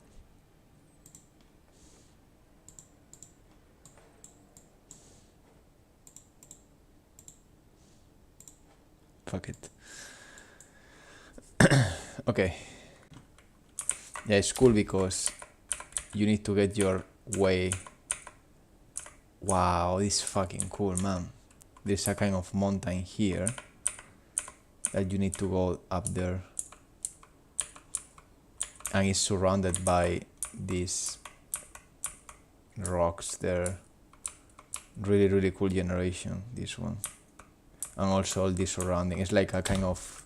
Fuck it. Okay. Yeah, it's cool because you need to get your way. Wow, this is fucking cool, man. There's a kind of mountain here that you need to go up there. And it's surrounded by these rocks there. Really, really cool generation, this one. And also all this surrounding. It's like a kind of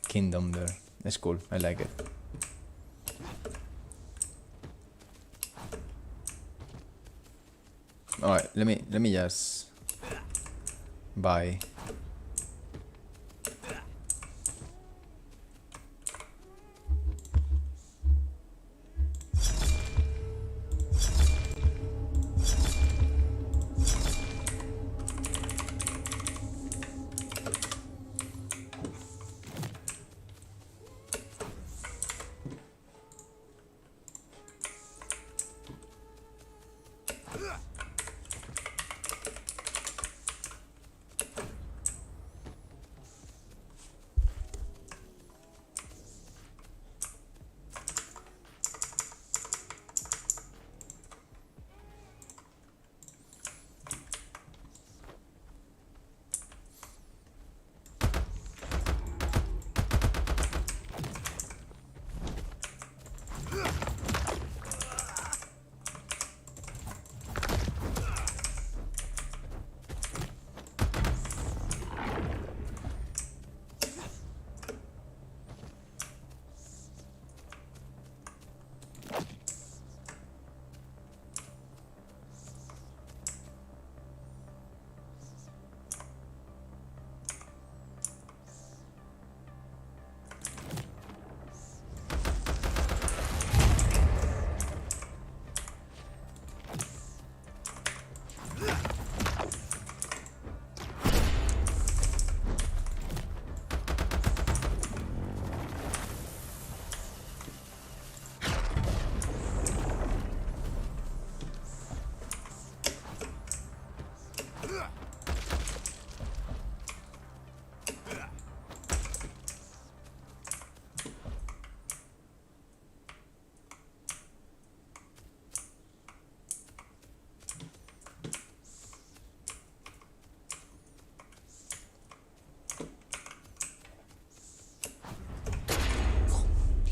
kingdom there. It's cool, I like it. Alright, let me just buy.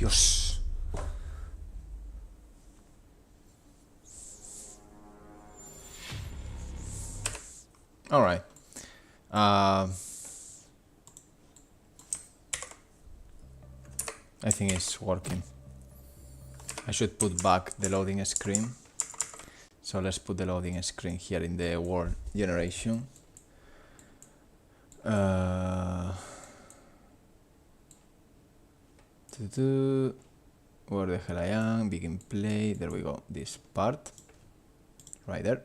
Dios. Alright. I think it's working. I should put back the loading screen. So let's put the loading screen here in the world generation. Where the hell I am? Begin play. There we go. This part. Right there.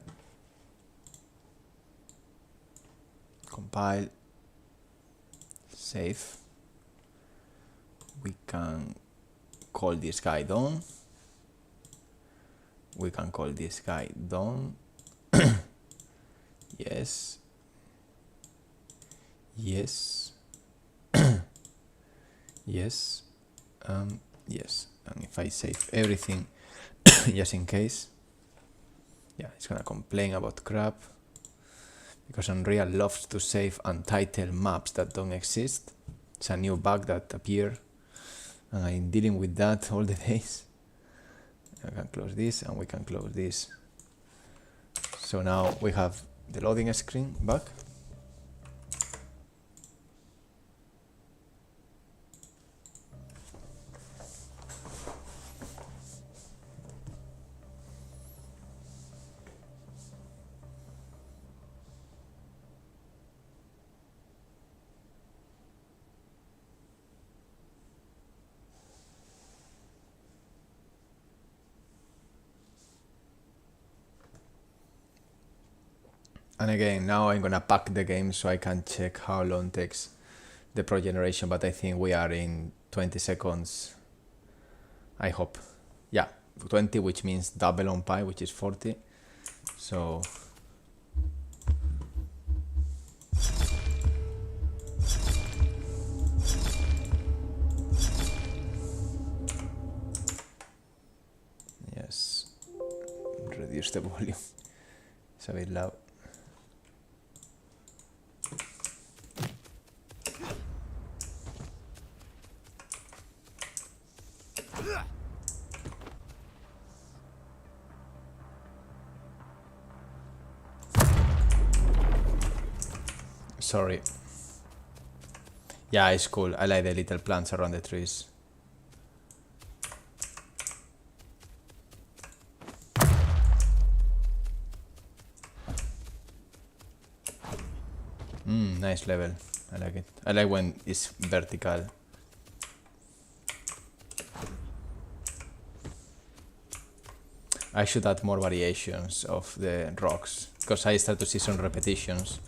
Compile. Save. We can call this guy done. We can call this guy done. Yes. Yes. Yes. Yes. And if I save everything, just in case, yeah, it's gonna complain about crap because Unreal loves to save untitled maps that don't exist. It's a new bug that appeared, and I'm dealing with that all the days. I can close this, and we can close this. So now we have the loading screen back. And again, now I'm gonna pack the game so I can check how long takes the pro generation, but I think we are in 20 seconds. I hope. Yeah, 20, which means double on pi, which is 40. So yes, reduce the volume. It's a bit loud. Sorry. Yeah, it's cool. I like the little plants around the trees. Nice level. I like it. I like when it's vertical. I should add more variations of the rocks because I start to see some repetitions.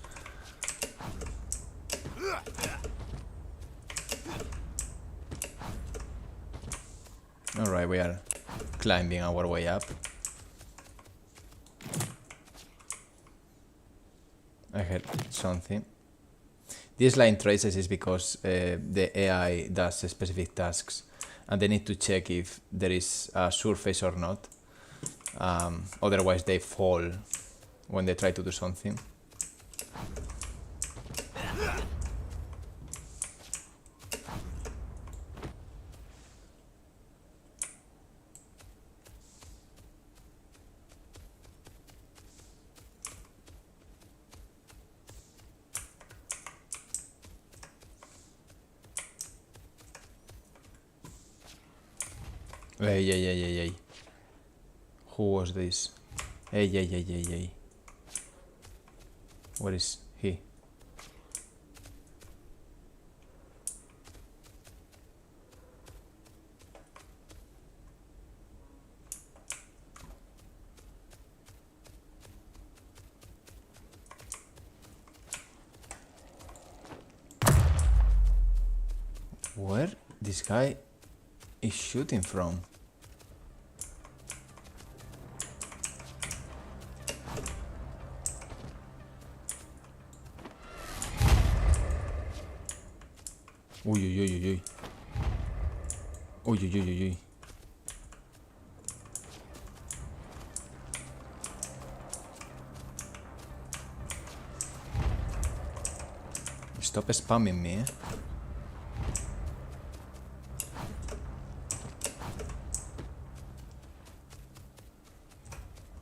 Alright, we are climbing our way up. I heard something. This line traces is because the AI does specific tasks and they need to check if there is a surface or not. Otherwise they fall when they try to do something. Hey. Who was this? Hey. Where is he? Where this guy is shooting from? Uy. Stop spamming me, eh?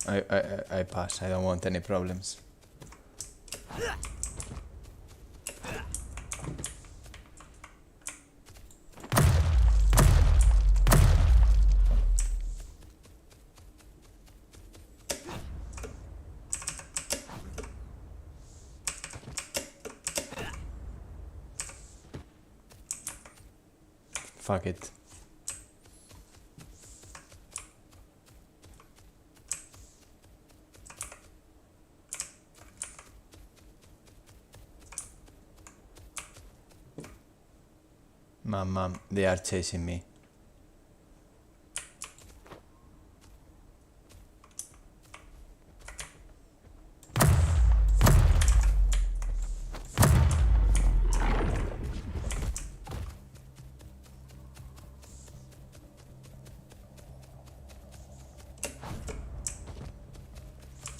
I pass. I don't want any problems. Fuck it. Mom, they are chasing me.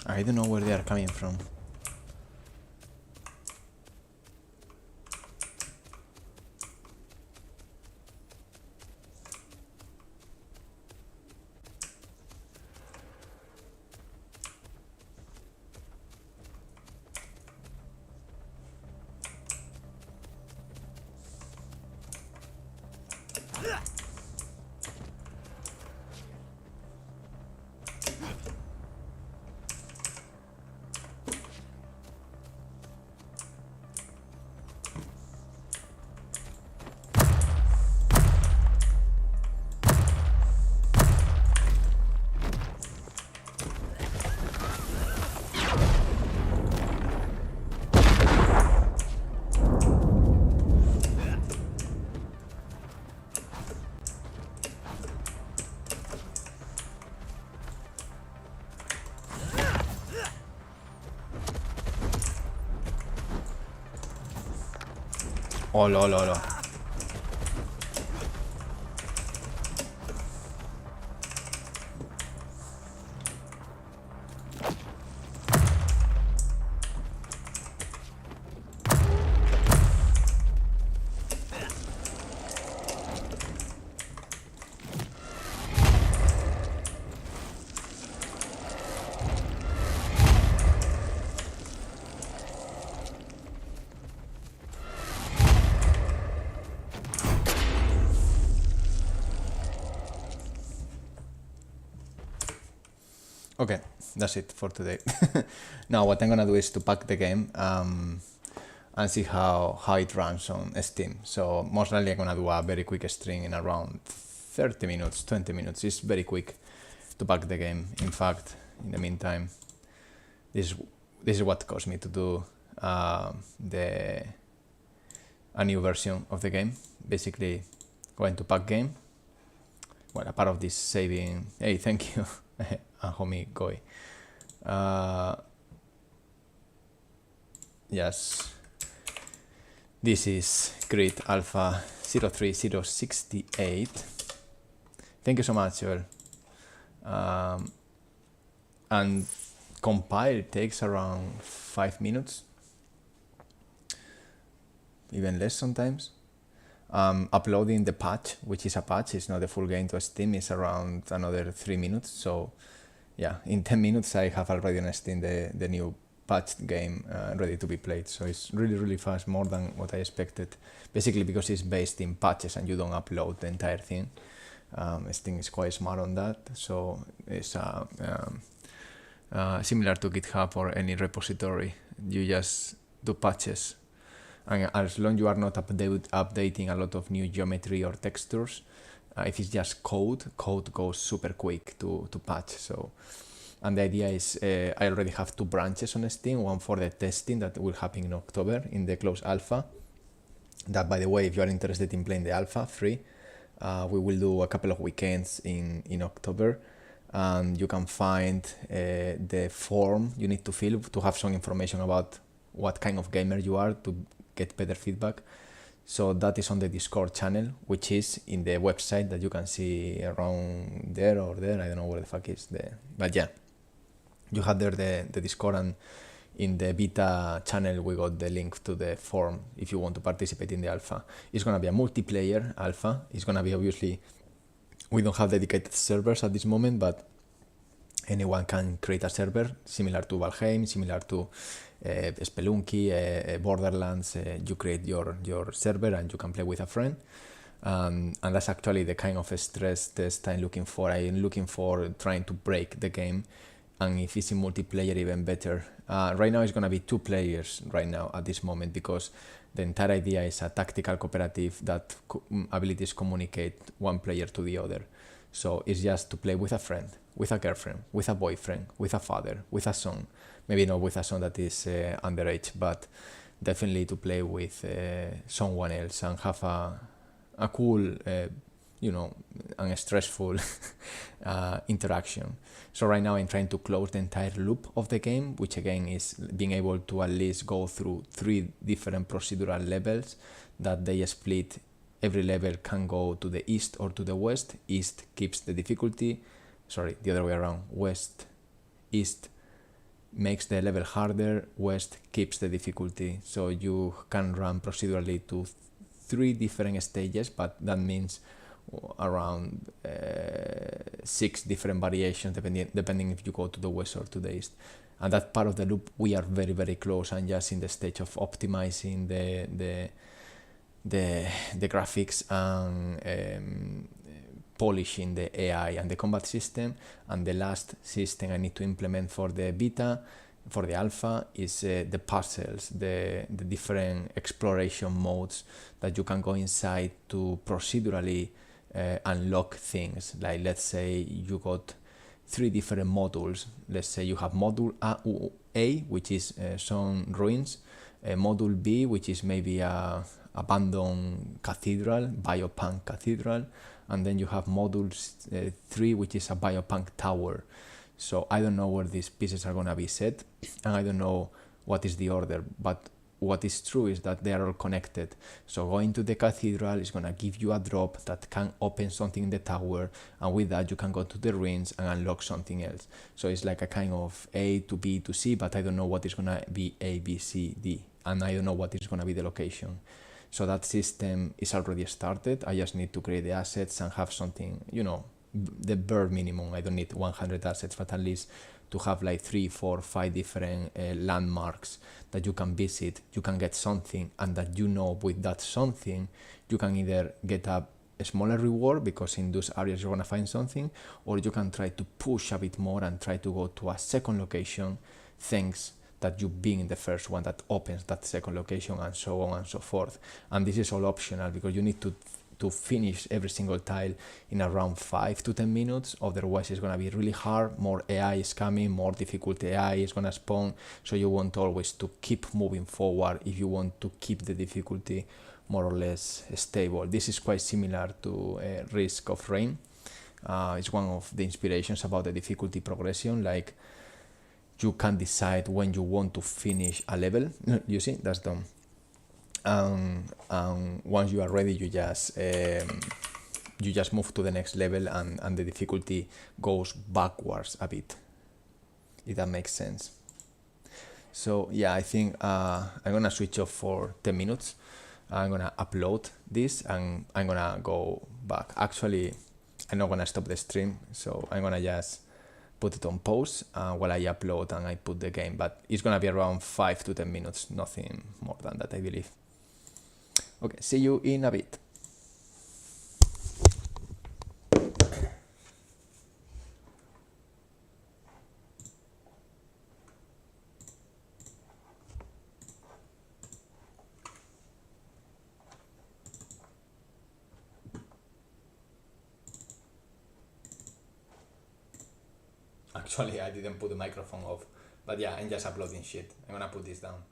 I don't know where they are coming from. Oh, lol. Okay, that's it for today. Now what I'm gonna do is to pack the game and see how it runs on Steam. So most likely I'm gonna do a very quick stream in around 30 minutes, 20 minutes. It's very quick to pack the game. In fact, in the meantime, this is what caused me to do a new version of the game. Basically, going to pack game. Well, a part of this saving. Hey, thank you. Homie Goy. Yes, this is CRETE Alpha 03068. Thank you so much, Joel. And compile takes around 5 minutes, even less sometimes. Uploading the patch, which is a patch, it's not the full game to Steam, is around another 3 minutes. So yeah, in 10 minutes I have already on Steam the new patched game ready to be played. So it's really fast, more than what I expected. Basically because it's based in patches and you don't upload the entire thing. Steam is quite smart on that. So it's similar to GitHub or any repository. You just do patches. And as long as you are not updating a lot of new geometry or textures, if it's just code goes super quick to patch. So, and the idea is I already have 2 branches on Steam, one for the testing that will happen in October in the closed alpha. That, by the way, if you are interested in playing the alpha free, we will do a couple of weekends in October. And you can find the form you need to fill to have some information about what kind of gamer you are to get better feedback. So that is on the Discord channel, which is in the website that you can see around there or there. I don't know where the fuck is there. But yeah, you have there the Discord, and in the beta channel we got the link to the form if you want to participate in the alpha. It's going to be a multiplayer alpha. It's going to be, obviously, we don't have dedicated servers at this moment, but anyone can create a server similar to Valheim, similar to Spelunky, Borderlands. You create your server and you can play with a friend. And that's actually the kind of stress test I'm looking for. I'm looking for trying to break the game, and if it's in multiplayer, even better. Right now it's going to be 2 players right now at this moment, because the entire idea is a tactical cooperative that abilities communicate one player to the other. So it's just to play with a friend, with a girlfriend, with a boyfriend, with a father, with a son. Maybe not with a son that is underage, but definitely to play with someone else and have a cool, and a stressful interaction. So right now I'm trying to close the entire loop of the game, which again is being able to at least go through 3 different procedural levels that they split. Every level can go to the east or to the west. East keeps the difficulty. Sorry, the other way around. East makes the level harder. West keeps the difficulty. So you can run procedurally to 3 different stages, but that means around 6 different variations depending if you go to the west or to the east. And that part of the loop we are very, very close, and just in the stage of optimizing the graphics and polishing the AI and the combat system. And the last system I need to implement for the beta, for the alpha, is the puzzles, the different exploration modes that you can go inside to procedurally unlock things. Like, let's say you got 3 different modules. Let's say you have module A, which is some ruins, module B, which is maybe a abandoned cathedral, biopunk cathedral, and then you have module 3, which is a biopunk tower. So I don't know where these pieces are going to be set, and I don't know what is the order, but what is true is that they are all connected. So going to the cathedral is going to give you a drop that can open something in the tower, and with that you can go to the ruins and unlock something else. So it's like a kind of A to B to C, but I don't know what is going to be A, B, C, D, and I don't know what is going to be the location. So that system is already started. I just need to create the assets and have something, the bare minimum. I don't need 100 assets, but at least to have like 3, 4, 5 different landmarks that you can visit, you can get something, and that with that something you can either get a smaller reward because in those areas you're going to find something, or you can try to push a bit more and try to go to a second location, thanks that you being in the first one that opens that second location, and so on and so forth. And this is all optional because you need to finish every single tile in around 5 to 10 minutes. Otherwise it's going to be really hard. More AI is coming, more difficult AI is going to spawn, so you want always to keep moving forward if you want to keep the difficulty more or less stable. This is quite similar to Risk of Rain. It's one of the inspirations about the difficulty progression. Like, you can decide when you want to finish a level. You see, that's done. Once you are ready, you just move to the next level, and the difficulty goes backwards a bit, if that makes sense. So yeah, I think I'm gonna switch off for 10 minutes. I'm gonna upload this and I'm gonna go back. Actually, I'm not gonna stop the stream, so I'm gonna just put it on pause while I upload and I put the game, but it's gonna be around 5 to 10 minutes, nothing more than that, I believe. Okay, see you in a bit. Actually, I didn't put the microphone off, but yeah, I'm just uploading shit. I'm gonna put this down.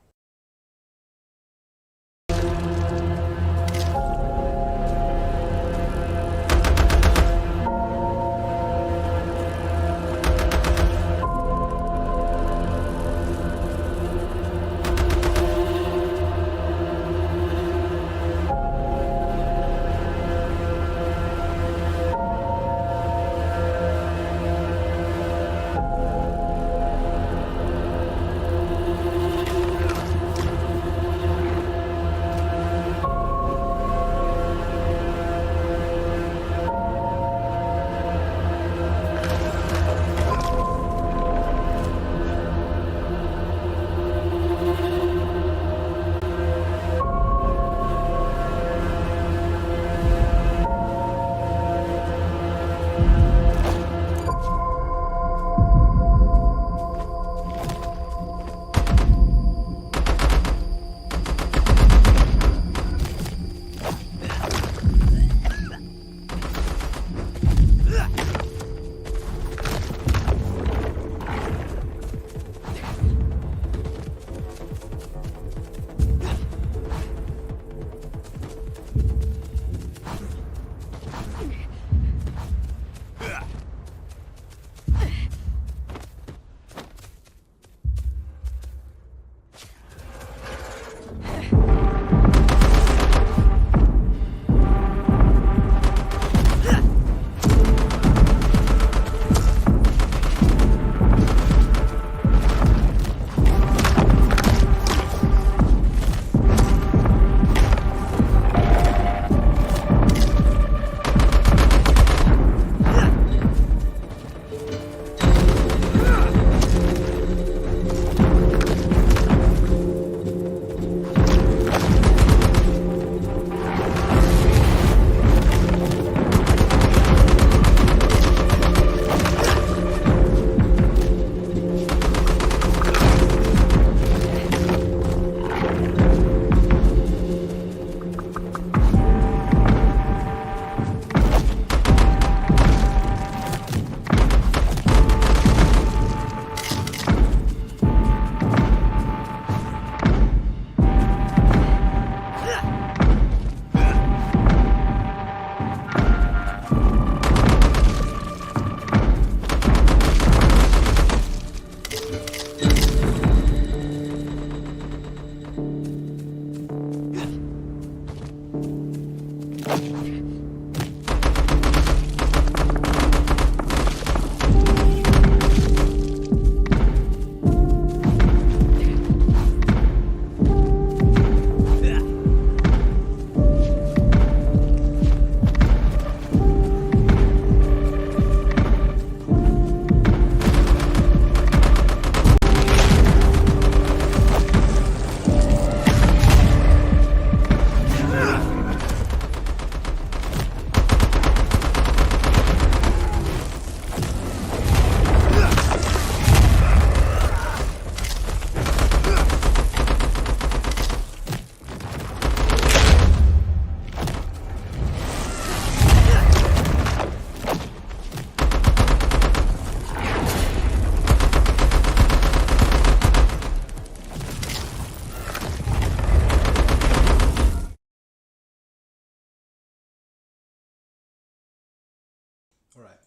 Alright.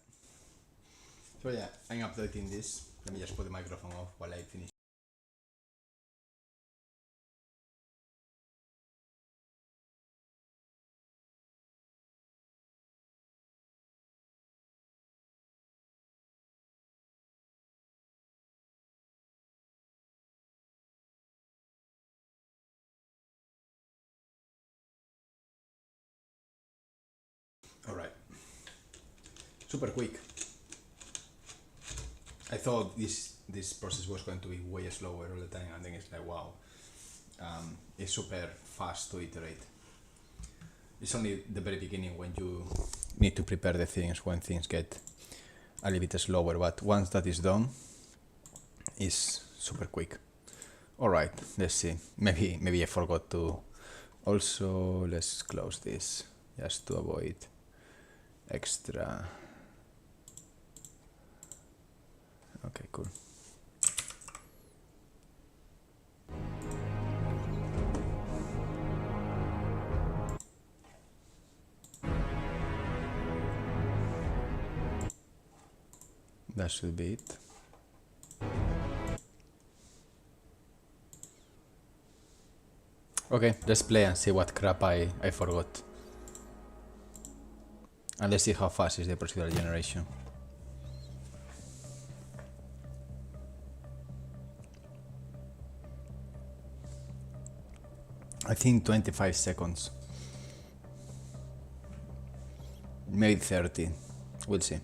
So yeah, I'm updating this. Let me just put the microphone off while I finish. Alright. Super quick. I thought this process was going to be way slower all the time, and then it's like, wow, it's super fast to iterate. It's only the very beginning when you need to prepare the things, when things get a little bit slower, but once that is done, it's super quick. Alright, let's see. Maybe I forgot to also, let's close this just to avoid extra. Okay, cool. That should be it. Okay, let's play and see what crap I forgot. And let's see how fast is the procedural generation. I think 25 seconds. Maybe 30. We'll see.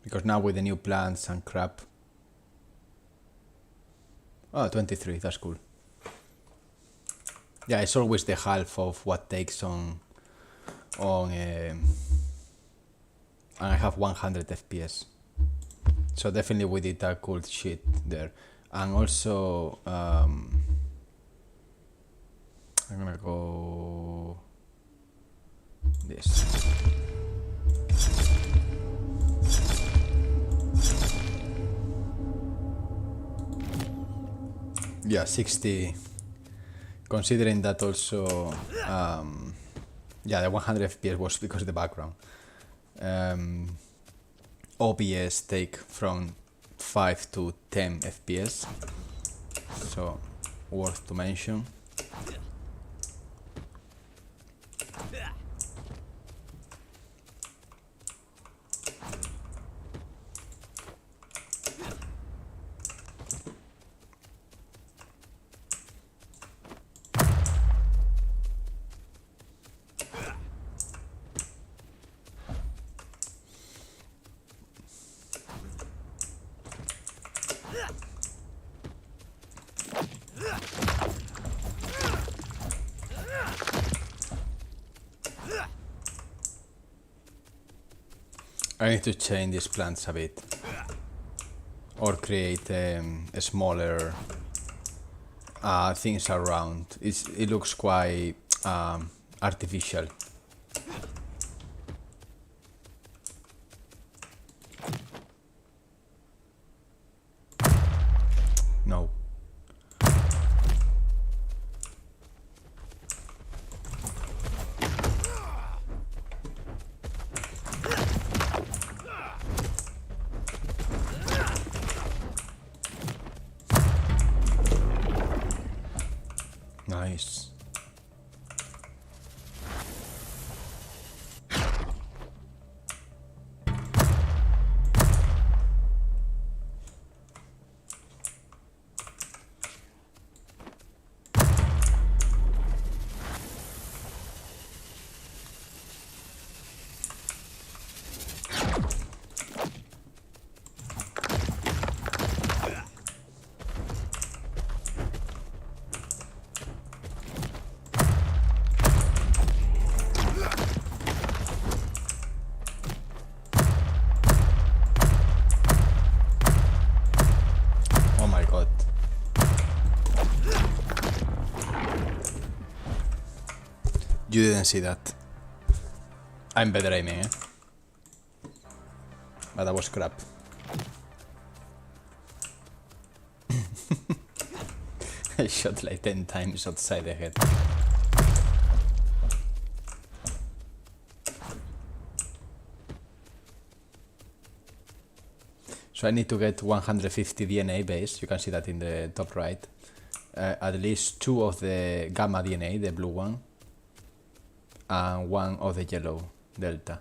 Because now with the new plants and crap. Oh, 23, that's cool. Yeah, it's always the half of what takes on and I have 100 FPS. So definitely we did a cool shit there. And also I'm gonna go this. Yeah, 60. Considering that also, yeah, the 100 FPS was because of the background. OBS take from 5 to 10 FPS, so worth to mention. I need to change these plants a bit, or create a smaller things around. It looks quite artificial. No. Nice. Oh my god. You didn't see that. I'm better aiming, eh? But that was crap. I shot like 10 times outside the head. So I need to get 150 DNA base. You can see that in the top right. At least 2 of the gamma DNA, the blue one, and 1 of the yellow delta.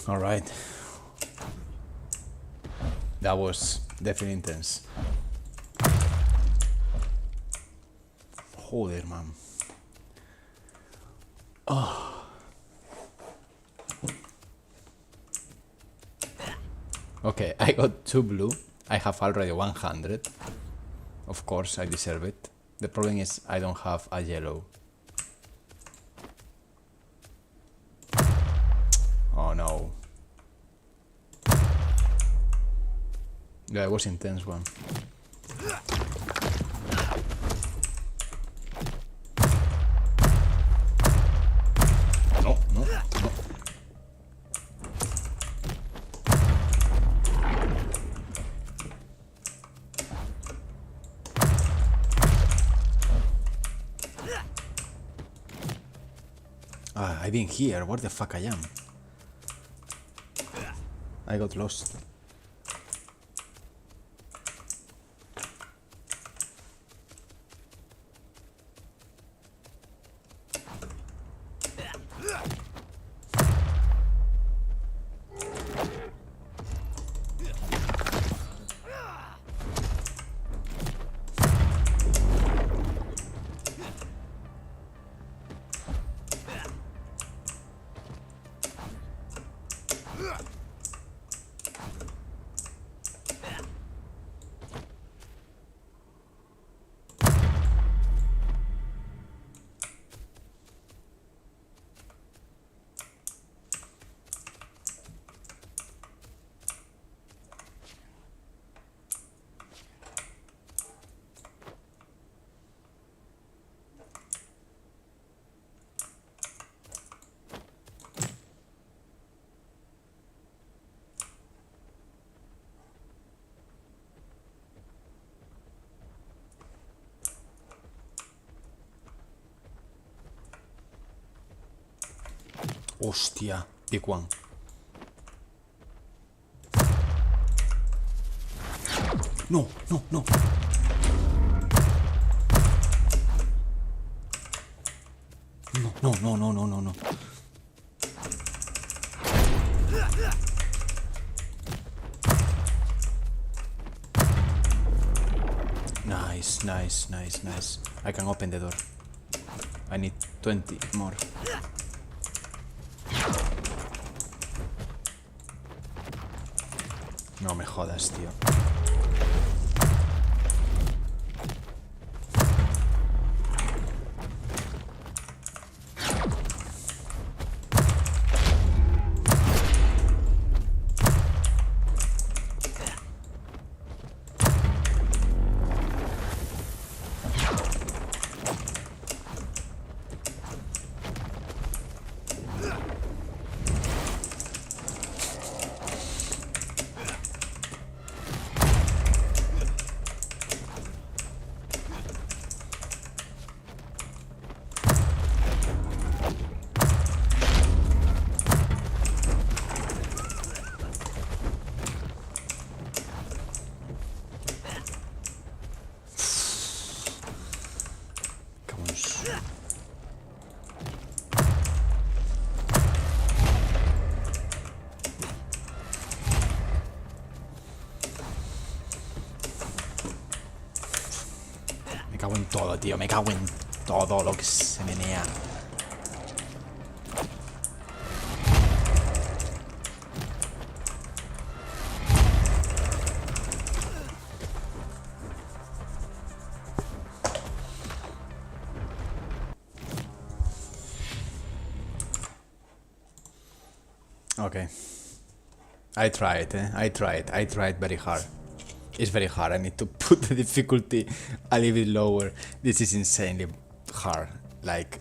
All right. That was definitely intense. Joder, man. Oh. Okay, I got 2 blue. I have already 100. Of course, I deserve it. The problem is I don't have a yellow. Oh no. Yeah, it was intense one. No, no, no. I've been here. Where the fuck I am? I got lost. Hostia, big one. No. No. Nice. I can open the door. I need 20 more. No me jodas, tío. Me cago en todo, tío. Me cago en todo lo que se menea. Okay. I tried very hard. It's very hard. I need to put the difficulty a little bit lower. This is insanely hard. Like,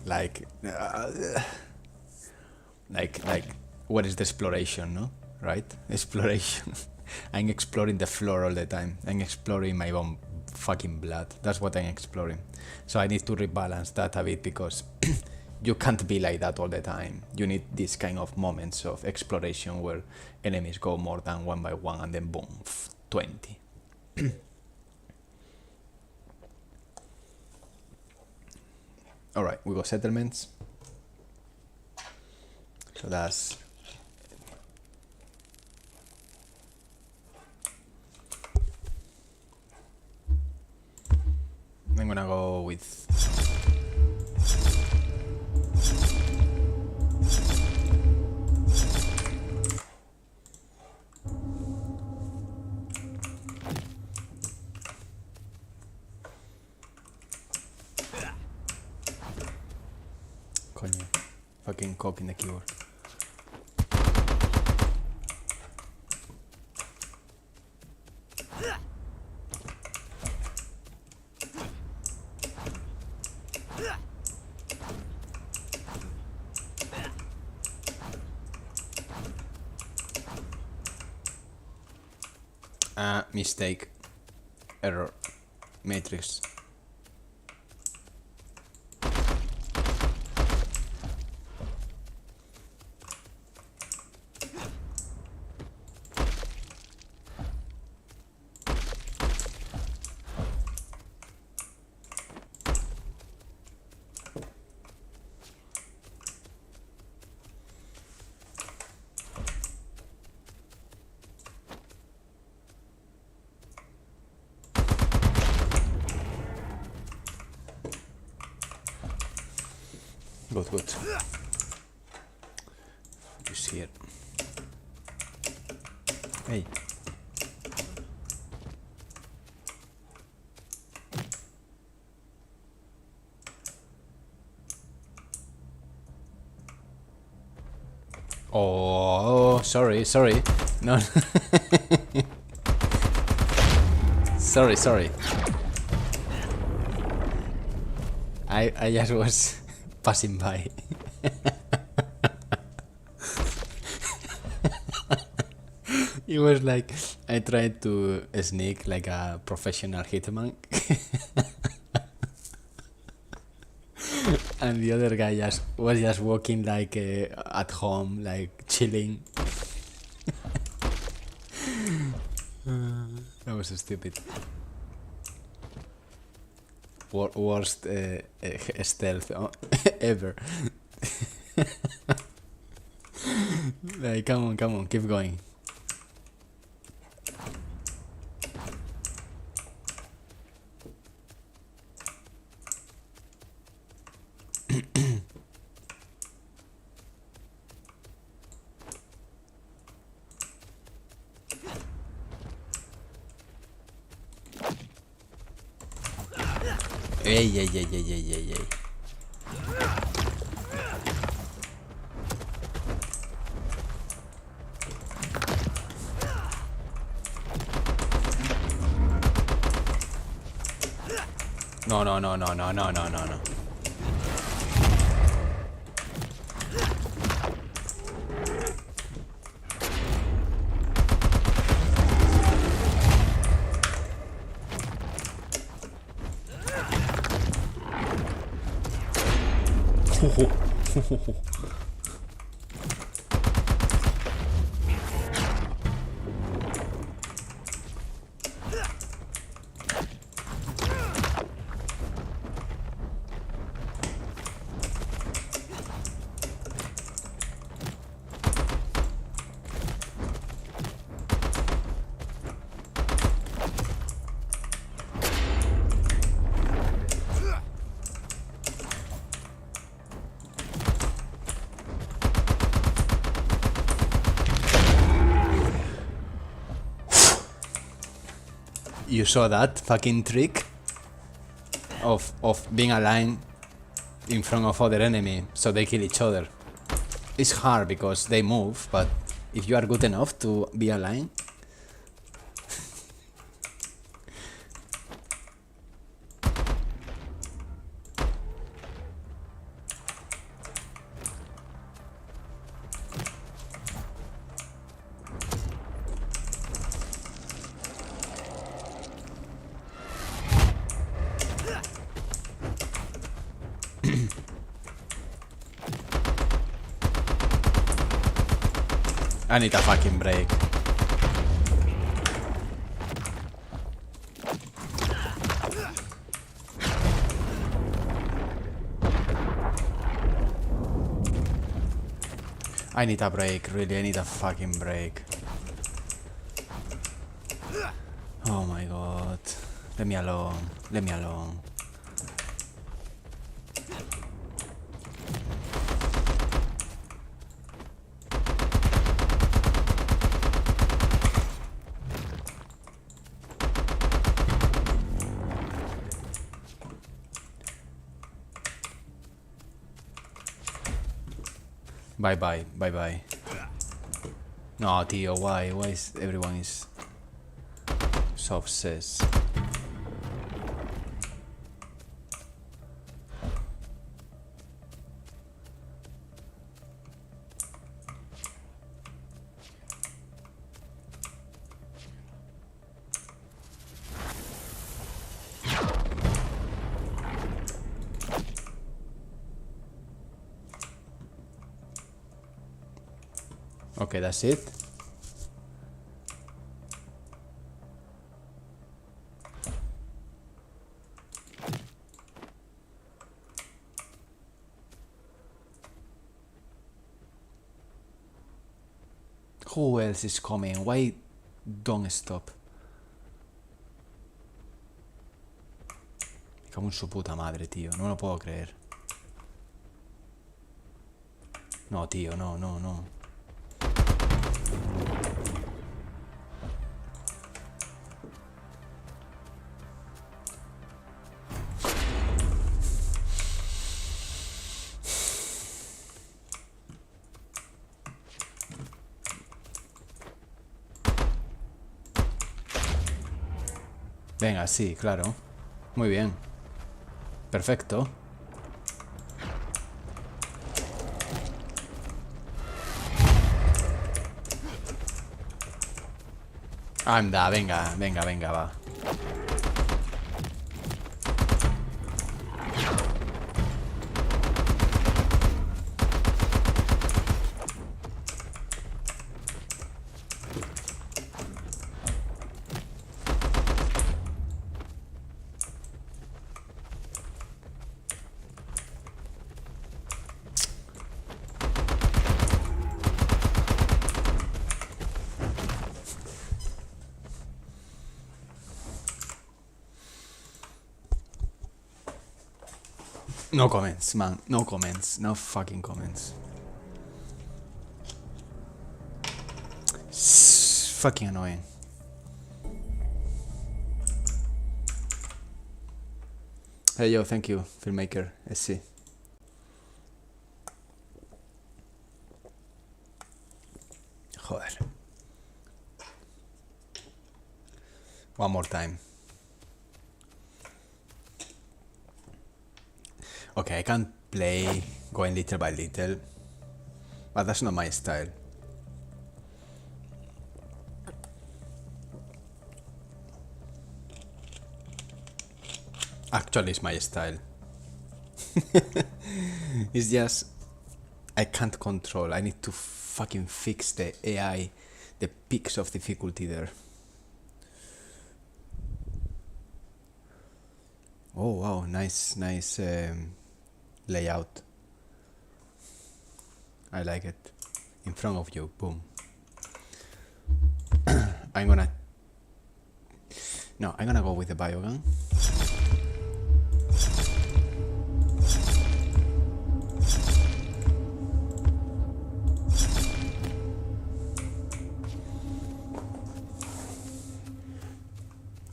what is the exploration, no? Right? Exploration. I'm exploring the floor all the time. I'm exploring my own fucking blood. That's what I'm exploring. So I need to rebalance that a bit because you can't be like that all the time. You need these kind of moments of exploration where enemies go more than one by one and then boom, 20. Alright, we got settlements. So that's... I'm gonna go with... Coño, fucking cock in the keyboard. Mistake. Error. Matrix. Good. You see it. Hey. Oh, sorry. No. Sorry. I just was passing by. It was like I tried to sneak like a professional hitman. And the other guy was just walking like at home, like chilling. That was stupid. Worst stealth ever. Like, come on, keep going. Ey. No. You saw that fucking trick of being aligned in front of other enemy so they kill each other. It's hard because they move, but if you are good enough to be aligned. I need a fucking break. I need a break, really, I need a fucking break. Oh my god. Let me alone, leave me alone. Bye. No, tío, why is everyone is so obsessed? Okay, that's it. Who else is coming? Why don't stop? Me cago en su puta madre, tío. No lo puedo creer. No, tío, no. Venga, sí, claro. Muy bien. Perfecto. Anda, venga, va. No comments, man. No comments. No fucking comments. It's fucking annoying. Hey yo, thank you, filmmaker SC. Joder. One more time. Okay, I can play going little by little, but that's not my style. Actually, it's my style. It's just I can't control. I need to fucking fix the AI, the peaks of difficulty there. Oh wow, nice layout. I like it. In front of you, boom. I'm gonna go with the biogun.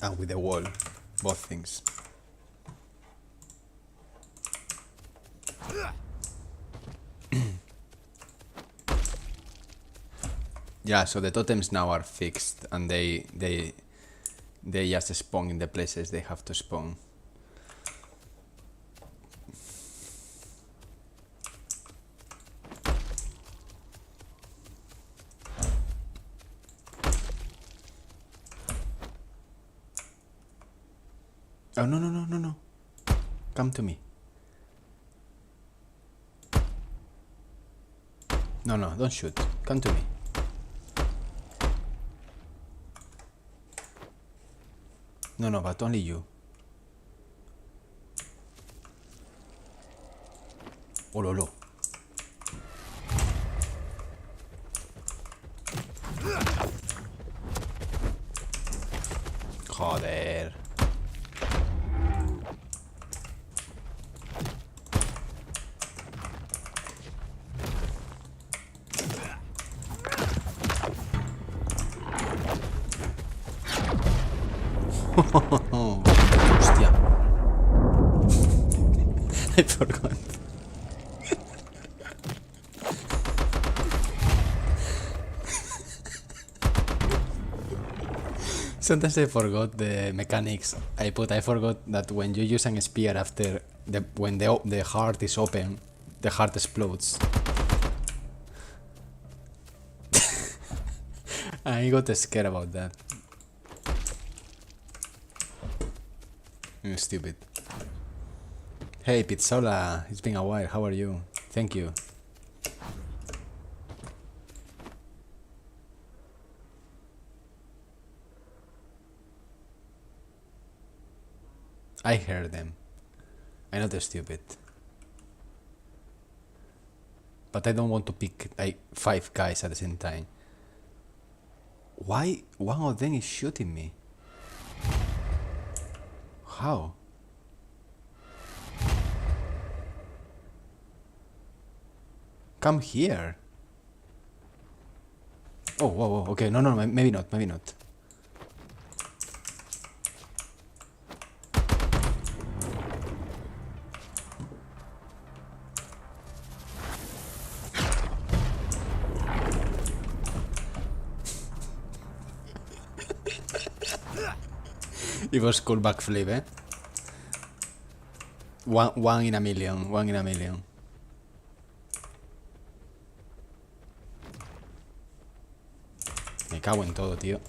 And with the wall, both things. Yeah, so the totems now are fixed and they just spawn in the places they have to spawn. Oh no. Come to me. No, don't shoot. Come to me. No, but only you. Oh, lolo. Joder. Hostia. I forgot. Sometimes I forgot the mechanics. I forgot that when you use an spear after when the heart is open, the heart explodes. I got scared about that. I'm stupid. Hey Pizzola, it's been a while, how are you? Thank you. I heard them. I'm not stupid. But I don't want to pick like 5 guys at the same time. Why one of them is shooting me? How? Come here. Oh, whoa, okay, no, maybe not. It was cool backflip, eh? One in a million. Me cago en todo, tío.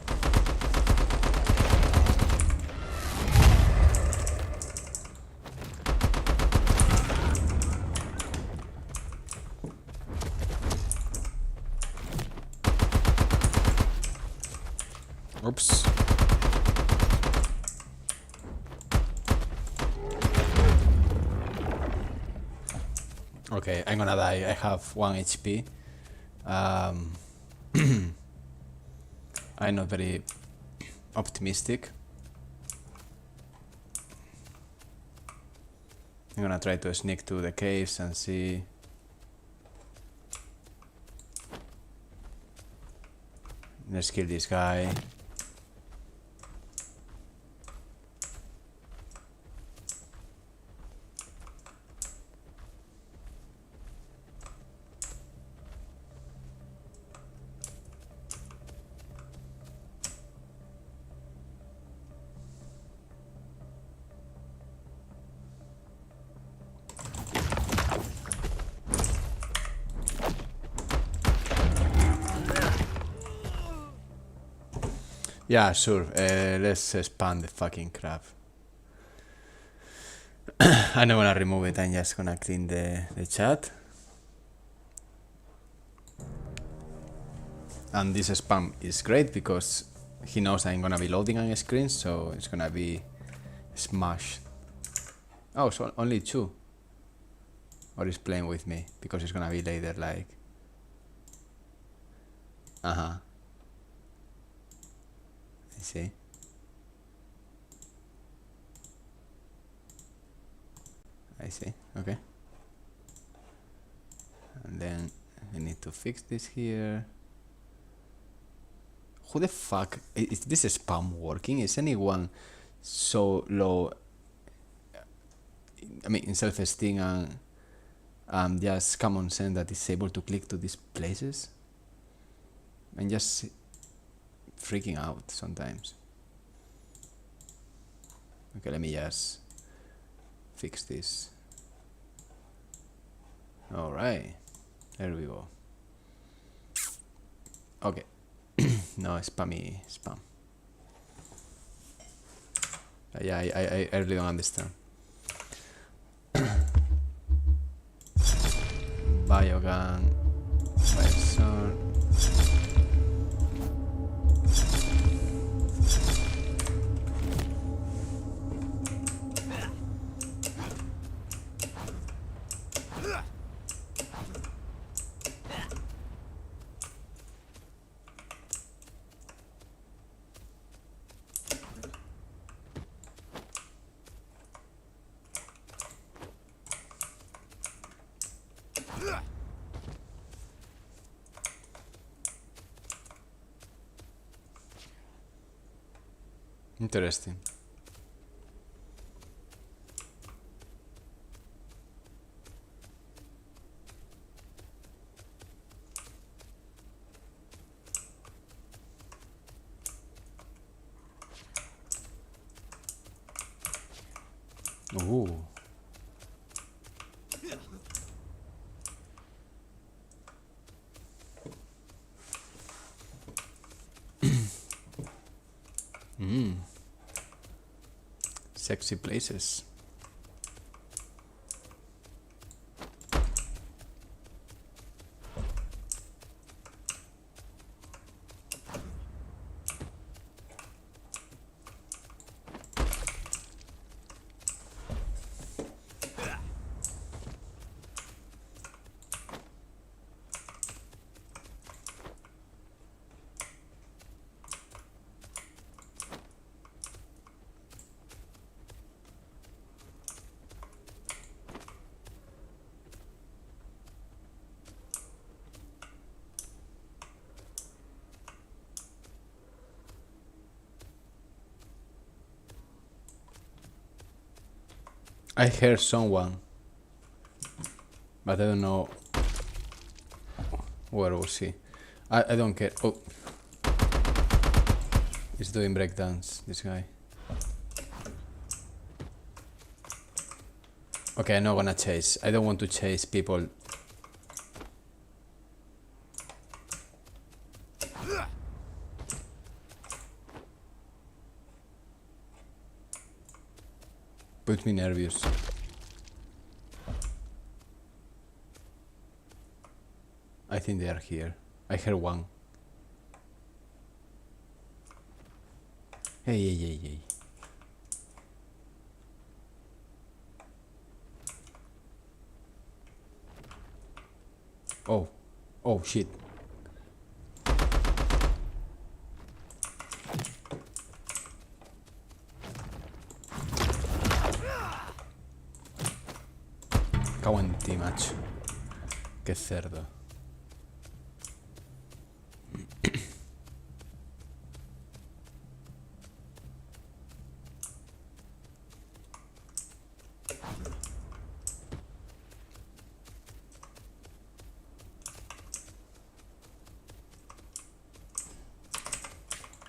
Oops. Okay, I'm gonna die. I have 1 HP. I'm not very optimistic. I'm gonna try to sneak to the caves and see. Let's kill this guy. Yeah, sure. Let's spam the fucking crap. I'm not gonna remove it. I'm just gonna clean the chat. And this spam is great because he knows I'm gonna be loading on a screen, so it's gonna be smashed. Oh, so only 2. Or he's playing with me because it's gonna be later, like. I see. I see. Okay. And then we need to fix this here. Who the fuck is this spam working? Is anyone so low? I mean, in self-esteem and just common sense that is able to click to these places? I'm just freaking out sometimes. Okay, let me just fix this. All right, there we go. Okay. No, spammy spam. Yeah, I really don't understand. Biogun, Biosun. Interesting. Ooh. Sexy places. I heard someone, but I don't know where was he. I don't care. Oh, he's doing breakdance, this guy. Okay, I'm not gonna chase. I don't want to chase people. Put me nervous. I think they are here. I heard one. Hey, hey, hey, hey. Oh, oh shit. Cago en ti, macho. Qué cerdo.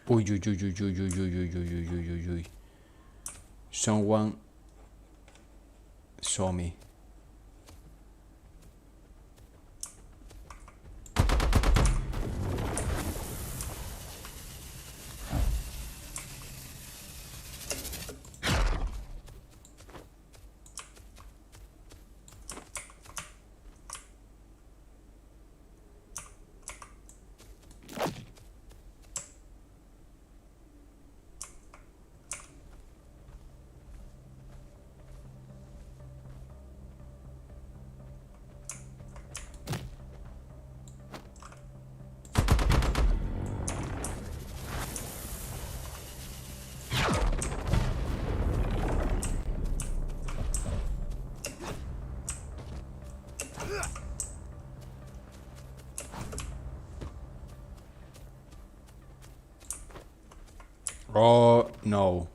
Uy, uy, uy, uy, uy, uy, uy, uy, uy, uy, uy, uy. Someone saw me. Oh, no.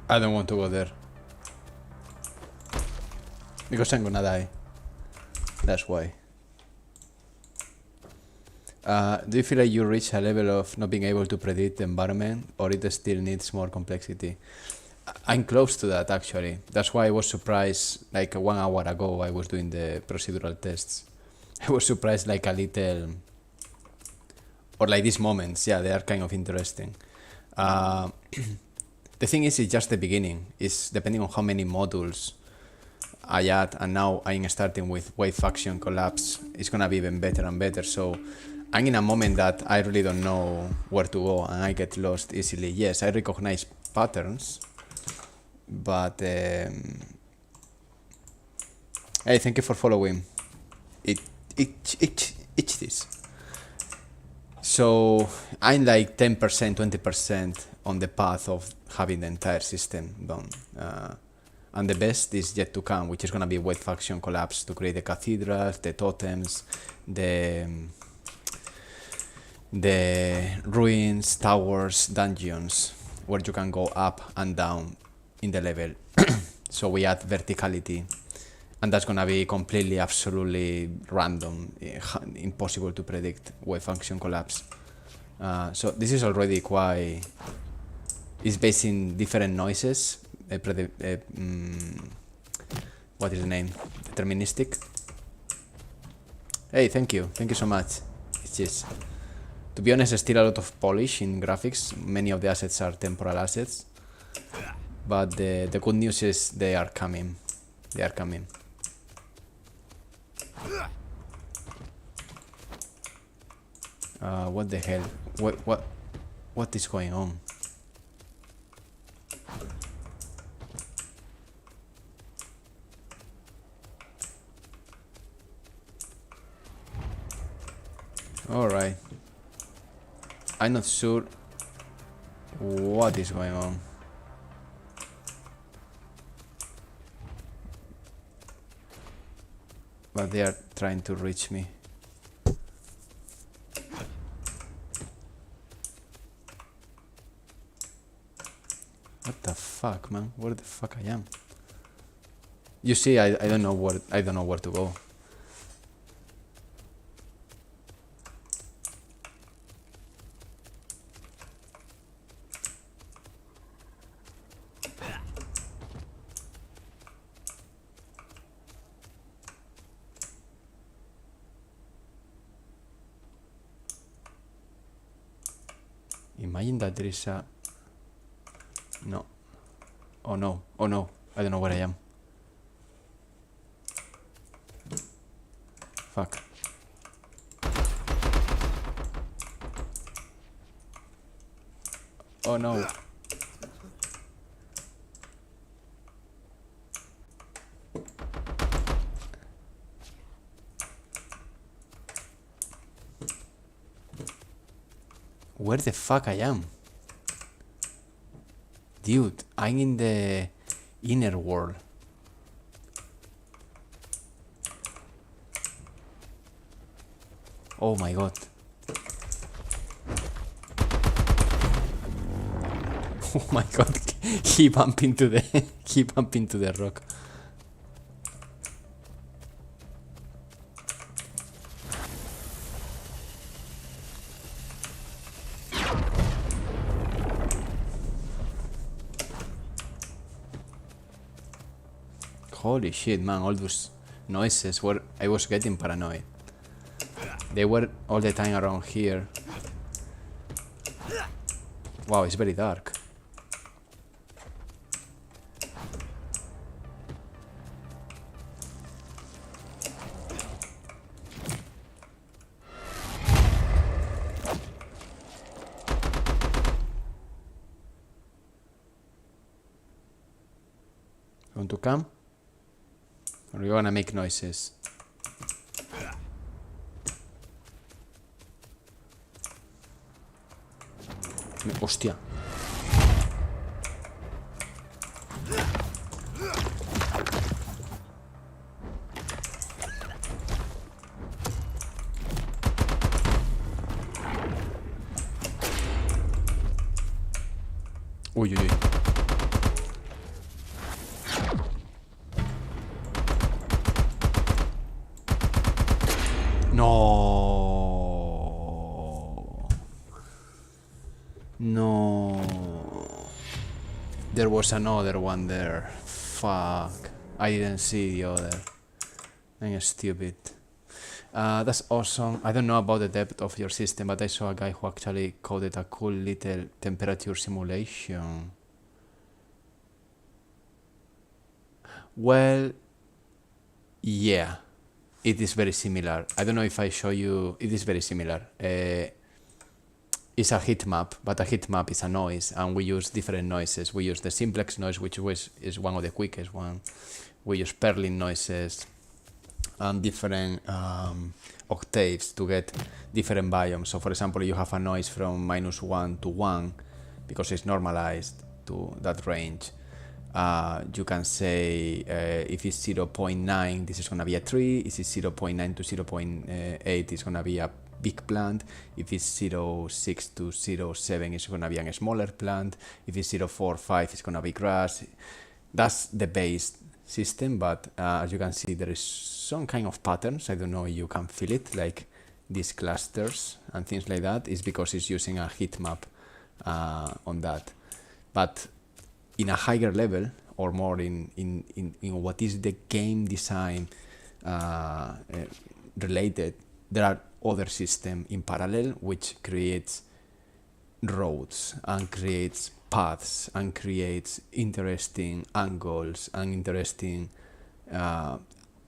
I don't want to go there. Because I'm gonna die. That's why. Do you feel like you reach a level of not being able to predict the environment, or it still needs more complexity? I'm close to that, actually. That's why I was surprised, like 1 hour ago I was doing the procedural tests. I was surprised like a little, or like these moments, yeah, they are kind of interesting. The thing is, it's just the beginning. It's depending on how many modules I add, and now I'm starting with wave function collapse. It's gonna be even better and better. So I'm in a moment that I really don't know where to go, and I get lost easily. Yes, I recognize patterns, but hey, thank you for following. Itch this. So I'm like 10%, 20% on the path of having the entire system done. And the best is yet to come, which is going to be wave function collapse to create the cathedrals, the totems, the ruins, towers, dungeons, where you can go up and down in the level. So we add verticality, and that's going to be completely, absolutely random, impossible to predict wave function collapse. So this is already quite... It's based in different noises. What is the name? Deterministic. Hey, thank you so much. It's just, to be honest, still a lot of polish in graphics. Many of the assets are temporal assets, but the good news is they are coming. What the hell? What is going on? Alright. I'm not sure what is going on. But they are trying to reach me. What the fuck, man? Where the fuck I am? You see, I don't know where to go. Imagine that there is a... No. Oh no. Oh no. I don't know where I am. Fuck. Oh no. Where the fuck I am? Dude, I'm in the inner world. Oh my god. Oh my god, he bumped into the rock. Holy shit, man, all those noises were... I was getting paranoid. They were all the time around here. Wow, it's very dark. Want to come? Or you wanna make noises? Hostia. Uy, uy, uy. No. No. There was another one there. Fuck. I didn't see the other. I'm stupid. That's awesome. I don't know about the depth of your system, but I saw a guy who actually coded a cool little temperature simulation. Well, yeah, it is very similar. I don't know if I show you. It is very similar. It's a heat map, but a heat map is a noise, and we use different noises. We use the simplex noise, which is one of the quickest one. We use Perlin noises and different octaves to get different biomes. So for example, you have a noise from -1 to 1 because it's normalized to that range. You can say if it's 0.9, this is going to be a tree. If it's 0.9 to 0.8, it's going to be a big plant. If it's 0.6 to 0.7, it's going to be a smaller plant. If it's 0.45, it's going to be grass. That's the base system, but as you can see, there is some kind of patterns. I don't know if you can feel it, like these clusters and things like that. It's because it's using a heat map on that. But in a higher level, or more in what is the game design related, there are other systems in parallel which creates roads and creates paths and creates interesting angles and interesting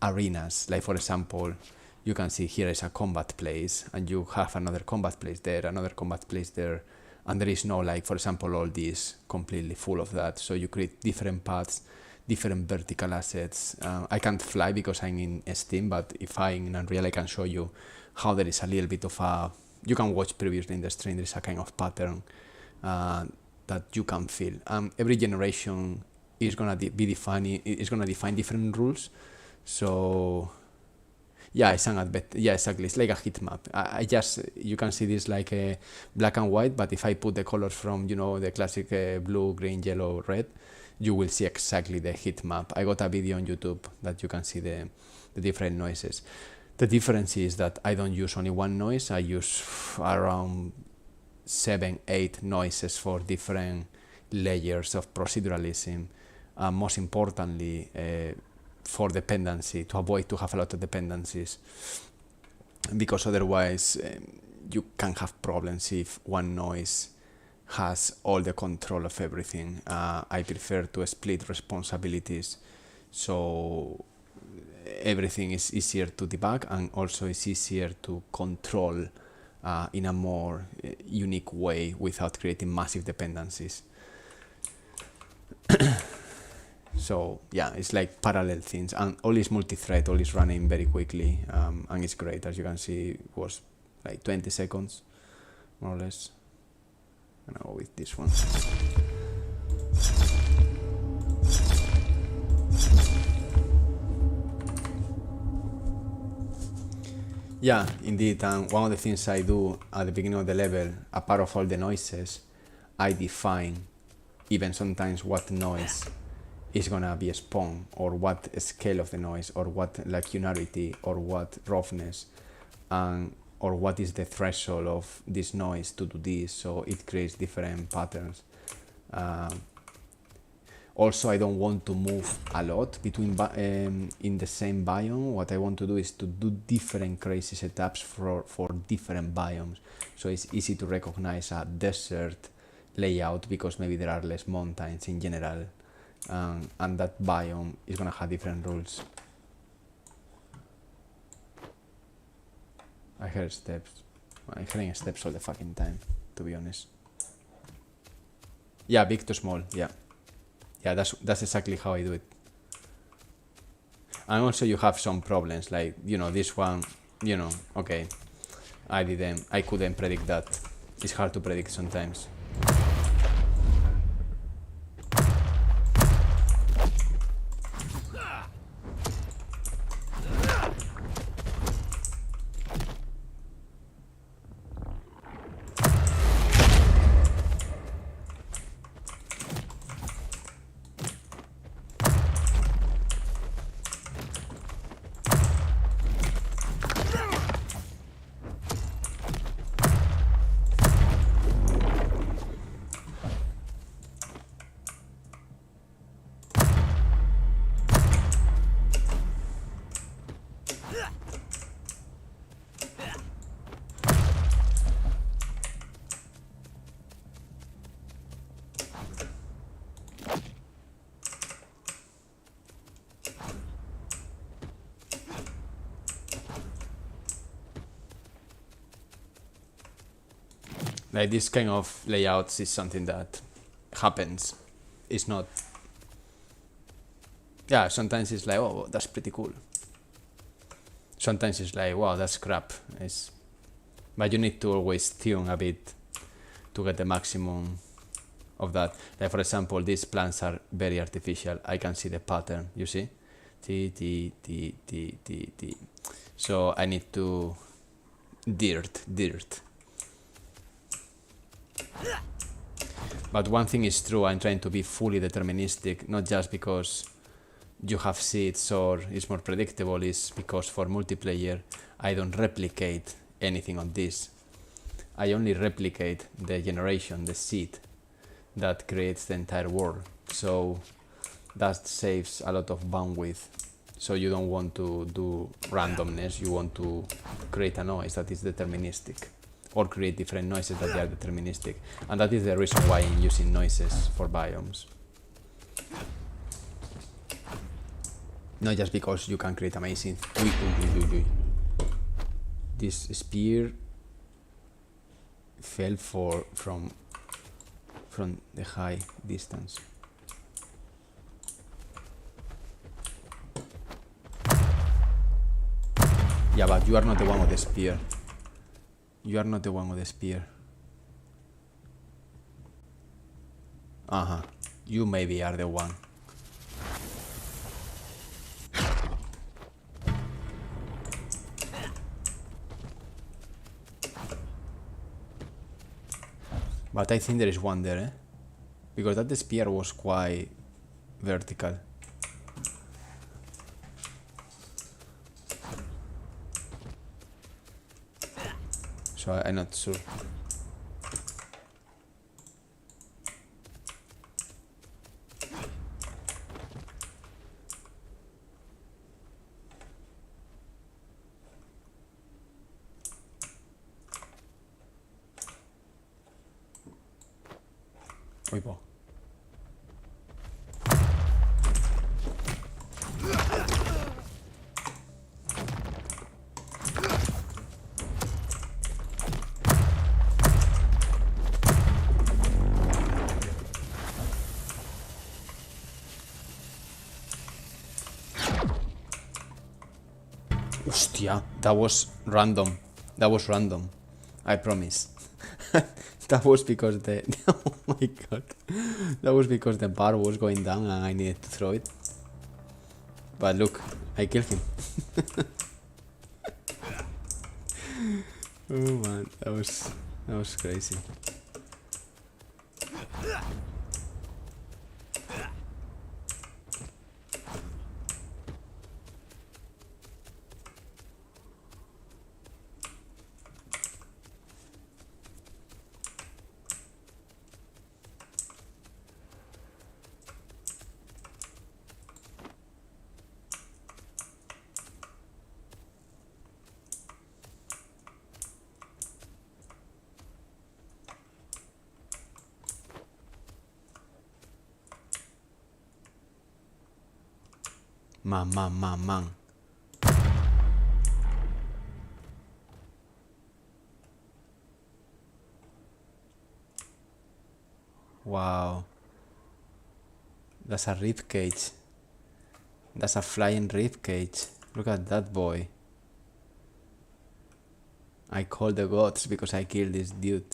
arenas. Like for example, you can see here is a combat place, and you have another combat place there, another combat place there, and there is no, like for example, all these completely full of that. So you create different paths, different vertical assets. I can't fly because I'm in Steam, but if I'm in Unreal, I can show you how there is a little bit of a... You can watch previously in the stream, there is a kind of pattern that you can feel. Every generation is gonna be defining, is gonna define different rules. So yeah, it's yeah, exactly. It's like a heat map. I just, you can see this like a black and white, but if I put the colors from, you know, the classic blue, green, yellow, red, you will see exactly the heat map. I got a video on YouTube that you can see the different noises. The difference is that I don't use only one noise. I use around 7-8 noises for different layers of proceduralism. Most importantly, for dependency, to avoid to have a lot of dependencies, because otherwise you can have problems if one noise has all the control of everything. I prefer to split responsibilities, so everything is easier to debug, and also it's easier to control in a more unique way without creating massive dependencies. So yeah, it's like parallel things, and all is multi-thread, all is running very quickly, and it's great. As you can see, it was like 20 seconds more or less. I'm gonna go with this one. Yeah, indeed, and one of the things I do at the beginning of the level, apart of all the noises, I define even sometimes what noise is gonna be spawned, or what scale of the noise, or what linearity, or what roughness, and or what is the threshold of this noise to do this, so it creates different patterns. Also, I don't want to move a lot between in the same biome. What I want to do is to do different crazy setups for different biomes. So it's easy to recognize a desert layout because maybe there are less mountains in general, and that biome is gonna have different rules. I heard steps. I'm hearing steps all the fucking time, to be honest. Yeah, big to small, yeah. Yeah, that's exactly how I do it. And also you have some problems, like, you know, this one, you know, okay, I couldn't predict that. It's hard to predict sometimes. Like this kind of layouts is something that happens. It's not. Yeah, sometimes it's like, oh, that's pretty cool. Sometimes it's like, wow, that's crap. But you need to always tune a bit to get the maximum of that. Like for example, these plants are very artificial. I can see the pattern. You see, T. So I need to dirt. But one thing is true, I'm trying to be fully deterministic, not just because you have seeds or it's more predictable, it's because for multiplayer I don't replicate anything on this. I only replicate the generation, the seed that creates the entire world. So that saves a lot of bandwidth. So you don't want to do randomness, you want to create a noise that is deterministic, or create different noises that they are deterministic. And that is the reason why I'm using noises for biomes. Not just because you can create amazing... This spear fell from the high distance. Yeah, but you are not the one with the spear. You are not the one with the spear. You maybe are the one. But I think there is one there, eh? Because that spear was quite vertical. So I'm not sure. Uy, po. Hostia, that was random. That was random. I promise. That was because the... Oh my god. That was because the bar was going down and I needed to throw it. But look, I killed him. Oh man, that was crazy. Man. Wow. That's a rib cage. That's a flying rib cage. Look at that boy. I call the gods because I killed this dude.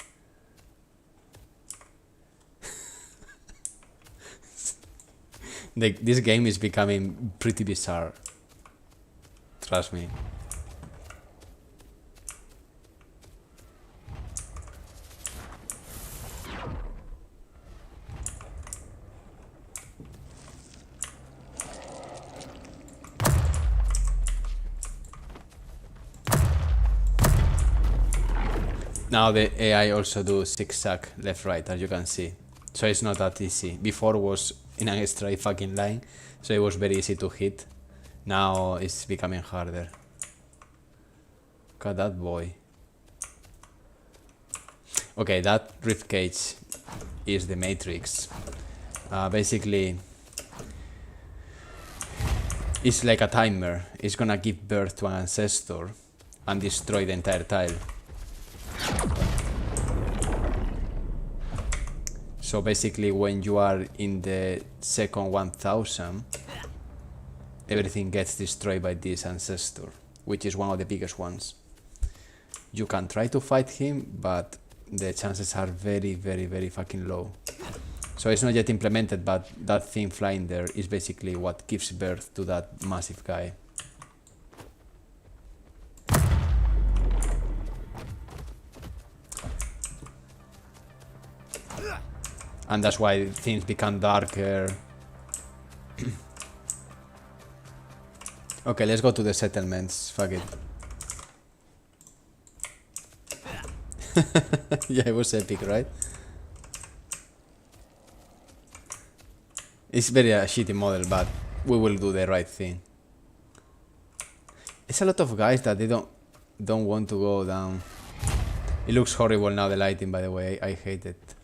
This game is becoming pretty bizarre. Trust me. Now the AI also do zigzag left right, as you can see. So it's not that easy. Before was in a straight fucking line, so it was very easy to hit. Now it's becoming harder. Look at that boy. Okay, that ribcage is the Matrix. Basically, it's like a timer. It's gonna give birth to an ancestor and destroy the entire tile. So basically, when you are in the second 1000, everything gets destroyed by this ancestor, which is one of the biggest ones. You can try to fight him, but the chances are very, very, very fucking low. So it's not yet implemented, but that thing flying there is basically what gives birth to that massive guy. And that's why things become darker. Okay, let's go to the settlements. Fuck it. Yeah, it was epic, right? It's very a shitty model, but we will do the right thing. It's a lot of guys that they don't want to go down. It looks horrible now, the lighting, by the way. I hate it.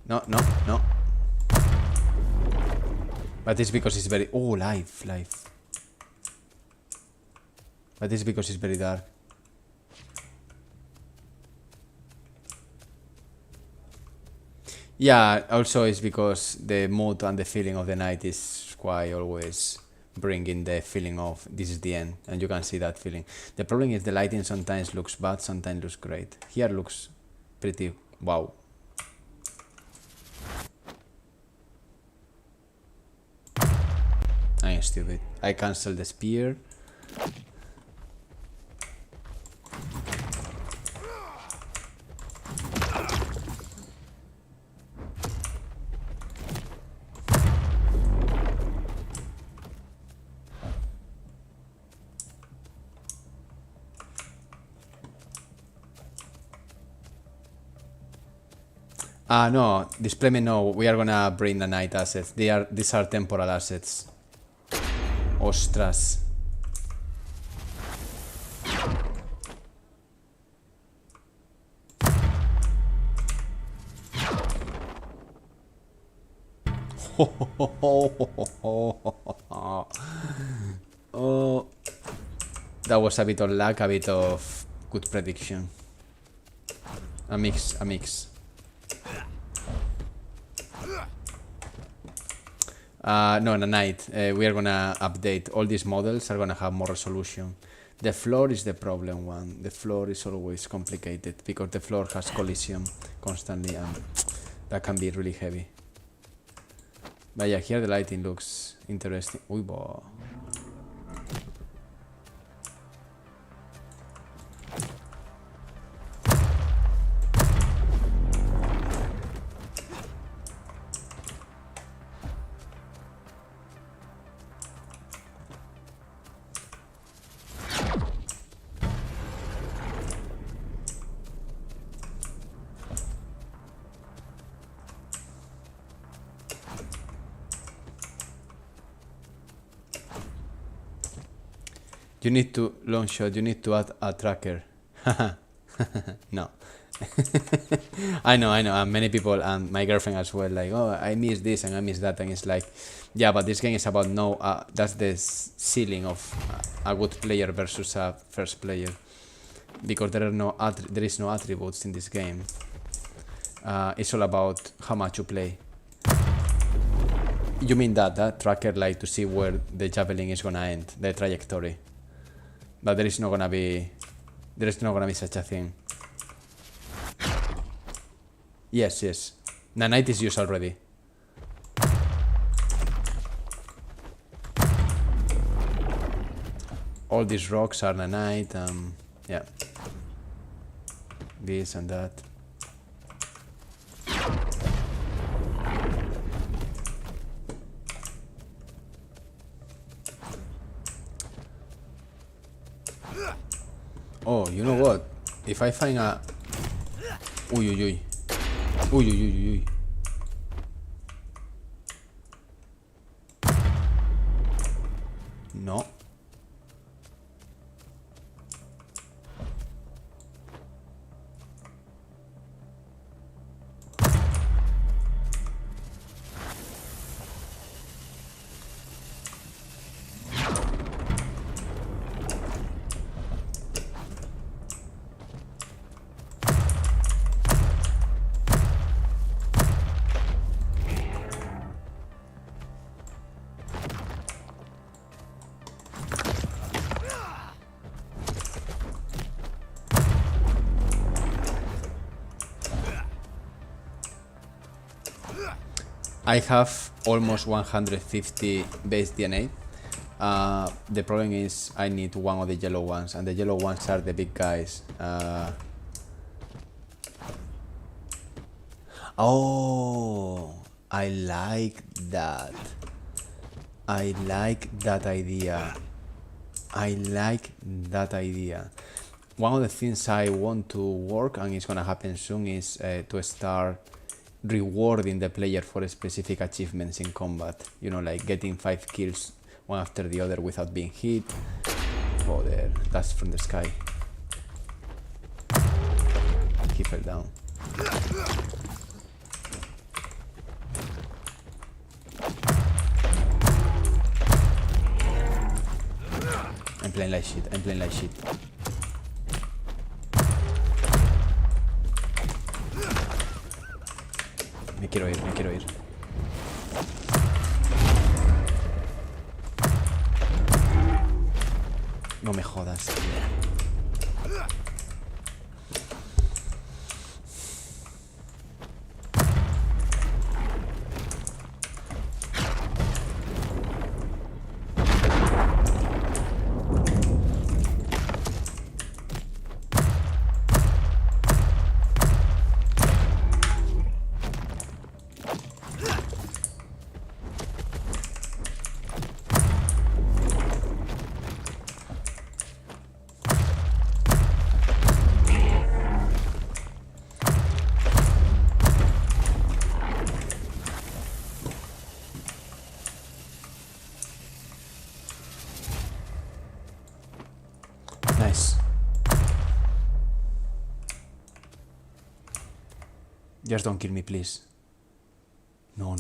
No. But it's because it's very... Oh, live. But it's because it's very dark. Yeah, also it's because the mood and the feeling of the night is quite always bringing the feeling of this is the end, and you can see that feeling. The problem is the lighting sometimes looks bad, sometimes looks great. Here looks pretty wow. I'm stupid. I cancelled the spear. No, display no, we are gonna bring the night assets. These are temporal assets. Ostras. Oh, that was a bit of luck, a bit of good prediction. A mix. No, in a night. We are gonna update. All these models are gonna have more resolution. The floor is the problem one. The floor is always complicated because the floor has collision constantly and that can be really heavy. But yeah, here the lighting looks interesting. Uy, boh. You need to, long shot, you need to add a tracker. No. I know, and many people, and my girlfriend as well, like, oh, I miss this and I miss that, and it's like, yeah, but this game is about that's the ceiling of a good player versus a first player, because there is no attributes in this game. It's all about how much you play. You mean that tracker, like to see where the javelin is gonna end, the trajectory? But there is not gonna be such a thing. Yes. Nanite is used already. All these rocks are nanite, yeah. This and that. Oh, you know what? If I find a... Uy. No. I have almost 150 base DNA. The problem is I need one of the yellow ones, and the yellow ones are the big guys. Oh, I like that. I like that idea. One of the things I want to work, and it's gonna happen soon, is to start rewarding the player for specific achievements in combat. You know, like getting 5 kills one after the other without being hit. Oh, there, that's from the sky. He fell down. I'm playing like shit. Me quiero ir. No me jodas. Nice. Just don't kill me, please. No.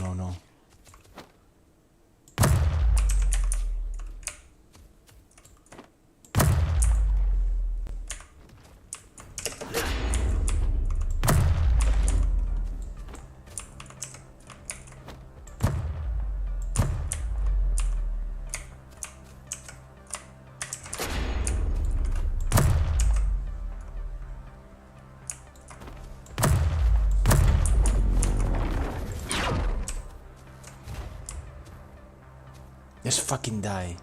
Just fucking die.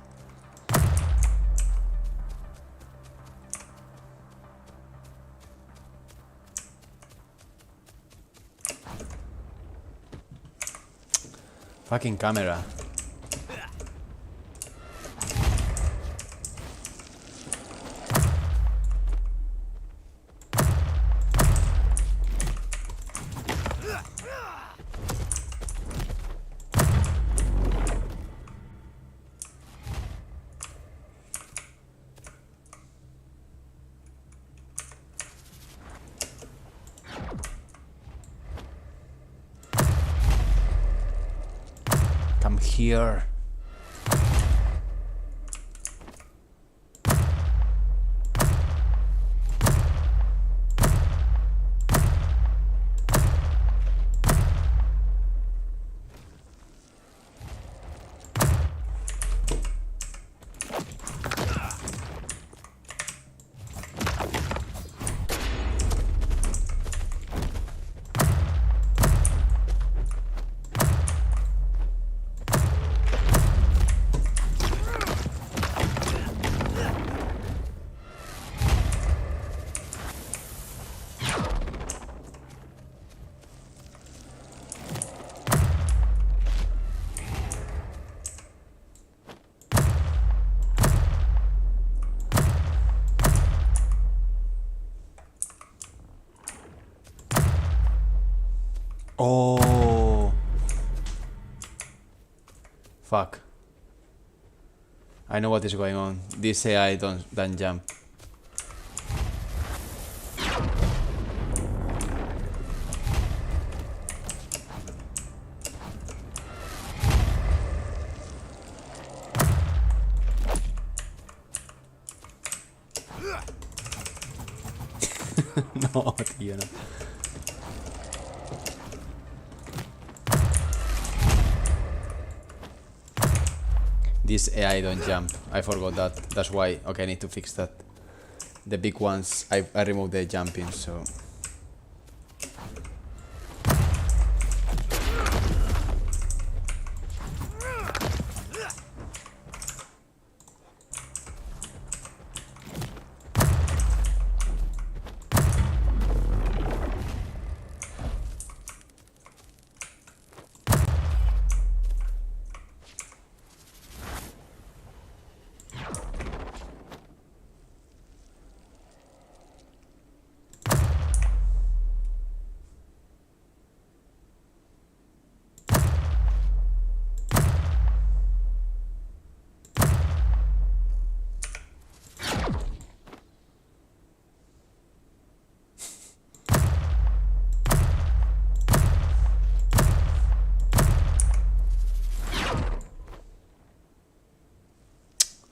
Fucking camera. Come here. Oh, fuck. I know what is going on. This AI don't jump. No, tío, no. This AI don't jump. I forgot that. That's why. Okay, I need to fix that. The big ones, I removed the jumping, so...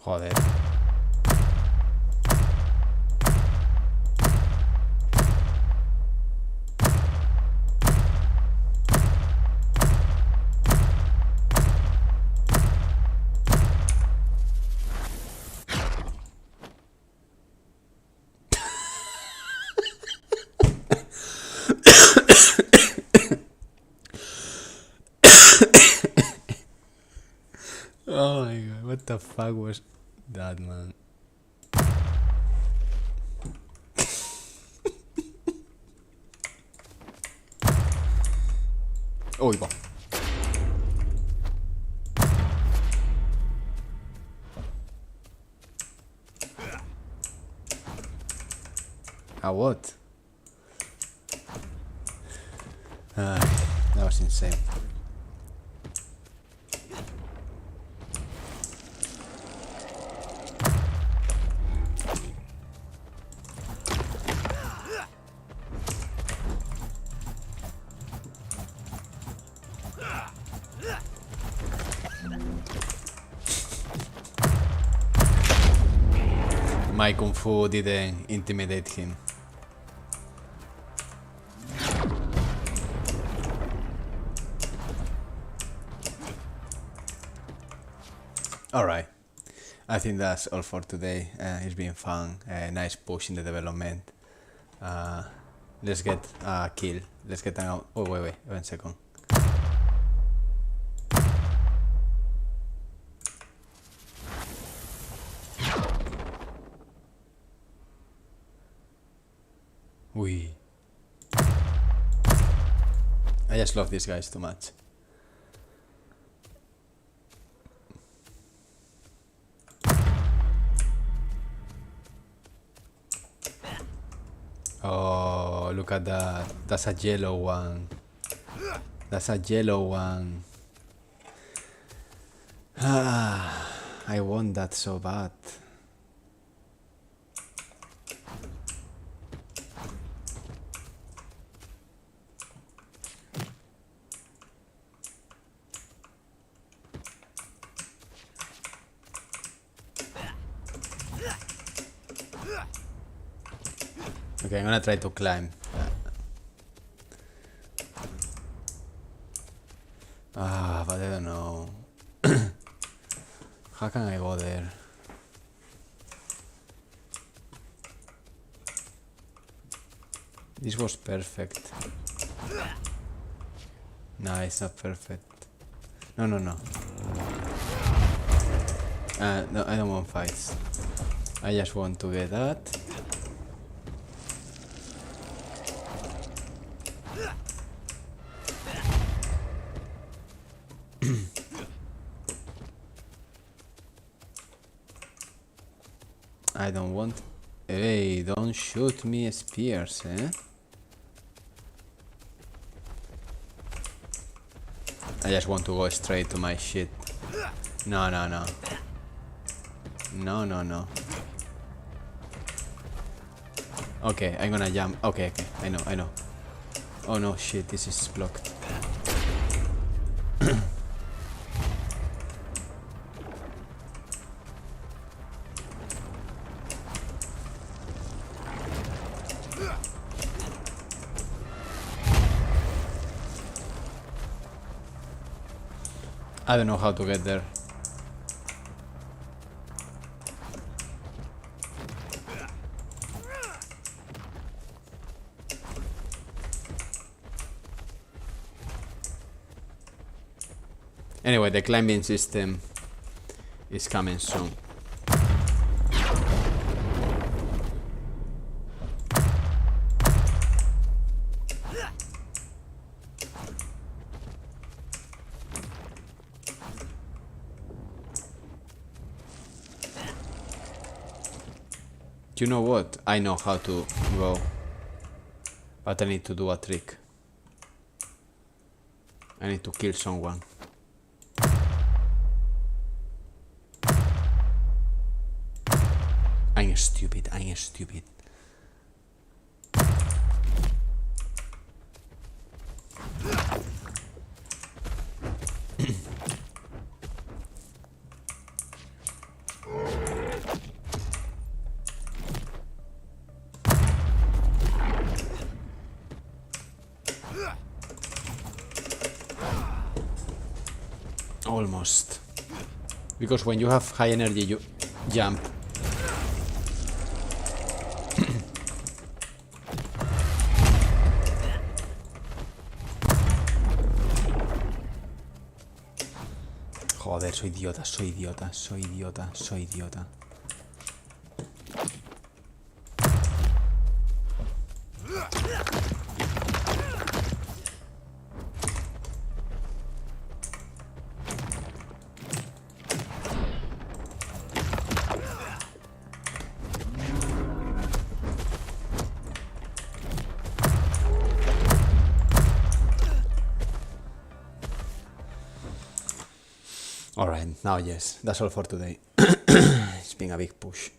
Joder. Oh my god, what the fuck was that, man? Oh, va. What? That was insane. My Kung Fu didn't intimidate him. Alright, I think that's all for today. It's been fun, nice push in the development. Let's get a kill. Let's get an out. Oh, wait, 1 second. Ui. I just love these guys too much. Oh, look at that. That's a yellow one. That's a yellow one. Ah, I want that so bad. Okay, I'm gonna try to climb. But I don't know. How can I go there? This was perfect. No, it's not perfect. No. No, I don't want fights. I just want to get that. I don't want... Hey, don't shoot me spears, eh? I just want to go straight to my shit. No. No. Okay, I'm gonna jump. Okay, I know. Oh no, shit, this is blocked. I don't know how to get there. Anyway, the climbing system is coming soon. You know what? I know how to go, but I need to do a trick. I need to kill someone. I'm stupid. Almost. Because when you have high energy, you jump. Joder, soy idiota. Alright, now yes, that's all for today. It's been a big push.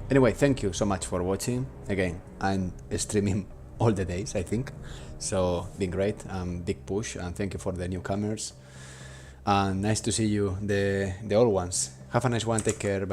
Anyway, thank you so much for watching. Again, I'm streaming all the days, I think. So, been great, big push, and thank you for the newcomers. And nice to see you, the old ones. Have a nice one, take care, bye.